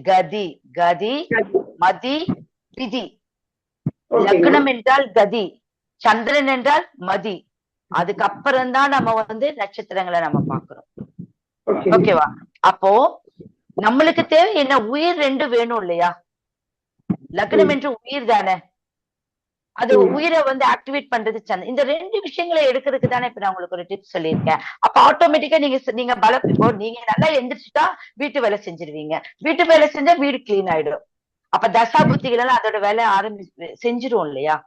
Speaker 4: கதி, கதி, மதி, விதி. லக்னம் என்றால் கதி, சந்திரன் என்றால் மதி. அதுக்கப்புறம் தான் நம்ம வந்து நட்சத்திரங்களை நம்ம பாக்குறோம். ஓகேவா? அப்போ நம்மளுக்கு தேவை என்ன? உயிர் 2 வேணும் இல்லையா? லக்னம் என்று உயிர் தானே, அது உயிரை வந்து ஆக்டிவேட் பண்றது சந்திரன். இந்த 2 விஷயங்களை எடுக்கிறதுக்கு தானே இப்ப நான் உங்களுக்கு ஒரு டிப்ஸ் சொல்லியிருக்கேன். அப்ப ஆட்டோமேட்டிக்கா நீங்க இப்போ நீங்க நல்லா எந்திரிச்சுட்டா வீட்டு வேலை செஞ்சிருவீங்க, வீட்டு வேலை செஞ்சா வீடு கிளீன் ஆயிடும். அப்ப தசா புத்திகள் எல்லாம் அதோட வேலை செஞ்சிரும் இல்லையா?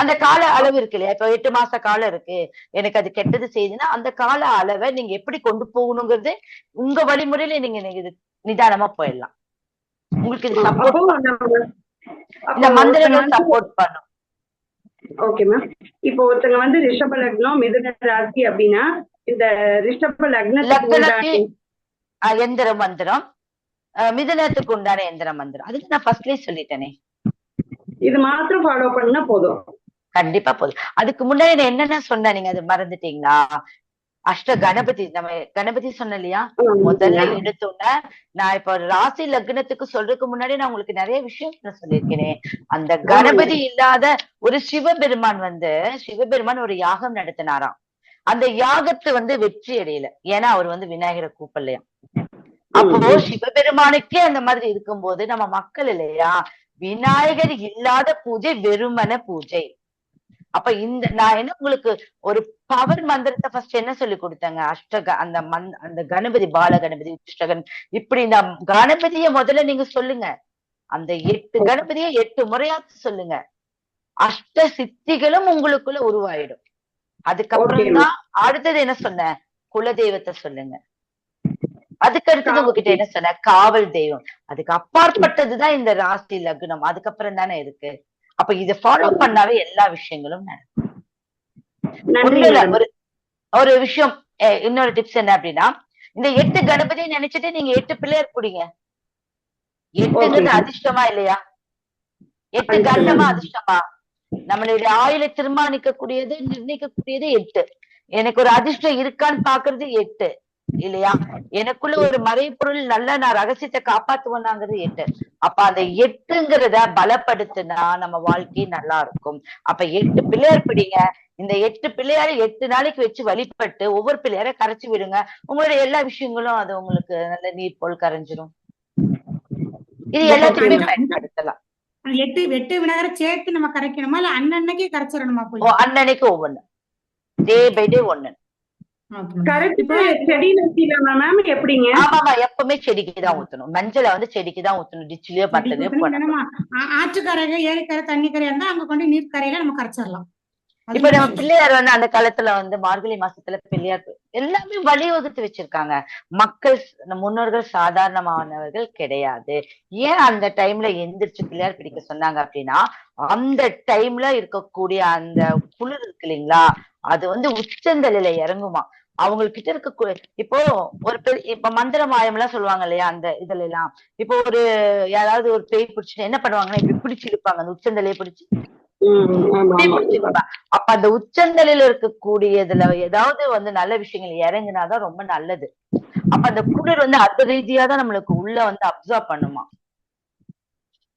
Speaker 4: அந்த கால அளவு இருக்கு இல்லையா? இப்ப 8 மாச காலம் இருக்கு, எனக்கு அது கெட்டது செய்யுதுன்னா அந்த கால அளவை நீங்க எப்படி கொண்டு போகணுங்கிறது உங்க வழிமுறையில நீங்க நிதானமா போயிடலாம். உங்களுக்கு இது
Speaker 3: அப்போ
Speaker 4: சப்போர்ட்
Speaker 3: நம்ம
Speaker 4: இந்த மந்திரங்கள் சப்போர்ட் பண்ணும்.
Speaker 3: Okay ma'am. இப்போ ஒருத்தங்க வந்து ரிஷப லக்னம் மிதுன ராசி அப்படின்னா இந்த ரிஷப லக்னத்துக்கு
Speaker 4: லக்னத்துக்கு எந்திர மந்திரம், மிதுனத்துக்கு உண்டான எந்திர மந்திரம், அதுக்கு நான் ஃபர்ஸ்ட்லயே சொல்லிட்டேனே.
Speaker 3: இது மாத்திரம் ஃபாலோ பண்ணா போதும்.
Speaker 4: கண்டிப்பா போதும். அதுக்கு முன்னாடி நான் என்னென்ன சொன்னேன், நீங்க அது மறந்துட்டீங்களா? அஷ்ட கணபதி, நம்ம கணபதி சொன்ன இல்லையா? முதல்ல எடுத்தோன்னே நான் இப்ப ராசி லக்னத்துக்கு சொல்றதுக்கு முன்னாடி நான் உங்களுக்கு நிறைய விஷயம் சொல்லியிருக்கிறேன். அந்த கணபதி இல்லாத ஒரு சிவபெருமான் ஒரு யாகம் நடத்தினாராம். அந்த யாகத்தை வந்து வெற்றி அடையல, ஏன்னா அவர் வந்து விநாயகரை கூப்பிடலையா. அப்போ சிவபெருமானுக்கே அந்த மாதிரி இருக்கும்போது நம்ம மக்கள் இல்லையா, விநாயகர் இல்லாத பூஜை வெறுமன பூஜை. அப்ப நான் என்ன உங்களுக்கு ஒரு பவர் மந்திரத்தை ஃபர்ஸ்ட் என்ன சொல்லி கொடுத்தாங்க? அந்த கணபதி, பால கணபதி, உஷ்டகன், இப்படி இந்த கணபதிய முதல்ல நீங்க சொல்லுங்க. அந்த 8 கணபதியை 8 முறையாச்சு சொல்லுங்க. அஷ்ட சித்திகளும் உங்களுக்குள்ள உருவாயிடும். அதுக்கப்புறம் தான் அடுத்தது என்ன சொன்ன? குலதெய்வத்தை சொல்லுங்க. அதுக்கு அடுத்தது உங்ககிட்ட என்ன சொன்ன? காவல் தெய்வம். அதுக்கு அப்பாற்பட்டதுதான் இந்த ராசி லக்னம், அதுக்கப்புறம் தானே இருக்கு. அப்ப இதை ஃபாலோ பண்ணாவே எல்லா விஷயங்களும் நடக்கும். ஒரு விஷயம், இன்னொரு டிப்ஸ் என்ன அப்படின்னா, இந்த 8 கணபதியை நினைச்சிட்டு நீங்க 8 பிள்ளையார் பிடிங்க. 8ங்கிறது அதிர்ஷ்டமா இல்லையா? 8 கண்ணமா அதிர்ஷ்டமா? நம்மளுடைய ஆயுளை தீர்மானிக்கக்கூடியது, நிர்ணயிக்கக்கூடியது 8. எனக்கு ஒரு அதிர்ஷ்டம் இருக்கான்னு பாக்குறது 8 இல்லையா? எனக்குள்ள ஒரு மறைப்பொருள் நல்ல நான் ரகசியத்தை காப்பாத்துவேனாங்கிறது 8. அப்ப அந்த 8ங்கிறத பலப்படுத்தினா நம்ம வாழ்க்கை நல்லா இருக்கும். அப்ப 8 பிள்ளையார் பிடிங்க. இந்த 8 பிள்ளையார 8 நாளைக்கு வச்சு வழிபட்டு ஒவ்வொரு பிள்ளையார கரைச்சு விடுங்க. உங்களுடைய எல்லா விஷயங்களும் அது உங்களுக்கு நல்ல நீர் போல் கரைஞ்சிரும். இது எல்லாத்தையுமே பயன்படுத்தலாம்.
Speaker 1: 8 விநாயகரை சேர்த்து நம்ம கரைக்கணுமா, இல்ல அன்னன்னைக்கு கரைச்சிடணுமா?
Speaker 4: அன்னன்னைக்கு ஒவ்வொன்னு, டே பை டே ஒண்ணு.
Speaker 3: எப்படிங்க?
Speaker 4: ஆமாமா, எப்பவுமே செடிக்குதான் ஊத்தணும். மஞ்சளை வந்து செடிக்குதான் ஊத்தணும். டிச்சிலயோ பட்டலையோ போடணும்.
Speaker 1: ஆற்றுக்கரைகள், ஏரிக்கரை, தண்ணிக்கரை இருந்தா அங்க கொண்டு நீர் கரையில நம்ம கரைச்சிடலாம்.
Speaker 4: இப்ப நம்ம பிள்ளையார் வந்து அந்த காலத்துல வந்து மார்கழி மாசத்துல பிள்ளையார் எல்லாமே வழிவகுத்து வச்சிருக்காங்க. மக்கள், முன்னோர்கள் சாதாரணமானவர்கள் கிடையாது. ஏன் அந்த டைம்ல எந்திரிச்சு பிள்ளையார் பிடிக்க சொன்னாங்க அப்படின்னா, அந்த டைம்ல இருக்கக்கூடிய அந்த குளிர் இருக்கு இல்லைங்களா, அது வந்து உச்சந்தலையில இறங்குமா. அவங்ககிட்ட இருக்க இப்போ ஒரு இப்ப மந்திர மாயம் எல்லாம் சொல்லுவாங்க இல்லையா, அந்த இதுல எல்லாம் இப்போ ஒரு யாராவது ஒரு பேய் பிடிச்சிட்டு என்ன பண்ணுவாங்கன்னா, இப்படி பிடிச்சு இழுப்பாங்க, அந்த உச்சந்தலையை பிடிச்சு. அப்ப அந்த உச்சந்தலையில இருக்கக்கூடியதுல ஏதாவது வந்து நல்ல விஷயங்கள் இறங்கினாதான் ரொம்ப நல்லது. அப்ப அந்த குளிர் வந்து அந்த ரீதியா தான் நம்மளுக்கு உள்ள வந்து அப்சர்வ் பண்ணுமா.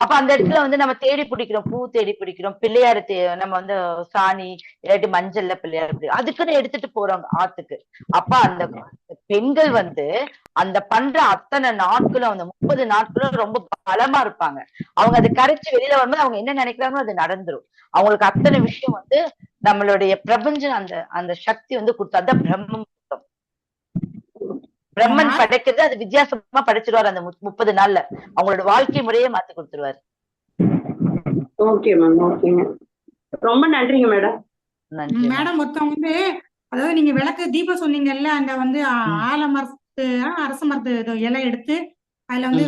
Speaker 4: அப்ப அந்த இடத்துல வந்து நம்ம தேடி பிடிக்கிறோம், பூ தேடி பிடிக்கிறோம், பிள்ளையாரு நம்ம வந்து சாணி இல்லாட்டி மஞ்சள்ல பிள்ளையார் அதுக்குன்னு எடுத்துட்டு போறோம் ஆத்துக்கு. அப்ப அந்த பெண்கள் வந்து அந்த பண்ற அத்தனை நாட்களும், அந்த 30 நாட்களும் ரொம்ப பலமா இருப்பாங்க. அவங்க அதை கரைச்சு வெளியில வரும்போது அவங்க என்ன நினைக்கிறாங்களோ அது நடந்துரும். அவங்களுக்கு அத்தனை விஷயம் வந்து நம்மளுடைய பிரபஞ்சம் அந்த சக்தி வந்து கொடுத்தா பிரம்மம். பிரம்மன் படைக்கிறது அது வித்தியாசமா படைச்சிருவாரு. அந்த 30 நாள்ல அவங்களோட வாழ்க்கை முறையே மாத்தி கொடுத்துருவாரு.
Speaker 3: ஓகே மேம், ஓகேங்க, ரொம்ப நன்றிங்க மேடம்.
Speaker 1: மேடம் ஒருத்தவங்க வந்து, அதாவது நீங்க விளக்கு தீபம் சொன்னீங்கல்ல, அந்த வந்து ஆலமரத்து அரச மரத்து இலை எடுத்து அதுல வந்து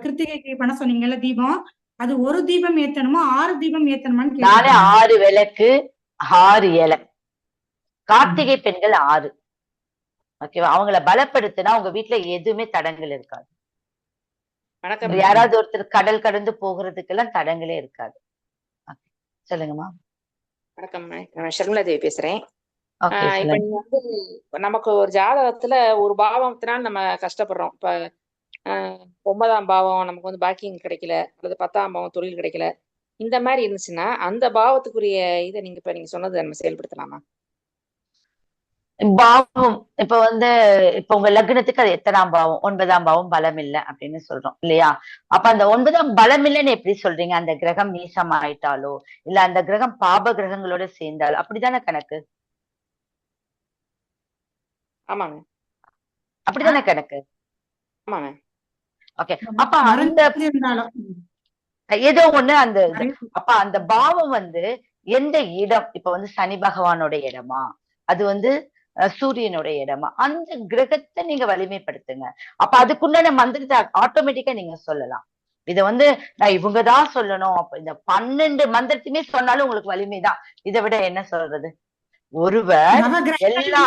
Speaker 1: கிருத்திகைக்கு பண்ண சொன்னீங்கல்ல தீபம், அது ஒரு தீபம் ஏத்தணுமா 6 தீபம் ஏத்தணுமான்னு
Speaker 4: நானே 6 விளக்கு 6 இலை. கார்த்திகை பெண்கள் 6. ஓகேவா? அவங்கள பலப்படுத்தினா உங்க வீட்டுல எதுவுமே தடங்கள் இருக்காது. யாராவது ஒருத்தர் கடல் கடந்து போகிறதுக்கு எல்லாம் தடங்களே இருக்காது. சொல்லுங்கம்மா.
Speaker 6: வணக்கம், நான் ஷர்மிளா தேவி பேசுறேன். இப்ப நீங்க வந்து நமக்கு ஒரு ஜாதகத்துல ஒரு பாவத்தினால நம்ம கஷ்டப்படுறோம். இப்ப 9ஆம் பாவம் நமக்கு வந்து பாக்கியம் கிடைக்கல, அல்லது 10ஆம் பாவம் தொழில் கிடைக்கல, இந்த மாதிரி இருந்துச்சுன்னா அந்த பாவத்துக்குரிய இதை நீங்க சொன்னதை நம்ம செயல்படுத்தலாமா?
Speaker 4: பாவம் இப்ப வந்து இப்ப உங்க லக்னத்துக்கு அது எத்தனாம் பாவம்? 9ஆம் பாவம் பலம் இல்லை அப்படின்னு சொல்றோம் இல்லையா? அப்ப அந்த 9ஆம் பலம் இல்லைன்னு எப்படி சொல்றீங்க? அந்த கிரகம் நீசம் ஆயிட்டாலோ இல்ல அந்த கிரகம் பாப கிரகங்களோட சேர்ந்தாலோ அப்படித்தானே கணக்கு?
Speaker 6: ஆமாங்க,
Speaker 4: அப்படித்தானே கணக்கு?
Speaker 6: ஆமாங்க.
Speaker 4: ஓகே, அப்ப அந்த ஏதோ ஒண்ணு அந்த அப்ப அந்த பாவம் வந்து எந்த இடம்? இப்ப வந்து சனி பகவானோட இடமா, அது வந்து சூரியனுடைய இடமா, அந்த கிரகத்தை நீங்க வலிமைப்படுத்துங்க. அப்ப அதுக்குண்டான மந்திரத்தை ஆட்டோமேட்டிக்கா நீங்க சொல்லலாம். இத வந்து நான் இவங்கதான் சொல்லணும், அப்ப இந்த 12 மந்திரத்தையுமே சொன்னாலும் உங்களுக்கு வலிமைதான். இதை விட என்ன சொல்றது? ஒருவர் எல்லா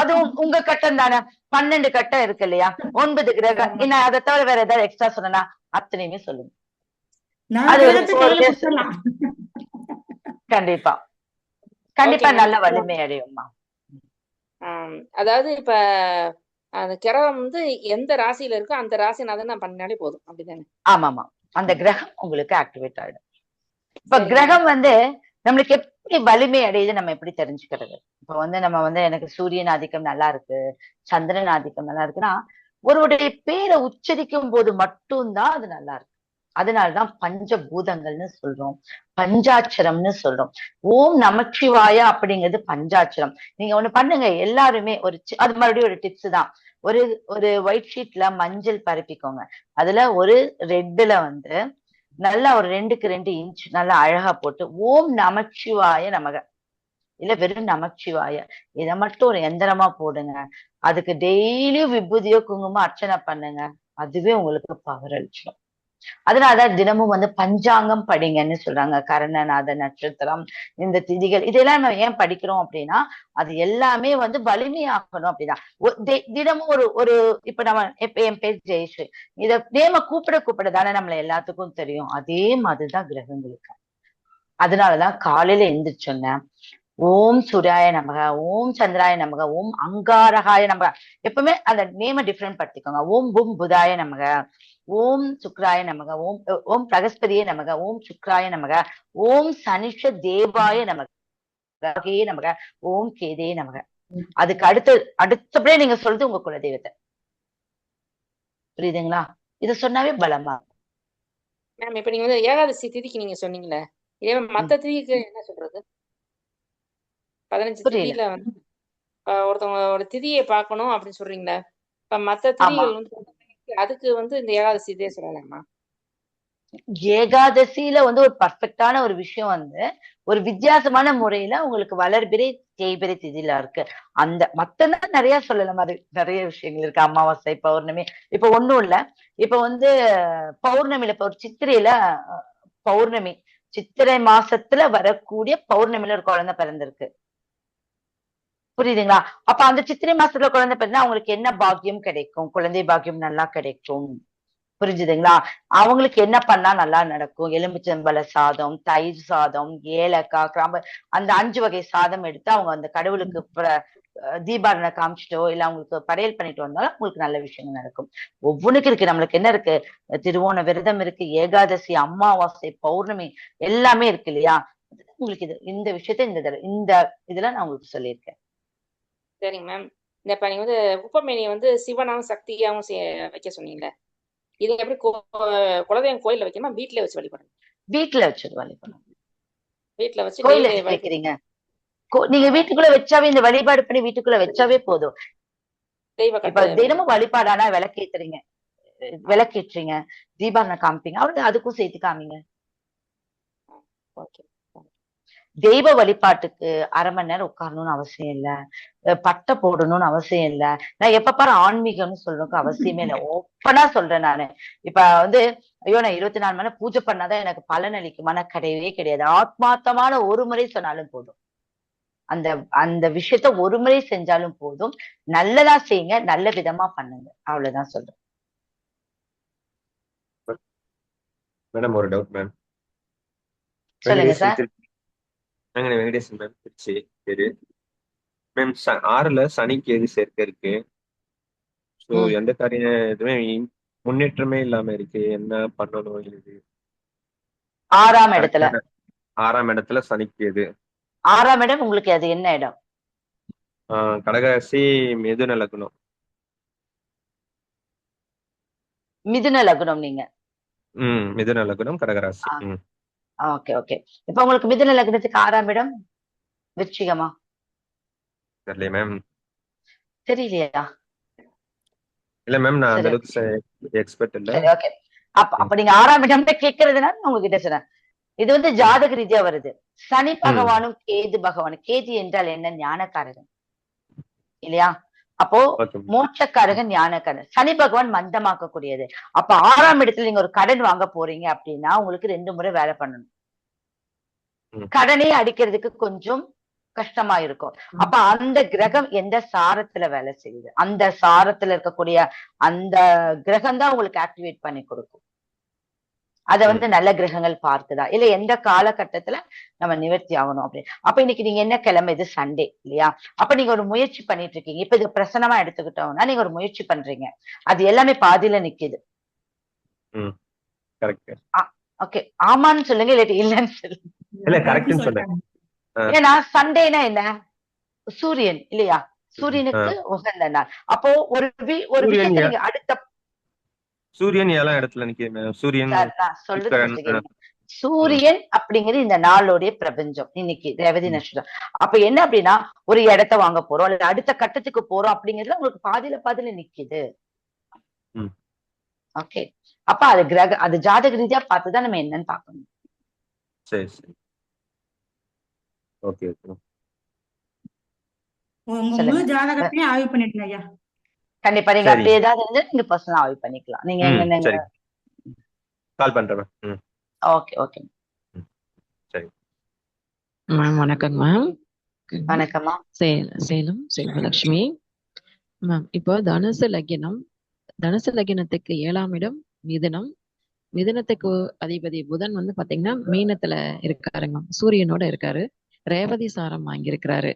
Speaker 4: அது உங்க கட்டம் தானே. 12 கட்டம் இருக்கு இல்லையா, 9 கிரகம். நான் அதை தவிர வேற ஏதாவது எக்ஸ்ட்ரா சொன்னா அத்தனையுமே சொல்லுங்க. அது கண்டிப்பா கண்டிப்பா நல்ல வலிமை அடையும்மா.
Speaker 6: அதாவது இப்ப அந்த கிரகம் வந்து எந்த ராசியில இருக்கோ அந்த ராசினாதான் நான் பண்ணினாலே போதும், அப்படிதானே?
Speaker 4: ஆமாமா, அந்த கிரகம் உங்களுக்கு ஆக்டிவேட் ஆயிடும். இப்ப கிரகம் வந்து நம்மளுக்கு எப்படி வலிமை அடையுது நம்ம எப்படி தெரிஞ்சுக்கிறது? இப்ப வந்து நம்ம வந்து எனக்கு சூரியன் ஆதிக்கம் நல்லா இருக்கு, சந்திரன் ஆதிக்கம் நல்லா இருக்குன்னா ஒருவருடைய பேரை உச்சரிக்கும் போது மட்டும்தான் அது நல்லா இருக்கு. அதனாலதான் பஞ்சபூதங்கள்னு சொல்றோம், பஞ்சாட்சரம்னு சொல்றோம். ஓம் நமச்சிவாயா அப்படிங்கிறது பஞ்சாட்சரம். நீங்க ஒண்ணு பண்ணுங்க எல்லாருமே, அது மறுபடியும் ஒரு டிப்ஸ் தான். ஒரு ஒயிட் ஷீட்ல மஞ்சள் பரப்பிக்கோங்க. அதுல ஒரு ரெட்ல வந்து நல்லா ஒரு 2க்கு 2 இன்ச் நல்லா அழகா போட்டு ஓம் நமச்சிவாய நமக, இல்ல வெறும் நமச்சிவாய, இதை மட்டும் ஒரு எந்திரமா போடுங்க. அதுக்கு டெய்லியும் விபூதியோ குங்குமம் அர்ச்சனை பண்ணுங்க. அதுவே உங்களுக்கு பவர் அளிச்சிடும். அதனாலதான் தினமும் வந்து பஞ்சாங்கம் படிங்கன்னு சொல்றாங்க. கரணநாத நட்சத்திரம், இந்த திதிகள், இதெல்லாம் நம்ம ஏன் படிக்கிறோம் அப்படின்னா அது எல்லாமே வந்து வலிமையாக்கணும் அப்படின்னா. தினமும் ஒரு இப்ப நம்ம என் பேர் ஜெயஸ்ரீ, இத நேம கூப்பிட தானே நம்மள எல்லாத்துக்கும் தெரியும். அதே மாதிரிதான் கிரகங்களுக்கு. அதனாலதான் காலையில எந்திரிச்சோன்ன ஓம் சூர்யாய நமக, ஓம் சந்திராய நமக, ஓம் அங்காரகாய நமக, எப்பவுமே அந்த நேம டிஃபரெண்ட் படுத்திக்கோங்க. ஓம் பும் புதாய நமக, ஓம் சுக்ராய நமக, ஓம் பிரகஸ்பதியே நமக, ஓம் சுக்ராய நமக, ஓம் சனிஷ தேவாய நமக நமக, ஓம் கேதே நமக. அதுக்கு அடுத்தபடியே நீங்க சொல்றது உங்க குலதெய்வத்தை. புரியுதுங்களா? இத சொன்னாவே பலமா.
Speaker 6: மேம் இப்ப நீங்க வந்து ஏகாதசி திதிக்கு நீங்க சொன்னீங்களே, இதே மத்த திதிக்கு என்ன சொல்றது? 15 திதியில வந்து ஒருத்தவங்க ஒரு திதியை பார்க்கணும் அப்படின்னு சொல்றீங்களா? இப்ப மத்த திதிகள் வந்து அதுக்கு வந்து இந்த ஏகாதசி இதே சொல்லலாமா?
Speaker 4: ஏகாதசியில வந்து ஒரு பர்ஃபெக்டான ஒரு விஷயம் வந்து ஒரு வித்தியாசமான முறையில உங்களுக்கு வளர்பிறை தேய்பிறை திதியில இருக்கு. அந்த மத்ததான் நிறைய சொல்லலாம், மாதிரி நிறைய விஷயங்கள் இருக்கு. அமாவாசை, பௌர்ணமி. இப்ப ஒண்ணும் இல்ல, இப்ப வந்து பௌர்ணமியில இப்ப ஒரு சித்திரையில பௌர்ணமி, சித்திரை மாசத்துல வரக்கூடிய பௌர்ணமியில ஒரு குழந்தை பிறந்திருக்கு. புரியுதுங்களா? அப்ப அந்த சித்திரை மாசத்துல குழந்தை பிறந்தா அவங்களுக்கு என்ன பாக்கியம் கிடைக்கும்? குழந்தை பாக்கியம் நல்லா கிடைக்கும். புரிஞ்சுதுங்களா? அவங்களுக்கு என்ன பண்ணா நல்லா நடக்கும்? எலுமிச்சம்பழ சாதம், தயிர் சாதம், ஏலக்காய், கிராம்பு, அந்த 5 வகை சாதம் எடுத்து அவங்க அந்த கடவுளுக்கு தீபாரணை காமிச்சிட்டோ இல்ல அவங்களுக்கு படையல் பண்ணிட்டு வந்தாலும் உங்களுக்கு நல்ல விஷயங்கள் நடக்கும். ஒவ்வொன்றுக்கு இருக்கு. நம்மளுக்கு என்ன இருக்கு? திருவோண விரதம் இருக்கு, ஏகாதசி, அமாவாசை, பௌர்ணமி எல்லாமே இருக்கு இல்லையா? உங்களுக்கு இந்த விஷயத்த இந்த இதுல நான் உங்களுக்கு சொல்லியிருக்கேன்.
Speaker 6: சரிங்க மேம். இப்ப நீங்க வந்து குப்பமேனியை வந்து சிவனாவும் சக்தியாவும் வைக்க சொன்னீங்களே, இது எப்படி குலதெய்வம் கோயில்ல வைக்கணுமா வீட்டுல வச்சு வழிபடணும்?
Speaker 4: வீட்டுல வச்சு வழிபடணும்.
Speaker 6: வீட்டுல வச்சு
Speaker 4: கோயில வைக்கிறீங்க, நீங்க வீட்டுக்குள்ள வச்சாவே, இந்த வழிபாடு பண்ணி வீட்டுக்குள்ள வச்சாவே போதும். இப்ப தினமும் வழிபாடானா விளக்கேத்துறீங்க, விளக்கேற்றீங்க, தீபாவளி காமிப்பீங்க, அவருக்கு அதுக்கும் சேர்த்து காமிங்க. தெய்வ வழிபாட்டுக்கு 1/2 மணி நேரம் உட்காரணும்னு அவசியம் இல்ல, பட்டை போடணும்னு அவசியம் இல்ல. நான் எப்ப பாரு ஆன்மீகம்னு சொல்றதுக்கு அவசியமே இல்லை. ஓப்பனா சொல்றேன் நானு. இப்ப வந்து ஐயோ நான் 24 மணி நேரம் பூஜை பண்ணாதான் எனக்கு பலன் அளிக்குமான கிடையவே கிடையாது. ஆத்மார்த்தமான ஒரு முறை சொன்னாலும் போதும். அந்த விஷயத்த ஒரு முறை செஞ்சாலும் போதும். நல்லதா செய்யுங்க, நல்ல விதமா பண்ணுங்க, அவ்வளவுதான் சொல்றேன்.
Speaker 7: மேடம் ஒரு டவுட் மேம்.
Speaker 4: சொல்லுங்க சார்.
Speaker 7: வெங்கடேசன் மேம், திருச்சி பேரு மேம். 6ல சனிக்கு எது சேர்க்க இருக்கு. ஸோ எந்த காரியம் எதுவுமே முன்னேற்றமே இல்லாம இருக்கு. என்ன பண்ணணும்? இது
Speaker 4: 6ஆம் இடத்துல.
Speaker 7: 6ஆம் இடத்துல சனிக்கு எது?
Speaker 4: 6ஆம் இடம் உங்களுக்கு அது என்ன இடம்?
Speaker 7: கடகராசி, மிதுன லக்னம்.
Speaker 4: மிதுன லக்னம் நீங்க?
Speaker 7: மிதுன லக்னம், கடகராசி.
Speaker 4: Okay okay. இப்ப உங்களுக்கு மிதுன லக்னத்துக்கு 6ஆம் இடம் விருச்சிகமா?
Speaker 7: தெரியல மேம்.
Speaker 4: தெரியலையா?
Speaker 7: இல்ல மேம், நான் அந்த அளவுக்கு எக்ஸ்பெர்ட் இல்ல.
Speaker 4: சரி ஓகே. அப்ப நீங்க 6ஆம் இடம் கேட்கறதுனால நான் உங்ககிட்ட சொன்னேன். இது வந்து ஜாதக ரீதியா வருது. சனி பகவானும் கேது பகவானும். கேது என்றால் என்ன? ஞானக்காரகன். இல்லையா? அப்போ
Speaker 7: ஓகே மேம்.
Speaker 4: மோட்சக்காரகன் ஞானக்காரன், சனி பகவான் மந்தமாக்கக்கூடியது. அப்ப 6ஆம் இடத்துல நீங்க ஒரு கடன் வாங்க போறீங்க அப்படின்னா உங்களுக்கு 2 முறை வேலை பண்ணணும். கடனே அடிக்கிறதுக்கு கொஞ்சம் கஷ்டமா இருக்கும். அப்ப அந்த கிரகம் எந்த சாரத்துல வேலை செய்யுது, அந்த சாரத்துல இருக்கக்கூடிய அந்த கிரகம் தான் உங்களுக்கு ஆக்டிவேட் பண்ணி கொடுக்கும். அத வந்து நல்ல கிரகங்கள் பார்க்குதா இல்ல எந்த காலகட்டத்துல நம்ம நிவர்த்தி ஆகணும் அப்படி. அப்ப இன்னைக்கு நீங்க என்ன கிழமை, இது சண்டே இல்லையா? அப்ப நீங்க ஒரு முயற்சி பண்ணிட்டு இருக்கீங்க. இப்ப இது பிரசனமா எடுத்துக்கிட்டோம்னா நீங்க ஒரு முயற்சி பண்றீங்க, அது எல்லாமே பாதியில நிக்குது. ஓகே, ஆமான்னு சொல்லுங்க இல்லாட்டி இல்லன்னு சொல்லுங்க.
Speaker 7: இல்ல கரெக்ட்னு சொல்றேன்.
Speaker 4: ஏன்னா சண்டேனா என்ன, சூரியன் இல்லையா? சூரியனுக்கு உகந்த நாள். அப்போ ஒரு விஷயத்தை நீங்க அடுத்த
Speaker 7: சூரியன் 7ஆம் இடத்துல நிக்குது. சூரியன்
Speaker 4: சூரியன் அப்படிங்கிறது இந்த நாளுடைய பிரபஞ்சம். இன்னைக்கு ரேவதி நட்சத்திரம். அப்ப என்ன அப்படின்னா ஒரு இடத்த வாங்க போறோம் அல்லது அடுத்த கட்டத்துக்கு போறோம் அப்படிங்கிறதுல உங்களுக்கு பாதியில நிக்குது. ஓகே, அப்ப அது ஜாதக ரீதியா பார்த்துதான் நம்ம என்னன்னு பாக்கணும்.
Speaker 7: சரி சரி, ஓகே ஓகே.
Speaker 1: உங்க முழு ஜாதகத்தையும் ஆய்வு பண்ணிடுங்க ஐயா.
Speaker 4: கண்டிப்பா நீங்க அப்படி ஏதாவது இருந்து நீங்க பர்சனலா ஆய்வு பண்ணிக்கலாம். நீங்க
Speaker 7: கால் பண்றேன்.
Speaker 4: ஓகே ஓகே
Speaker 8: சரி மேம். வணக்கம் மேம்.
Speaker 4: வணக்கம்மா.
Speaker 8: சேலம் செல்வலட்சுமி மேம். இப்போ தனுசு லக்னத்துக்கு 7ஆம் இடம் மிதுனம். மிதுனத்துக்கு அதிபதி புதன் வந்து பாத்தீங்கன்னா மீனத்துல இருக்காருங்க, சூரியனோட இருக்காரு, ரேவதி சாரம் வாங்கியிருக்கிறாரு.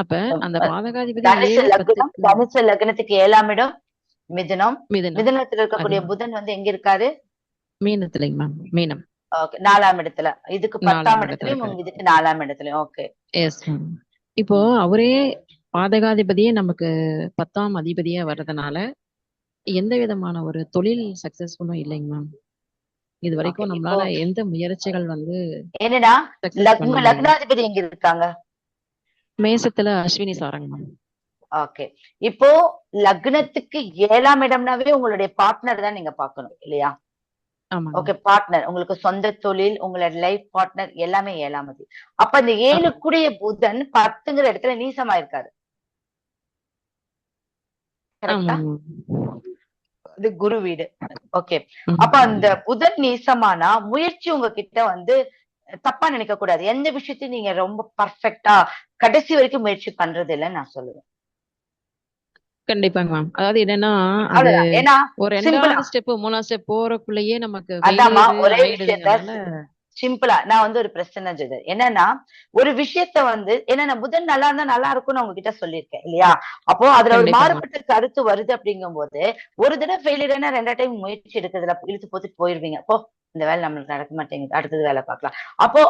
Speaker 8: அப்ப அந்த பாதகாதிபதி
Speaker 4: தனுசு லக்னத்துக்கு 7ஆம் இடம் மிதுனம். மிதுனத்துல இருக்கக்கூடிய புதன் வந்து எங்க இருக்காரு?
Speaker 8: மீனத்துலங்க மேம். மீனம்
Speaker 4: 4ஆம் இடத்துல, இதுக்கு 10ஆம் இடத்துலயும் இதுக்கு 4ஆம் இடத்துலயும். Okay
Speaker 8: yes ma'am. இப்போ அவரே பாதகாதிபதியே நமக்கு 10ஆம் அதிபதியா வர்றதுனால எந்த விதமான ஒரு தொழில் சக்சஸ்ஃபுல்லும் இல்லைங்க மேம். இது வரைக்கும் நம்மளால எந்த முயற்சிகள் வந்து
Speaker 4: என்னன்னா லக்னாதிபதி எங்க இருக்காங்க?
Speaker 8: மேசத்துல அஸ்வினி சாரங்க மேம்.
Speaker 4: ஓகே, இப்போ லக்னத்துக்கு 7ஆம் இடம்னாவே உங்களுடைய பார்ட்னர் தான் நீங்க பாக்கணும் இல்லையா? ஓகே, பார்ட்னர், உங்களுக்கு சொந்த தொழில், உங்களோட லைஃப் பார்ட்னர் எல்லாமே 7ஆம் அதிபதி. அப்ப இந்த 7 கூடிய புதன் 10ங்கிற இடத்துல நீசமா இருக்காரு. இது குரு வீடு. ஓகே, அப்ப அந்த புதன் நீசமானா முயற்சி உங்ககிட்ட வந்து தப்பா நினைக்க கூடாது. எந்த விஷயத்தையும் நீங்க ரொம்ப பர்ஃபெக்டா கடைசி வரைக்கும் முயற்சி பண்றது இல்லைன்னு நான் சொல்லுவேன்.
Speaker 8: கண்டிப்பாங்க மேம். அதாவது என்னன்னா ஒரு 2வது ஸ்டெப் 3வது ஸ்டெப் போறக்குள்ளேயே நமக்கு
Speaker 4: ஒரே விஷயத்த சிம்பிளா நான் வந்து ஒரு பிரச்சனை என்னன்னா ஒரு விஷயத்த வந்து என்னன்னா புதன் நல்லா இருந்தா நல்லா இருக்கும்னு உங்ககிட்ட சொல்லியிருக்கேன் இல்லையா? அப்போ அதுல ஒரு மாறுபட்ட கருத்து வருது அப்படிங்கும் போது ஒரு தடவை ஃபெயிலியர்னா 2 டைம் முயற்சி எடுக்கிறதுல இழுத்து போத்துட்டு போயிருவீங்க. அப்போ இந்த வேலை நம்மளுக்கு நடக்க மாட்டேங்குது, அடுத்தது வேலை பார்க்கலாம். அப்போ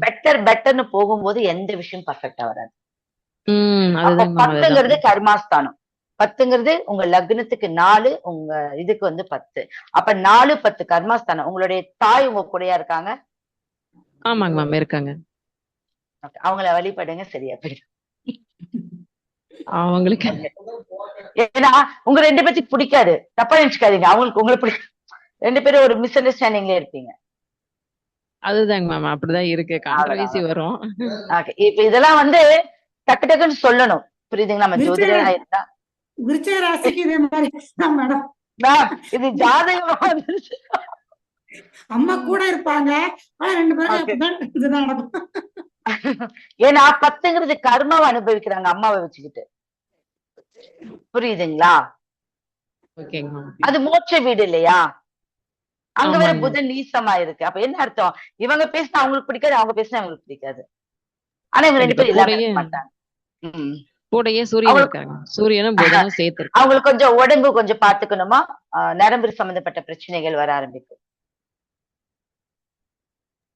Speaker 4: பெட்டர்னு போகும்போது எந்த விஷயம் பர்ஃபெக்டா வராது. 10ங்கிறது கர்மாஸ்தானம். 10ங்கிறது உங்க லக்னத்துக்கு 4, உங்க இதுக்கு வந்து 10. அப்ப 4, 10 கர்மாஸ்தானம். உங்களுடைய தாய் உங்க கூடயா இருக்காங்க?
Speaker 8: ஆமாங்க மேம், இருக்காங்க.
Speaker 4: அவங்கள வழிபடுங்க, சரியா போயிடும்.
Speaker 8: அவங்களுக்கு
Speaker 4: ஏன்னா உங்க 2 பேருக்கு பிடிக்காது, தப்பா நினைச்சுக்காதீங்க. அவங்களுக்கு உங்களை பிடிக்கும். 2 பேரும் ஒரு மிஸ் அண்டர்ஸ்டாண்டிங்ல இருப்பீங்க.
Speaker 8: அதுதாங்க மேம், அப்படிதான் இருக்கு. கான்ட்ரவர்சி வரும்.
Speaker 4: இப்ப இதெல்லாம் வந்து டக்கு டக்குன்னு சொல்லணும், புரியுதுங்களா? நம்ம ஜோதிடரா இருந்தா
Speaker 1: விருச்சிக ராசிக்கு இதே மாதிரி மேடம்.
Speaker 4: இது ஜாதகமா
Speaker 1: அம்மா கூட இருப்பாங்க, ஆனா 2 பேரும் இதுதான் நடக்கும்.
Speaker 4: ஏன்னா 10ங்கிறது கர்மாவை அனுபவிக்கிறாங்க அம்மாவை வச்சுக்கிட்டு, புரியுதுங்களா? அது மோட்ச வீடு இல்லையா? அங்க வேற புதன் நீசமா இருக்கு. அப்ப என்ன அர்த்தம்? இவங்க பேசினா அவங்களுக்கு பிடிக்காது, அவங்க பேசினா அவங்களுக்கு பிடிக்காது. ஆனா இவங்க 2 பேரும் எல்லாமே மாட்டாங்க.
Speaker 8: கூடயே சூரியன் இருக்காங்க, சூரியனும் புதனும் சேர்த்து.
Speaker 4: அவங்களுக்கு கொஞ்சம் உடம்பு கொஞ்சம் பாத்துக்கணுமா, நரம்பு சம்பந்தப்பட்ட பிரச்சனைகள் வர ஆரம்பிக்கும்.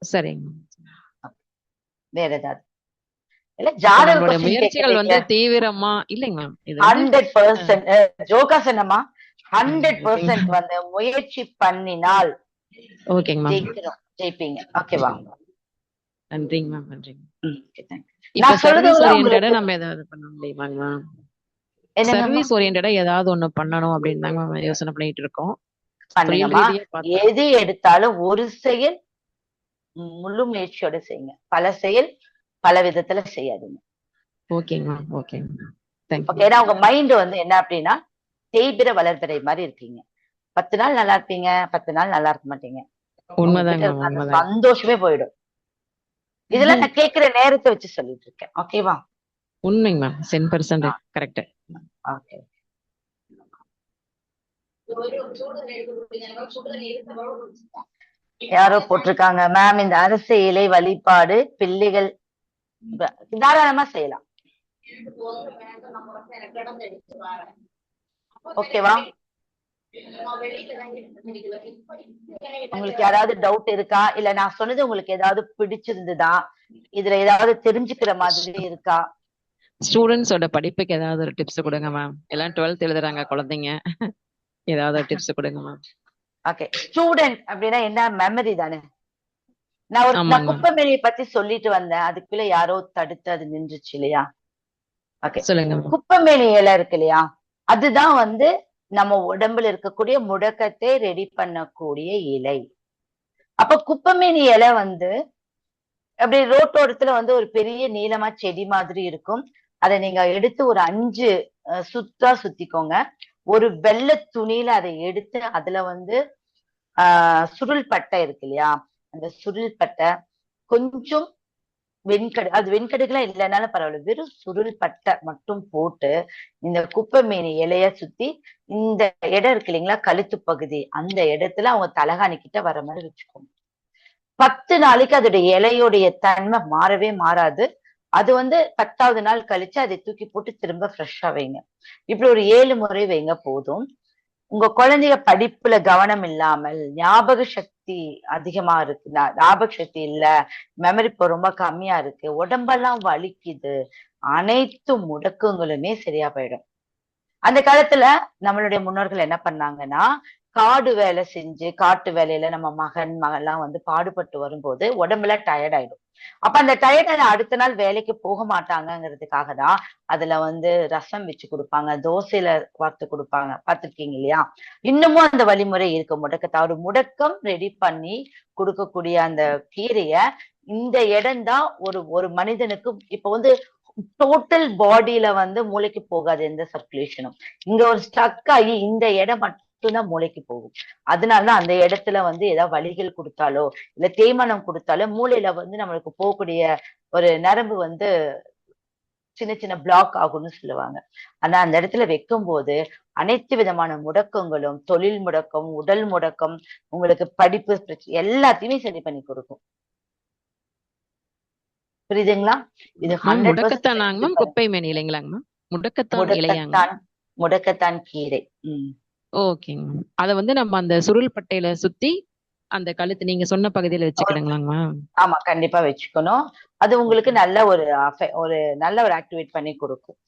Speaker 8: சரிங்க.
Speaker 4: வேற ஏதாவது இல்ல ஜாதக
Speaker 8: முயற்சிகள் வந்து தீவிரமா இல்லைங்க மேம்.
Speaker 4: 100% ஜோகா சொன்னமா 100% வந்து முயற்சி பண்ணினால்
Speaker 8: ஓகேங்க மேம்,
Speaker 4: ஜெயிப்பீங்க. ஓகேவா?
Speaker 8: நன்றிங்க மேம், நன்றிங்க.
Speaker 4: நான்
Speaker 8: சர்வீஸ் ஓரியன்டடா நம்ம ஏதாவது பண்ண முடியுமாங்க மேம்? சர்வீஸ் ஓரியன்டடா ஏதாவது ஒண்ணு பண்ணணும் அப்படின்னு தாங்க யோசனை பண்ணிட்டு இருக்கோம்.
Speaker 4: எது எடுத்தாலும் ஒரு செயல் முழு முயற்சியோட செய்யுங்க, பல செயல் பல விதத்துல செய்யாதீங்க.
Speaker 8: ஓகேங்க மேம், ஓகேங்க. Thank you
Speaker 4: okay. ஏன்னா உங்க மைண்ட் வந்து என்ன அப்படின்னா தேய்பிற வளர்பிறை மாதிரி இருக்கீங்க. 10 நாள் நல்லா இருப்பீங்க, 10 நாள் நல்லா இருக்க மாட்டீங்க.
Speaker 8: உண்மைதாங்க
Speaker 4: உங்ககிட்ட
Speaker 8: மேம்,
Speaker 4: இருக்க அந்த
Speaker 8: உண்மைதாங்க.
Speaker 4: சந்தோஷமே போயிடும். இதெல்லாம் நான் கேட்கிற நேரத்தை வச்சு சொல்லிட்டு இருக்கேன். ஓகேவா?
Speaker 8: உண்மைங்க மேம், 10% கரெக்ட்.
Speaker 4: ஓகே. யாரோ போட்டிருக்காங்க மேம், இந்த அரசு இலை வழிபாடு பிள்ளைகள் தாராளமா செய்யலாம். ஓகேவா? உங்களுக்கு யாராவது டவுட் இருக்கா? இல்ல நான் சொன்னது உங்களுக்கு ஏதாவது பிடிச்சிருந்ததா? இதுல ஏதாவது தெரிஞ்சுக்கிற மாதிரி இருக்கா?
Speaker 8: ஸ்டூடெண்ட்ஸோட படிப்புக்கு ஏதாவது ஒரு டிப்ஸ் கொடுங்க மேம். எல்லாம் 12th எழுதுறாங்க குழந்தைங்க. ஏதாவது ஒரு டிப்ஸ் கொடுங்க மேம்.
Speaker 4: ஓகே. ஸ்டூடெண்ட் அப்படின்னா என்ன? மெமரி தானே. நான்
Speaker 8: ஆமாங்க மேம்.
Speaker 4: குப்பைமேனியை பத்தி சொல்லிட்டு வந்தேன், அதுக்குள்ள யாரோ தடுத்து அது நின்றுச்சு இல்லையா? ஓகே.
Speaker 8: சொல்லுங்க மேம்.
Speaker 4: குப்பைமேனி இலை இருக்கு இல்லையா, அதுதான் வந்து நம்ம உடம்புல இருக்கக்கூடிய முடக்கத்தை ரெடி பண்ணக்கூடிய இலை. அப்ப குப்பைமேனி இலை வந்து அப்படி ரோட்டோரத்துல வந்து ஒரு பெரிய நீளமா செடி மாதிரி இருக்கும். அதை நீங்க எடுத்து ஒரு 5 சுத்தா சுத்திக்கோங்க. ஒரு வெள்ளை துணியில அதை எடுத்து அதுல வந்து சுருள் பட்டை இருக்கு இல்லையா, அந்த சுருள் பட்டை கொஞ்சம் அது வெண்கடுகுலாம் இல்லைனாலும் பரவாயில்ல, வெறும் சுருள் பட்டை மட்டும் போட்டு இந்த குப்பைமேனி இலைய சுத்தி இந்த இடம் இருக்கு இல்லைங்களா, கழுத்து பகுதி, அந்த இடத்துல அவங்க தலகாணி கிட்ட வர மாதிரி வச்சுக்கோங்க. 10 நாளைக்கு அதோடைய இலையோடைய தன்மை மாறவே மாறாது. அது வந்து 10வது நாள் கழிச்சு அதை தூக்கி போட்டு திரும்ப ஃப்ரெஷ்ஷா வைங்க. இப்படி ஒரு 7 முறை வைங்க போதும். உங்க குழந்தைய படிப்புல கவனம் இல்லாமல் ஞாபக சக்தி அதிகமா இருக்கு, ஞாபக சக்தி இல்ல, மெமரி இப்போ ரொம்ப கம்மியா இருக்கு, உடம்பெல்லாம் வலிக்குது, அனைத்து முடக்கங்களுமே சரியா போயிடும். அந்த காலத்துல நம்மளுடைய முன்னோர்கள் என்ன பண்ணாங்கன்னா, காடு வேலை செஞ்சு காட்டு வேலையில நம்ம மகன்லாம் வந்து பாடுபட்டு வரும்போது உடம்புல டயர்ட் ஆயிடும். அப்ப அந்த டயர்டான அடுத்த நாள் வேலைக்கு போக மாட்டாங்கிறதுக்காக தான் அதுல வந்து ரசம் வச்சு கொடுப்பாங்க, தோசையில வார்த்து கொடுப்பாங்க. பார்த்திருக்கீங்க இல்லையா? இன்னமும் அந்த வழிமுறை இருக்கு. ஒரு முடக்கம் ரெடி பண்ணி கொடுக்கக்கூடிய அந்த கீரைய இந்த இடம் தான் ஒரு மனிதனுக்கு இப்ப வந்து டோட்டல் பாடியில வந்து மூளைக்கு போகாது எந்த சர்க்குலேஷனும். இங்க ஒரு ஸ்டக் ஆகி இந்த இடம் மட்டும்தான் மூளைக்கு போகும். அதனாலதான் அந்த இடத்துல வந்து ஏதாவது வலிகள் கொடுத்தாலோ இல்ல தேய்மானம் கொடுத்தாலோ மூளையில வந்து நம்மளுக்கு போகக்கூடிய ஒரு நரம்பு வந்து சின்ன சின்ன பிளாக் ஆகும்னு சொல்லுவாங்க. ஆனா அந்த இடத்துல வைக்கும் போது அனைத்து விதமான முடக்கங்களும், தொழில் முடக்கம், உடல் முடக்கம், உங்களுக்கு படிப்பு பிரச்சனை எல்லாத்தையுமே சரி பண்ணி கொடுக்கும். புரியுதுங்களா? இது 100%
Speaker 8: முடக்கத்தானாங்க மேம், குப்பைமேனி இலைங்களாங்க மேம்? முடக்கத்தான் இலையாங்க?
Speaker 4: முடக்கத்தான் கீரை.
Speaker 8: ஓகேங்க மேம். அத வந்து நம்ம அந்த சுருள் பட்டையில சுத்தி அந்த கழுத்து நீங்க சொன்ன பகுதியில வச்சுக்கிடுங்களாங்க மேம்?
Speaker 4: ஆமா, கண்டிப்பா வச்சுக்கணும். அது உங்களுக்கு நல்ல ஒரு நல்ல ஒரு ஆக்டிவேட் பண்ணி கொடுக்கும்.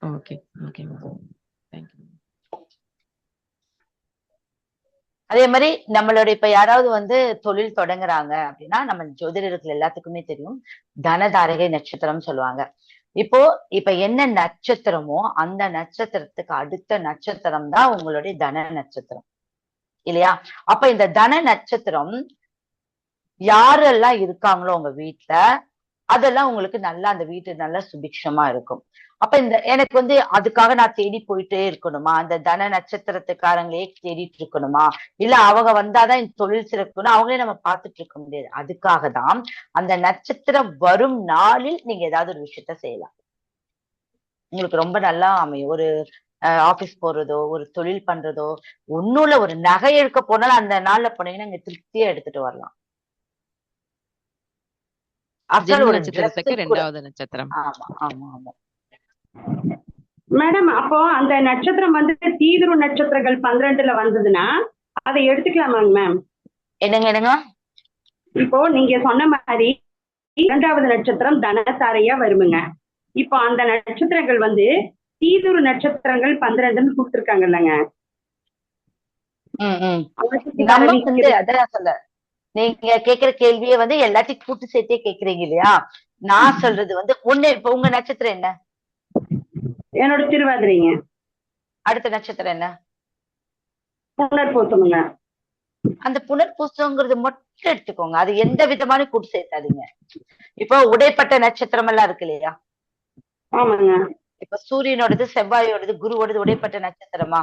Speaker 8: Okay okay ma'am, thank you.
Speaker 4: அதே மாதிரி நம்மளோட இப்ப யாராவது வந்து தொழில் தொடங்குறாங்க அப்படின்னா, நம்ம ஜோதிடர்கள் எல்லாத்துக்குமே தெரியும் தனதாரகை நட்சத்திரம் சொல்லுவாங்க. இப்ப என்ன நட்சத்திரமோ அந்த நட்சத்திரத்துக்கு அடுத்த நட்சத்திரம் தான் உங்களுடைய தன நட்சத்திரம் இல்லையா? அப்ப இந்த தன நட்சத்திரம் யாரெல்லாம் இருக்காங்களோ உங்க வீட்டுல, அதெல்லாம் உங்களுக்கு நல்லா அந்த வீட்டு நல்லா சுபிக்ஷமா இருக்கும். அப்ப எனக்கு வந்து அதுக்காக நான் தேடி போயிட்டே இருக்கணுமா? அந்த தன நட்சத்திரத்துக்காரங்களே தேடிட்டு இருக்கணுமா? இல்ல அவங்க வந்தாதான் இந்த தொழில் சிறக்கணும் அவங்களே நம்ம பார்த்துட்டு இருக்க முடியாது. அதுக்காக தான் அந்த நட்சத்திரம் வரும் நாளில் நீங்க ஏதாவது ஒரு விஷயத்த செய்யலாம். உங்களுக்கு ரொம்ப நல்லா அமையும். ஒரு ஆபீஸ் போறதோ, ஒரு தொழில் பண்றதோ, ஒண்ணுல ஒரு நகை எடுக்க போனாலும் அந்த நாள்ல போனீங்கன்னா இங்க திருப்தியா எடுத்துட்டு வரலாம்.
Speaker 8: நட்சத்திரத்துக்கு 2வது நட்சத்திரம்.
Speaker 4: ஆமா ஆமா ஆமா
Speaker 3: மேடம், அப்போ அந்த நட்சத்திரம் வந்து தீதுரு நட்சத்திரங்கள் 12ல வந்ததுன்னா அதை எடுத்துக்கலாமாங்க மேம்?
Speaker 4: என்னங்க?
Speaker 3: இப்போ நீங்க சொன்ன மாதிரி 2வது நட்சத்திரம் தனதாரையா வருமுங்க. இப்போ அந்த நட்சத்திரங்கள் வந்து தீதுரு நட்சத்திரங்கள் 12ன்னு கொடுத்துருக்காங்க இல்லைங்க?
Speaker 4: அதான் சொல்ல, நீங்க கேக்குற கேள்வியை வந்து எல்லாத்தையும் கூட்டு சேர்த்தே கேக்குறீங்க இல்லையா? நான் சொல்றது வந்து இப்ப உங்க நட்சத்திரம் என்ன?
Speaker 3: என்னோட திருவாதிரைங்க.
Speaker 4: அடுத்த நட்சத்திரம் என்ன?
Speaker 3: புனர்பூசமுங்க.
Speaker 4: அந்த புனர்பூசங்கிறது மட்டும் எடுத்துக்கோங்க. அது எந்த விதமான கூட்டு சேர்த்தாதீங்க. இப்போ உடைப்பட்ட நட்சத்திரம் எல்லாம் இருக்கு இல்லையா?
Speaker 3: ஆமாங்க.
Speaker 4: இப்ப சூரியனோடது, செவ்வாயோடது, குருவோடது உடைப்பட்ட நட்சத்திரமா?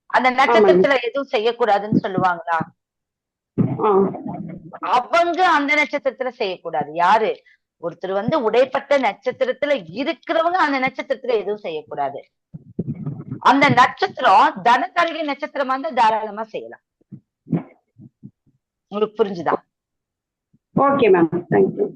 Speaker 4: அந்த
Speaker 3: ஆமாங்க.
Speaker 4: நட்சத்திரத்துல எதுவும் செய்யக்கூடாதுன்னு சொல்லுவாங்களா?
Speaker 3: ஆ
Speaker 4: அவங்க அந்த நட்சத்திரத்துல செய்யக்கூடாது. யாரு? ஒருத்தர் வந்து உடைப்பட்ட நட்சத்திரத்துல இருக்கிறவங்க அந்த நட்சத்திரத்துல எதுவும் செய்யக்கூடாது. அந்த நட்சத்திரம் தனகாரகை நட்சத்திரமா இருந்தா தாராளமா செய்யலாம். உங்களுக்கு புரிஞ்சுதா?
Speaker 3: Okay ma'am, thank you.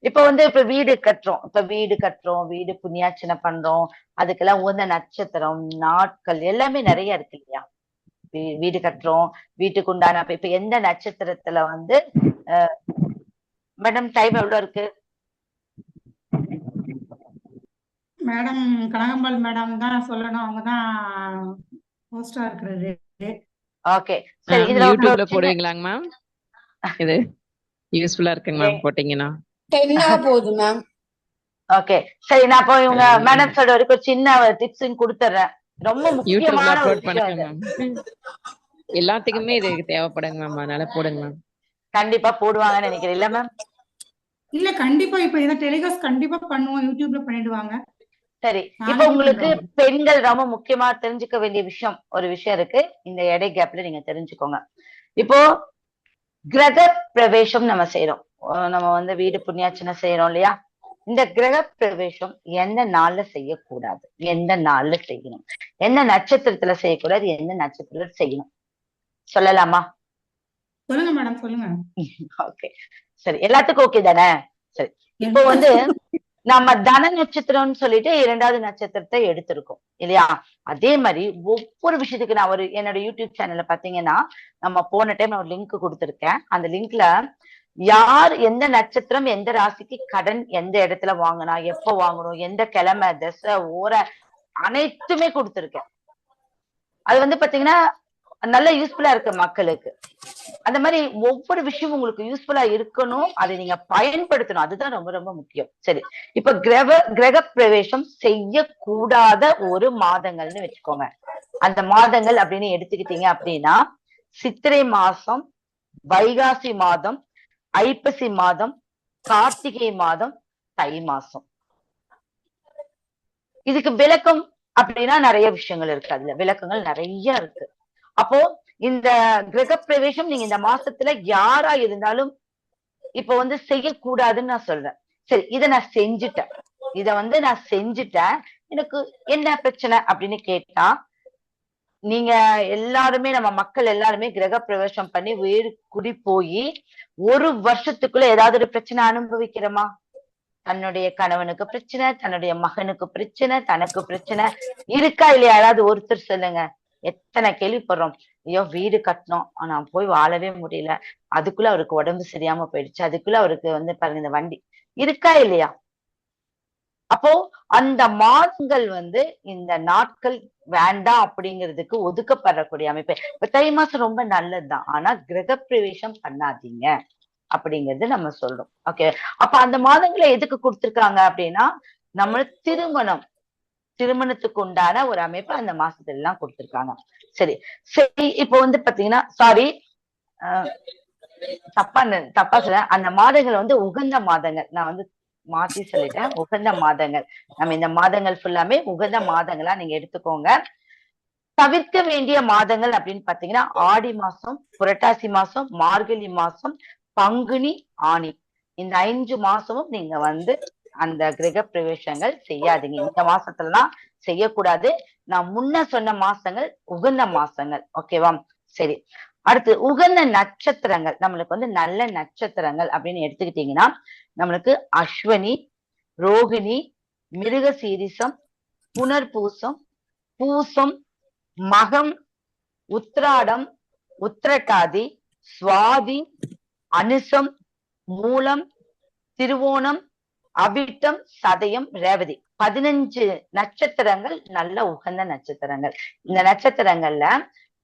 Speaker 4: இப்ப வந்து வீடு கட்டுறோம், வீடு புண்ணியாச்சனை பண்றோம், அதுக்கெல்லாம் உகந்த நட்சத்திரம், நாட்கள் எல்லாமே நிறைய இருக்கு இல்லையா? வீடு கட்டுறோம், வீட்டுக்கு உண்டான இப்ப எந்த நட்சத்திரத்துல வந்து மேடம் டைம் எவ்வளவு இருக்கு
Speaker 1: மேடம்? கனகம்பாள் மேடம் தான் சொல்லணும், அவங்கதான் ஹோஸ்டா இருக்கிறது.
Speaker 4: ஓகே சரி, இதுல
Speaker 8: யூடியூப்ல போடுவீங்களாங்க மேம்? இது யூஸ்ஃபுல்லா இருக்குங்க மேம் போட்டீங்கன்னா.
Speaker 9: 10 போகுது மேம்.
Speaker 4: ஓகே சரி, நான் இப்போ இவங்க மேடம் சொல்ற வரைக்கும் சின்ன டிப்ஸ் கொடுத்துறேன். ரொம்ப
Speaker 8: யூடியூப்ல
Speaker 4: முக்கியமான ஒரு
Speaker 8: அப்லோட் பண்ணுங்க மேம். எல்லாத்துக்குமே இது தேவைப்படுங்க மேம், அதனால போடுங்க மேம்.
Speaker 4: கண்டிப்பா போடுவாங்கன்னு நினைக்கிறேன் இல்ல மேம்?
Speaker 1: இல்ல கண்டிப்பா, இப்ப இதை டெலிகாஸ்ட் கண்டிப்பா பண்ணுவோம், யூடியூப்ல பண்ணிடுவாங்க.
Speaker 4: சரி, இப்ப உங்களுக்கு பெண்கள் ரொம்ப முக்கியமா தெரிஞ்சுக்க வேண்டிய ஒரு விஷயம் இருக்கு. இந்த எடை கேப்ல நீங்க தெரிஞ்சுக்கோங்க. இப்போ கிரக பிரவேசம் நம்ம செய்யறோம், நம்ம வந்து வீடு புண்ணியாச்சனை செய்யறோம் இல்லையா? இந்த கிரக பிரவேசம் எந்த நாள்ல செய்யக்கூடாது, எந்த நாள்ல செய்யணும், எந்த நட்சத்திரத்துல செய்யக்கூடாது, எந்த நட்சத்திரத்துல செய்யணும் சொல்லலாமா?
Speaker 1: சொல்லுங்க மேடம், சொல்லுங்க.
Speaker 4: ஓகே சரி, எல்லாத்துக்கும் ஓகே தானே? சரி, இப்போ வந்து நம்ம தன நட்சத்திரம்னு சொல்லிட்டு 2வது நட்சத்திரத்தை எடுத்திருக்கோம் இல்லையா? அதே மாதிரி ஒவ்வொரு விஷயத்துக்கு நான் என்னோட யூடியூப் சேனல்ல பாத்தீங்கன்னா, நம்ம போன டைம் நான் ஒரு லிங்க் கொடுத்திருக்கேன். அந்த லிங்க்ல யார் எந்த நட்சத்திரம் எந்த ராசிக்கு கடன் எந்த இடத்துல வாங்கினா, எப்ப வாங்கணும், எந்த கிழமை, திசை, ஓர அனைத்துமே கொடுத்திருக்கேன். அது வந்து பாத்தீங்கன்னா நல்ல யூஸ்ஃபுல்லா இருக்கு மக்களுக்கு. அந்த மாதிரி ஒவ்வொரு விஷயமும் உங்களுக்கு யூஸ்ஃபுல்லா இருக்கணும், அதை நீங்க பயன்படுத்தணும், அதுதான் ரொம்ப ரொம்ப முக்கியம். சரி, இப்ப கிரக பிரவேசம் செய்யக்கூடாத ஒரு மாதங்கள்னு வச்சுக்கோங்க. அந்த மாதங்கள் அப்படின்னு எடுத்துக்கிட்டீங்க அப்படின்னா, சித்திரை மாசம், வைகாசி மாதம், ஐப்பசி மாதம், கார்த்திகை மாதம், தை மாசம். இதுக்கு விளக்கம் அப்படின்னா நிறைய விஷயங்கள் இருக்கு, அதுல விளக்கங்கள் நிறைய இருக்கு. அப்போ இந்த கிரக பிரவேசம் நீங்க இந்த மாசத்துல யாரா இருந்தாலும் இப்ப வந்து செய்யக்கூடாதுன்னு நான் சொல்றேன். சரி, இதை நான் செஞ்சுட்டேன், எனக்கு என்ன பிரச்சனை அப்படின்னு கேட்டா, நீங்க எல்லாருமே, நம்ம மக்கள் எல்லாருமே கிரக பிரவேசம் பண்ணி வேறு குடி போய் 1 வருஷத்துக்குள்ள ஏதாவது ஒரு பிரச்சனை அனுபவிக்கிறோமா? தன்னுடைய கணவனுக்கு பிரச்சனை, தன்னுடைய மகனுக்கு பிரச்சனை, தனக்கு பிரச்சனை இருக்கா இல்லையா? யாராவது ஒருத்தர் சொல்லுங்க. எத்தனை கேள்விப்படுறோம். ஐயோ வீடு கட்டணும், ஆனா போய் வாழவே முடியல, அதுக்குள்ள அவருக்கு உடம்பு சரியாம போயிடுச்சு, அதுக்குள்ள அவருக்கு வந்து பாருங்க இந்த வண்டி இருக்கா இல்லையா? அப்போ அந்த மாதங்கள் வந்து இந்த நாட்கள் வேண்டாம் அப்படிங்கிறதுக்கு ஒதுக்கப்படக்கூடிய அமைப்பு. இப்ப தை மாசம் ரொம்ப நல்லதுதான், ஆனா கிரக பிரவேசம் பண்ணாதீங்க அப்படிங்கிறது நம்ம சொல்றோம். ஓகே, அப்ப அந்த மாதங்களை எதுக்கு கொடுத்திருக்காங்க அப்படின்னா, நம்ம திருமணத்துக்கு உண்டான ஒரு அமைப்பு அந்த மாசத்துல எல்லாம் கொடுத்திருக்காங்க. சரி சரி, இப்போ வந்து பாத்தீங்கன்னா, சாரி தப்பா சொல்ல, அந்த மாதங்கள் வந்து உகந்த மாதங்கள், நான் வந்து மாத்தி சொல்லிட்டேன், உகந்த மாதங்கள். நம்ம இந்த மாதங்கள் ஃபுல்லாமே உகந்த மாதங்களா நீங்க எடுத்துக்கோங்க. தவிர்க்க வேண்டிய மாதங்கள் அப்படின்னு பாத்தீங்கன்னா, ஆடி மாசம், புரட்டாசி மாசம், மார்கழி மாசம், பங்குனி, ஆனி, இந்த 5 மாசமும் நீங்க வந்து அந்த கிரக பிரவேசங்கள் செய்யாதீங்க. இந்த மாசத்துலலாம் செய்யக்கூடாது. நான் முன்ன சொன்ன மாசங்கள் உகந்த மாசங்கள். ஓகேவா? சரி, அடுத்து உகந்த நட்சத்திரங்கள், நம்மளுக்கு வந்து நல்ல நட்சத்திரங்கள் அப்படின்னு எடுத்துக்கிட்டீங்கன்னா, நம்மளுக்கு அஸ்வினி, ரோகிணி, மிருகசீரிசம், புனர்பூசம், பூசம், மகம், உத்திராடம், உத்திரட்டாதி, சுவாதி, அனுசம், மூலம், திருவோணம், அவிட்டம், சதயம், ரேவதி, 15 நட்சத்திரங்கள் நல்ல உகந்த நட்சத்திரங்கள். இந்த நட்சத்திரங்கள்ல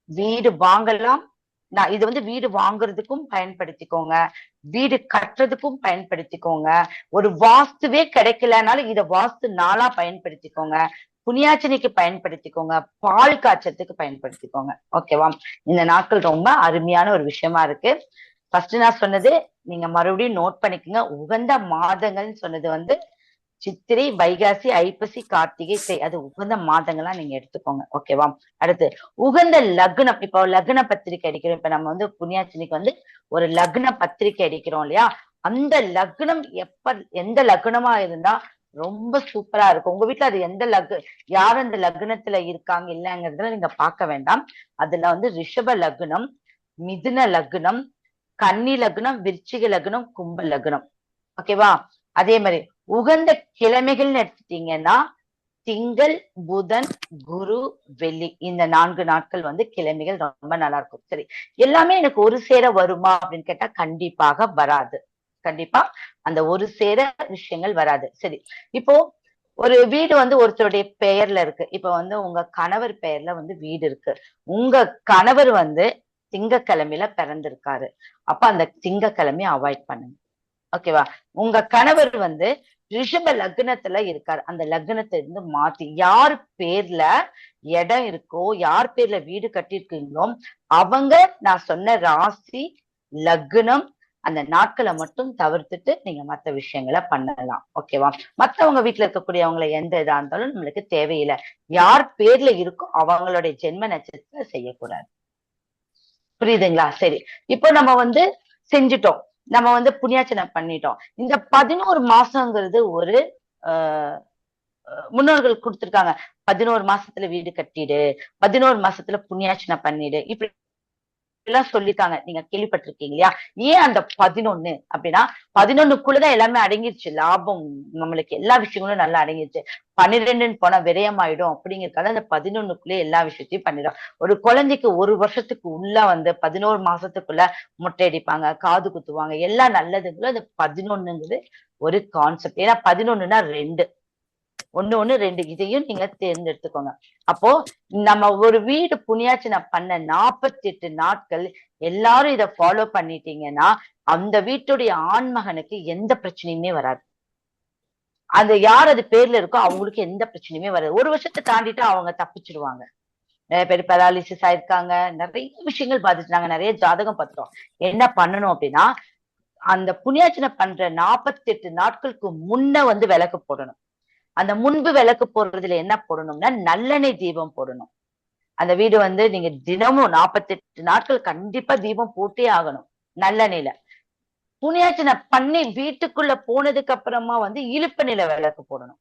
Speaker 4: வீடு வாங்கலாம். இது வந்து வீடு வாங்குறதுக்கும் பயன்படுத்திக்கோங்க, வீடு கட்டுறதுக்கும் பயன்படுத்திக்கோங்க. ஒரு வாஸ்துவே கிடைக்கலனாலும் இத வாஸ்து நாளா பயன்படுத்திக்கோங்க, புண்ணியாச்சனைக்கு பயன்படுத்திக்கோங்க, பால் காய்ச்சத்துக்கு பயன்படுத்திக்கோங்க. ஓகேவா? இந்த நாட்கள் ரொம்ப அருமையான ஒரு விஷயமா இருக்கு. ஃபர்ஸ்ட் நான் சொன்னது நீங்க மறுபடியும் நோட் பண்ணிக்கோங்க. உகந்த மாதங்கள்னு சொன்னது வந்து சித்திரை, வைகாசி, ஐப்பசி, கார்த்திகை, தை, அது உகந்த மாதங்களா நீங்க எடுத்துக்கோங்க. ஓகேவா? அடுத்து உகந்த லக்னம். இப்போ லக்ன பத்திரிகை அடிக்கிறோம். இப்ப நம்ம வந்து புண்ணியாட்சனிக்கு வந்து ஒரு லக்ன பத்திரிகை அடிக்கிறோம் இல்லையா? அந்த லக்னம் எந்த லக்னமா இருந்தா ரொம்ப சூப்பரா இருக்கும். உங்க வீட்டுல அது எந்த யார் அந்த லக்னத்துல இருக்காங்க இல்லைங்கிறதுல நீங்க பார்க்க வேண்டாம். அதுல வந்து ரிஷப லக்னம், மிதுன லக்னம், கன்னி லக்னம், விருச்சிக லக்னம், கும்ப லக்னம். ஓகேவா? அதே மாதிரி உகந்த கிழமைகள்னு எடுத்துட்டீங்கன்னா திங்கள், புதன், குரு, வெள்ளி, இந்த 4 நாட்கள் வந்து கிழமைகள் ரொம்ப நல்லா இருக்கும். சரி, எல்லாமே எனக்கு ஒரு சேர வருமா அப்படின்னு கேட்டா கண்டிப்பாக வராது. கண்டிப்பா அந்த ஒரு சேர விஷயங்கள் வராது. சரி, இப்போ ஒரு வீடு வந்து ஒருத்தருடைய பெயர்ல இருக்கு. இப்ப வந்து உங்க கணவர் பெயர்ல வந்து வீடு இருக்கு. உங்க கணவர் வந்து திங்கக்கிழமையில பிறந்திருக்காரு. அப்ப அந்த திங்கக்கிழமையை அவாய்ட் பண்ணுங்க. ஓகேவா? உங்க கணவர் வந்து ரிஷப லக்னத்துல இருக்காரு. அந்த லக்னத்தை இருந்து மாத்தி யார் பேர்ல இடம் இருக்கோ, யார் பேர்ல வீடு கட்டிருக்கீங்களோ அவங்க நான் சொன்ன ராசி, லக்னம், அந்த நாட்களை மட்டும் தவிர்த்துட்டு நீங்க மத்த விஷயங்களை பண்ணலாம். ஓகேவா? மத்தவங்க வீட்டுல இருக்கக்கூடியவங்களை எந்த இதா இருந்தாலும் நம்மளுக்கு தேவையில்லை. யார் பேர்ல இருக்கோ அவங்களுடைய ஜென்ம நட்சத்திரத்தை செய்யக்கூடாது. புரியுதுங்களா? சரி, இப்போ நம்ம வந்து செஞ்சுட்டோம். நம்ம வந்து புண்ணியாச்சனை பண்ணிட்டோம். இந்த 11 மாசங்கிறது ஒரு முன்னோர்கள் கொடுத்திருக்காங்க. 11 மாசத்துல வீடு கட்டிடு, 11 மாசத்துல புண்ணியாச்சனை பண்ணிடு, இப்படி எல்லாம் சொல்லிருக்காங்க. நீங்க கேள்விப்பட்டிருக்கீங்க இல்லையா? ஏன் அந்த 11 அப்படின்னா 11க்குள்ளதான் எல்லாமே அடங்கிருச்சு. லாபம், நம்மளுக்கு எல்லா விஷயங்களும் நல்லா அடங்கிருச்சு. 12ன்னு போனா விரயமாயிடும் அப்படிங்கறதுக்காக அந்த 11க்குள்ளே எல்லா விஷயத்தையும் பண்ணிடும். ஒரு குழந்தைக்கு 1 வருஷத்துக்கு உள்ள வந்து 11 மாசத்துக்குள்ள முட்டை அடிப்பாங்க, காது குத்துவாங்க, எல்லாம் நல்லதுங்களும் அந்த 11ங்கிறது ஒரு கான்செப்ட். ஏன்னா 11ன்னா 2, 1 1 2, இதையும் நீங்க தேர்ந்தெடுத்துக்கோங்க. அப்போ நம்ம ஒரு வீடு புண்ணியாச்சனை பண்ண 48 நாட்கள் எல்லாரும் இதை ஃபாலோ பண்ணிட்டீங்கன்னா அந்த வீட்டுடைய ஆண்மகனுக்கு எந்த பிரச்சனையுமே வராது. அது யார் அது பேர்ல இருக்கோ அவங்களுக்கு எந்த பிரச்சனையுமே வராது. 1 வருஷத்தை தாண்டிட்டு அவங்க தப்பிச்சிடுவாங்க. நிறைய பேர் பெராலிசிஸ் ஆயிருக்காங்க, நிறைய விஷயங்கள் பாதிச்சுட்டாங்க, நிறைய ஜாதகம் பார்த்துட்டோம். என்ன பண்ணணும் அப்படின்னா அந்த புண்ணியாச்சனை பண்ற 48 நாட்களுக்கு முன்ன வந்து விளக்கு போடணும். அந்த முன்பு விளக்கு போடுறதுல என்ன போடணும்னா நல்லெண்ணெய் தீபம் போடணும். அந்த வீடு வந்து நீங்க தினமும் 48 நாட்கள் கண்டிப்பா தீபம் போட்டே ஆகணும் நல்லெண்ணெயில. புண்ணியாச்சனை பண்ணி வீட்டுக்குள்ள போனதுக்கு அப்புறமா வந்து இழுப்பு நில விளக்கு போடணும்.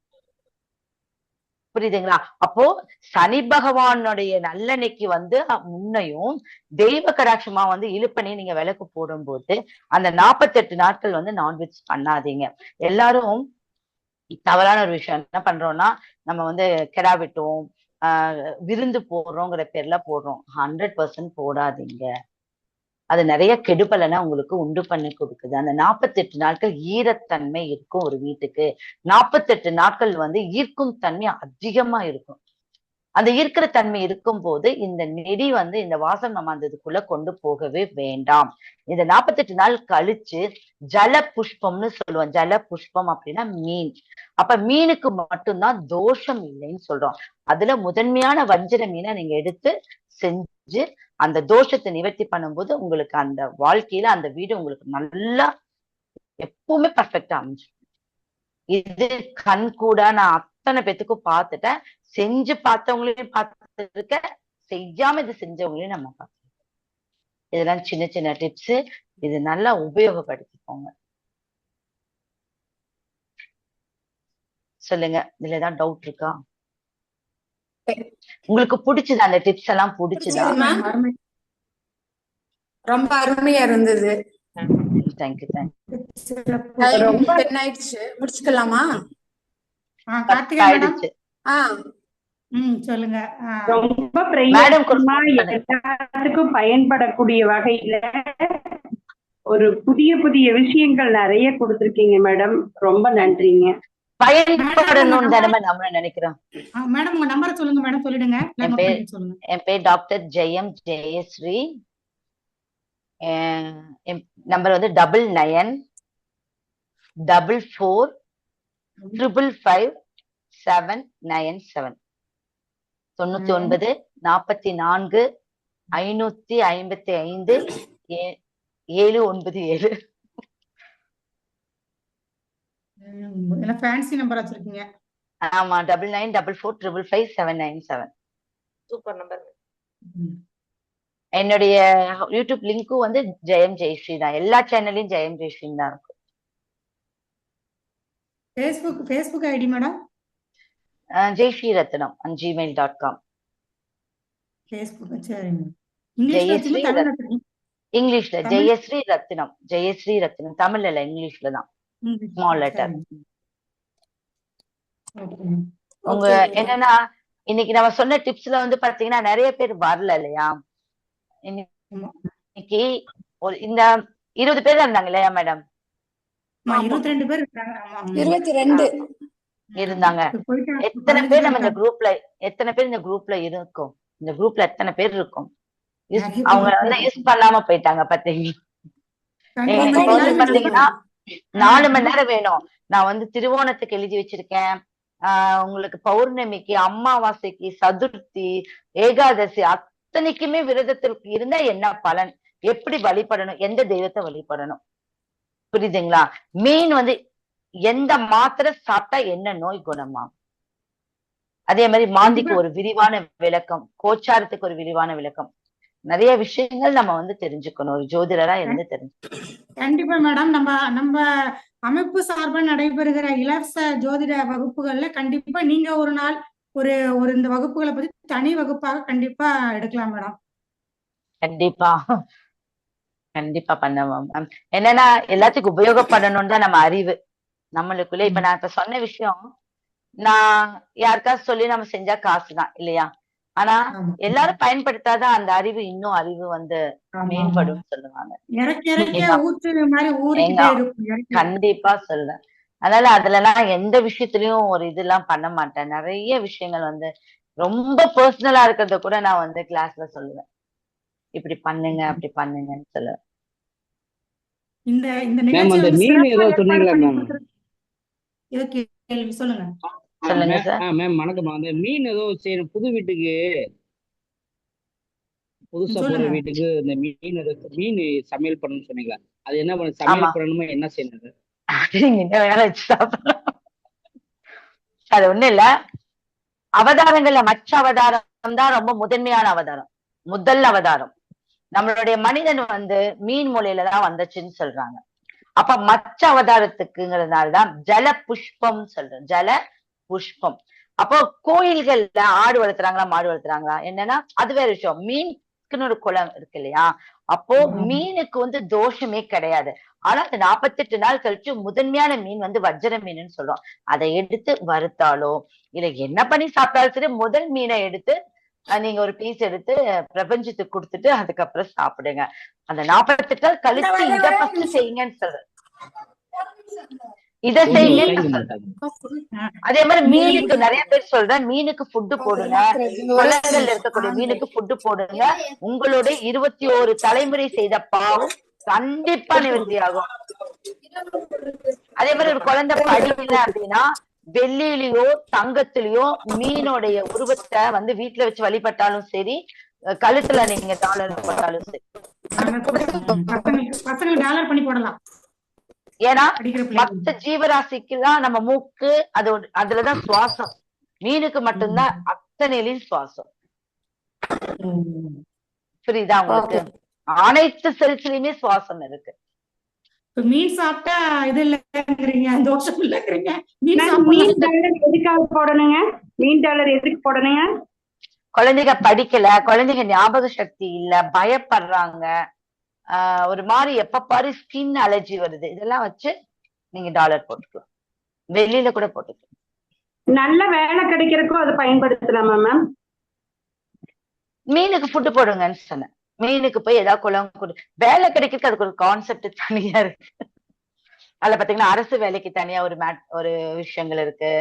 Speaker 4: புரியுதுங்களா? அப்போ சனி பகவானுடைய நல்லெண்ணெய்க்கு வந்து முன்னையும் தெய்வ கடாட்சமா வந்து இழுப்பனி நீங்க விளக்கு போடும்போது அந்த 48 நாட்கள் வந்து நான்வெஜ் பண்ணாதீங்க. எல்லாரும் தவறான ஒரு விஷயம் என்ன பண்றோம்னா நம்ம வந்து கெடா வெட்டுவோம், விருந்து போடுறோங்கிற பேர்ல போடுறோம். 100% போடாதீங்க. அது நிறைய கெடுபலனை உங்களுக்கு உண்டு பண்ணி கொடுக்குது. அந்த 48 நாட்கள் ஈரத்தன்மை இருக்கும் ஒரு வீட்டுக்கு. 48 நாட்கள் வந்து ஈர்க்கும் தன்மை அதிகமா இருக்கும். அந்த ஈர்க்கிற தன்மை இருக்கும் போது இந்த நெடி வந்து இந்த வாசம் நம்ம அந்த இதுக்குள்ள கொண்டு போகவே வேண்டாம். இந்த 48 நாள் கழிச்சு ஜல புஷ்பம்னு சொல்லுவோம். ஜல புஷ்பம் அப்படின்னா மீன். அப்ப மீனுக்கு மட்டும்தான் தோஷம் இல்லைன்னு சொல்றோம். அதுல முதன்மையான வஞ்சிர மீனை நீங்க எடுத்து செஞ்சு அந்த தோஷத்தை நிவர்த்தி பண்ணும்போது உங்களுக்கு அந்த வாழ்க்கையில அந்த வீடு உங்களுக்கு நல்லா எப்பவுமே பர்ஃபெக்டா அமைஞ்சு. இது கண் கூட நான் அத்தனை பேத்துக்கும் பார்த்துட்டேன். செஞ்சு பார்த்தவங்களையும் பார்த்துருக்க, செய்யாம இது செஞ்சவங்களையும் நம்ம பார்த்துருக்கோம். இதெல்லாம் சின்ன சின்ன டிப்ஸ். இது நல்லா உபயோகப்படுத்திக்கோங்க. சொல்லுங்க, இதுல ஏதாவது டவுட் இருக்கா? உங்களுக்கு பிடிச்சதா அந்த டிப்ஸ் எல்லாம்? பிடிச்சதா?
Speaker 9: ரொம்ப அருமையா இருந்தது.
Speaker 4: Thank you thank you.
Speaker 9: டைம் ஆயிடுச்சு, முடிச்சுக்கலாமா?
Speaker 1: ஆயிடுச்சு. சொல்லுங்க.
Speaker 3: ரொம்ப பிரயோஜனமா எல்லாத்துக்கும் பயன்படக்கூடிய வகையில ஒரு புதிய புதிய விஷயங்கள் நிறைய கொடுத்திருக்கீங்க மேடம். ரொம்ப நன்றிங்க.
Speaker 4: பயன்படணும்னு தானே நம்ம நினைக்கிறோம்.
Speaker 1: மேடம் உங்க நம்பரை சொல்லுங்க மேடம். சொல்லிடுங்க.
Speaker 4: என் பேர் டாக்டர் ஜெயம் ஜெயஸ்ரீ. நம்பர் வந்து 9994455797 99 44 555 797.
Speaker 1: என்ன ஃபேன்சி நம்பர் வச்சிருக்கீங்க?
Speaker 4: ஆமா, 9944555797.
Speaker 6: Super number.
Speaker 4: என்னுடைய யூடியூப் லிங்க்கும் வந்து ஜெயம் ஜெயஸ்ரீ தான். எல்லா சேனல்லையும் ஜெயம் ஜெயஸ்ரீ தான் இருக்கும்.
Speaker 1: Facebook ID madam?
Speaker 4: Jayashree Rathnam @gmail.com.
Speaker 1: Facebook சரிங்க. இங்கிலீஷ்ல வச்சிருக்கீங்க தமிழ்ல வச்சிருக்கீங்க?
Speaker 4: இங்கிலீஷ்ல ஜெயஸ்ரீ ரத்னம். ஜெயஸ்ரீ ரத்னம் தமிழ்ல இல்ல, இங்கிலீஷ்ல தான். Small letter. உங்க என்னன்னா இன்னைக்கு நம்ம சொன்ன டிப்ஸ்ல வந்து பாத்தீங்கன்னா நிறைய பேர் வரல இல்லையா? இன்னைக்கு ஒரு இந்த 20 பேர் இருந்தாங்க இல்லையா மேடம்?
Speaker 9: 22 பேர்
Speaker 1: இருக்காங்க.
Speaker 9: 22
Speaker 4: இருந்தாங்க. எத்தனை பேர் நம்ம இந்த குரூப்ல இருக்கோம்? இந்த குரூப்ல எத்தனை பேர் இருக்கும்? அவங்க வந்து யூஸ் பண்ணாம போயிட்டாங்க பாத்தீங்களா? பாத்தீங்கன்னா 4 மணி நேரம் வேணும். நான் வந்து திருவோணத்துக்கு எழுதி வச்சிருக்கேன். உங்களுக்கு பௌர்ணமிக்கு, அமாவாசைக்கு, சதுர்த்தி, ஏகாதசி அத்தனைக்குமே விரதத்திற்கு இருந்தா என்ன பலன், எப்படி வழிபடணும், எந்த தெய்வத்தை வழிபடணும், புரியுதுங்களா? மீன் வந்து எந்த மாத்திரை சாப்பிட்டா என்ன நோய் குணமாகும், அதே மாதிரி மாந்திக்கு ஒரு விரிவான விளக்கம், கோச்சாரத்துக்கு ஒரு விரிவான விளக்கம், நிறைய விஷயங்கள் நம்ம வந்து தெரிஞ்சுக்கணும். ஒரு ஜோதிடரா இருந்து தெரிஞ்சுக்கணும்.
Speaker 1: கண்டிப்பா மேடம். நம்ம அமைப்பு சார்பாக நடைபெறுகிற இலவச ஜோதிட வகுப்புகள்ல கண்டிப்பா நீங்க ஒரு நாள் ஒரு இந்த வகுப்புகளை பத்தி தனி வகுப்பாக கண்டிப்பா எடுக்கலாம் மேடம்.
Speaker 4: கண்டிப்பா பண்ணுவோம். என்னன்னா எல்லாத்துக்கும் உபயோகப்படணும்னு தான் நம்ம அறிவு நம்மளுக்குள்ள. இப்ப நான் இப்ப சொன்ன விஷயம் நான் யாருக்காவது சொல்லி நம்ம செஞ்சா காசுதான் இல்லையா? ஆனா எல்லாரும் பயன்படுத்தாதான் அந்த அறிவு இன்னும் அறிவு வந்து மேம்படும் சொல்லுவாங்க. கண்டிப்பா சொல்றேன். அதனால அதுலலாம் எந்த விஷயத்திலயும் ஒரு இதெல்லாம் பண்ண மாட்டேன். நிறைய விஷயங்கள் வந்து ரொம்ப பர்சனலா இருக்கிறத கூட நான் வந்து கிளாஸ்ல சொல்லுவேன். இப்படி பண்ணுங்க அப்படி பண்ணுங்கன்னு சொல்லுவேன்.
Speaker 1: சொல்லுங்க
Speaker 10: மேம். வணக்கம். அந்த மீன் ஏதோ செய்யணும் புது வீட்டுக்கு, புதுசா போற வீட்டுக்கு இந்த மீன் சமையல் பண்ணணும்னு சொன்னீங்களா? அது என்ன பண்ண சமையல் பண்ணணுமா, என்ன செய்யணும்?
Speaker 4: அது ஒண்ணு இல்ல, அவதாரங்கள்ல மற்ற அவதாரம் தான் ரொம்ப முதன்மையான அவதாரம், முதல் அவதாரம். நம்மளுடைய மனிதன் வந்து மீன் மூலையில தான் வந்துச்சுன்னு சொல்றாங்க. அப்ப மற்ற அவதாரத்துக்குங்கிறதுனாலதான் ஜல புஷ்பம் சொல்றோம், ஜல புஷ்பம். அப்போ கோயில்கள்ல ஆடு வளர்த்துறாங்களா மாடு வளர்த்துறாங்களா என்னன்னா அது வேற விஷயம். மீனுக்குன்னு ஒரு குளம் இருக்கு இல்லையா? அப்போ மீனுக்கு வந்து தோஷமே கிடையாது. ஆனா அந்த 48 நாள் கழிச்சு முதன்மையான மீன் வந்து வஜ்ர மீன்னு சொல்றோம். அதை எடுத்து வறுத்தாலோ இல்ல என்ன பண்ணி சாப்பிட்டாலும் சரி, முதல் மீனை எடுத்து நீங்க ஒரு பீஸ் எடுத்து பிரபஞ்சத்துக்கு கொடுத்துட்டு அதுக்கப்புறம் சாப்பிடுங்க. அந்த 48 நாள் கழிச்சு இதை ஃபர்ஸ்ட் செய்யுங்கன்னு சொல்றேன். இதை செய்யுங்க. அதே மாதிரி மீனுக்கு நிறைய பேர் சொல்றேன், மீனுக்கு ஃபுட்டு போடுங்க, குளங்கள்ல இருக்கக்கூடிய மீனுக்கு ஃபுட்டு போடுங்க. உங்களுடைய 21 தலைமுறை செய்த பாவம் கண்டிப்பா நிவர்த்தி ஆகும். அதே மாதிரி ஒரு குழந்தை படிக்கல அப்படின்னா வெள்ளியிலயோ தங்கத்திலயோ மீனுடைய உருவத்தை வந்து வீட்டுல வச்சு வழிபட்டாலும் சரி, கழுத்துல நீங்க டாலர் போட்டாலும் சரி.
Speaker 1: டாலர் பண்ணி போடலாம்.
Speaker 4: ஏன்னா மற்ற ஜீவராசிக்குதான் நம்ம மூக்கு அதுலதான் சுவாசம், மீனுக்கு மட்டும்தான் அத்தனையிலையும் சுவாசம். புரியுதா உங்களுக்கு? அனைத்து செல்ஸ்லயுமே சுவாசம் இருக்கு.
Speaker 1: மீன் சாப்பிட்டா இது இல்லைங்கிறீங்க, தோஷம் இல்லைங்கிறீங்க.
Speaker 3: எதுக்காக போடணுங்க? மீன் டாலர் எதுக்கு போடணுங்க?
Speaker 4: குழந்தைங்க படிக்கல, குழந்தைங்க ஞாபக சக்தி இல்ல, பயப்படுறாங்க, ஒரு மாதிரி எப்ப பாரு ஸ்கின் அலர்ஜி வருது, இதெல்லாம் வச்சு நீங்க டாலர் போட்டுக்கலாம். வெளியில கூட போட்டுக்கலாம்.
Speaker 3: நல்ல வேலை கிடைக்கிறதுக்கும் அதை பயன்படுத்தலாமா மேம்?
Speaker 4: மீனுக்கு ஃபுட்டு போடுங்கன்னு சொன்னேன். மீனுக்கு போய் ஏதாவது குளம் வேலை கிடைக்கிறதுக்கு அதுக்கு ஒரு கான்செப்ட் தனியா இருக்கு. அதுல பாத்தீங்கன்னா அரசு வேலைக்கு தனியா ஒரு விஷயங்கள் இருக்கு,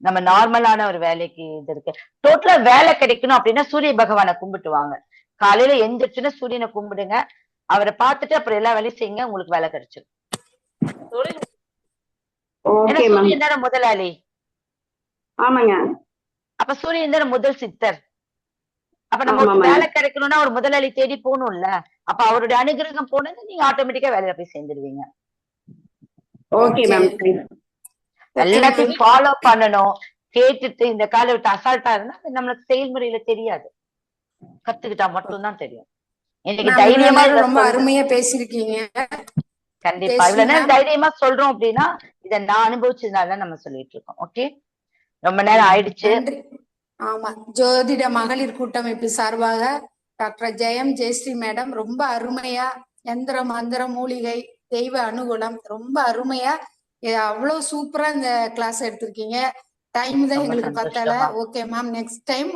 Speaker 4: நம்ம நார்மலான ஒரு வேலைக்கு இது இருக்கு. டோட்டலா வேலை கிடைக்கணும் அப்படின்னா சூரிய பகவானை கும்பிட்டுவாங்க. காலையில எந்திரிச்சுன்னா சூரியனை கும்பிடுங்க, அவரை பார்த்துட்டு அப்புறம் எல்லா வேலையும் செய்யுங்க, உங்களுக்கு வேலை கிடைச்சிடும். சூரியன் தானே முதலாளி.
Speaker 3: ஆமாங்க.
Speaker 4: அப்ப சூரியன் தானே முதல் சித்தர். அப்ப நம்ம வேலை கிடைக்கணும்னா ஒரு முதலாளி தேடி போகணும்ல. அப்ப அவருடைய அனுகிரகம் போனது நீங்க ஆட்டோமேட்டிக்கா வேலையில போய் சேர்ந்துருவீங்க. எல்லாத்தையும் ஃபாலோ பண்ணணும். கேட்டுட்டு இந்த காலை விட்டு அசால்ட்டா இருந்தா அது நம்மளுக்கு செயல்முறையில தெரியாது. கத்துக்கிட்டா மட்டும்தான் தெரியும். இன்னைக்கு தைரியமா
Speaker 9: ரொம்ப அருமையா பேசிருக்கீங்க.
Speaker 4: கண்டிப்பா இவ்வளவு நேரம் தைரியமா சொல்றோம் அப்படின்னா இத நான் அனுபவிச்சதுனால நம்ம சொல்லிட்டு இருக்கோம். ஓகே, ரொம்ப நேரம் ஆயிடுச்சு.
Speaker 9: ஆமா, ஜோதிட மகளிர் கூட்டமைப்பு சார்பாக டாக்டர் ஜெயம் ஜெயஸ்ரீ மேடம் ரொம்ப அருமையா யந்திர மந்திர மூலிகை தெய்வ அனுகூலம் ரொம்ப அருமையா அவ்வளவு சூப்பரா இந்த கிளாஸ் எடுத்திருக்கீங்க. டைம் தான் எங்களுக்கு பத்தல. ஓகே மேம், நெக்ஸ்ட் டைம்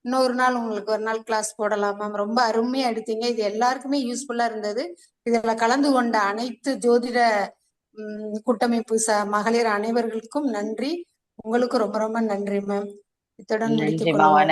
Speaker 9: இன்னொரு நாள் உங்களுக்கு ஒரு நாள் கிளாஸ் போடலாம் மேம். ரொம்ப அருமையா எடுத்தீங்க. இது எல்லாருக்குமே யூஸ்ஃபுல்லா இருந்தது. இதுல கலந்து கொண்ட அனைத்து ஜோதிட கூட்டமைப்பு மகளிர் அனைவர்களுக்கும் நன்றி. உங்களுக்கு ரொம்ப ரொம்ப நன்றி மேம். இத்துடன் முடித்துக் கொள்வோம்.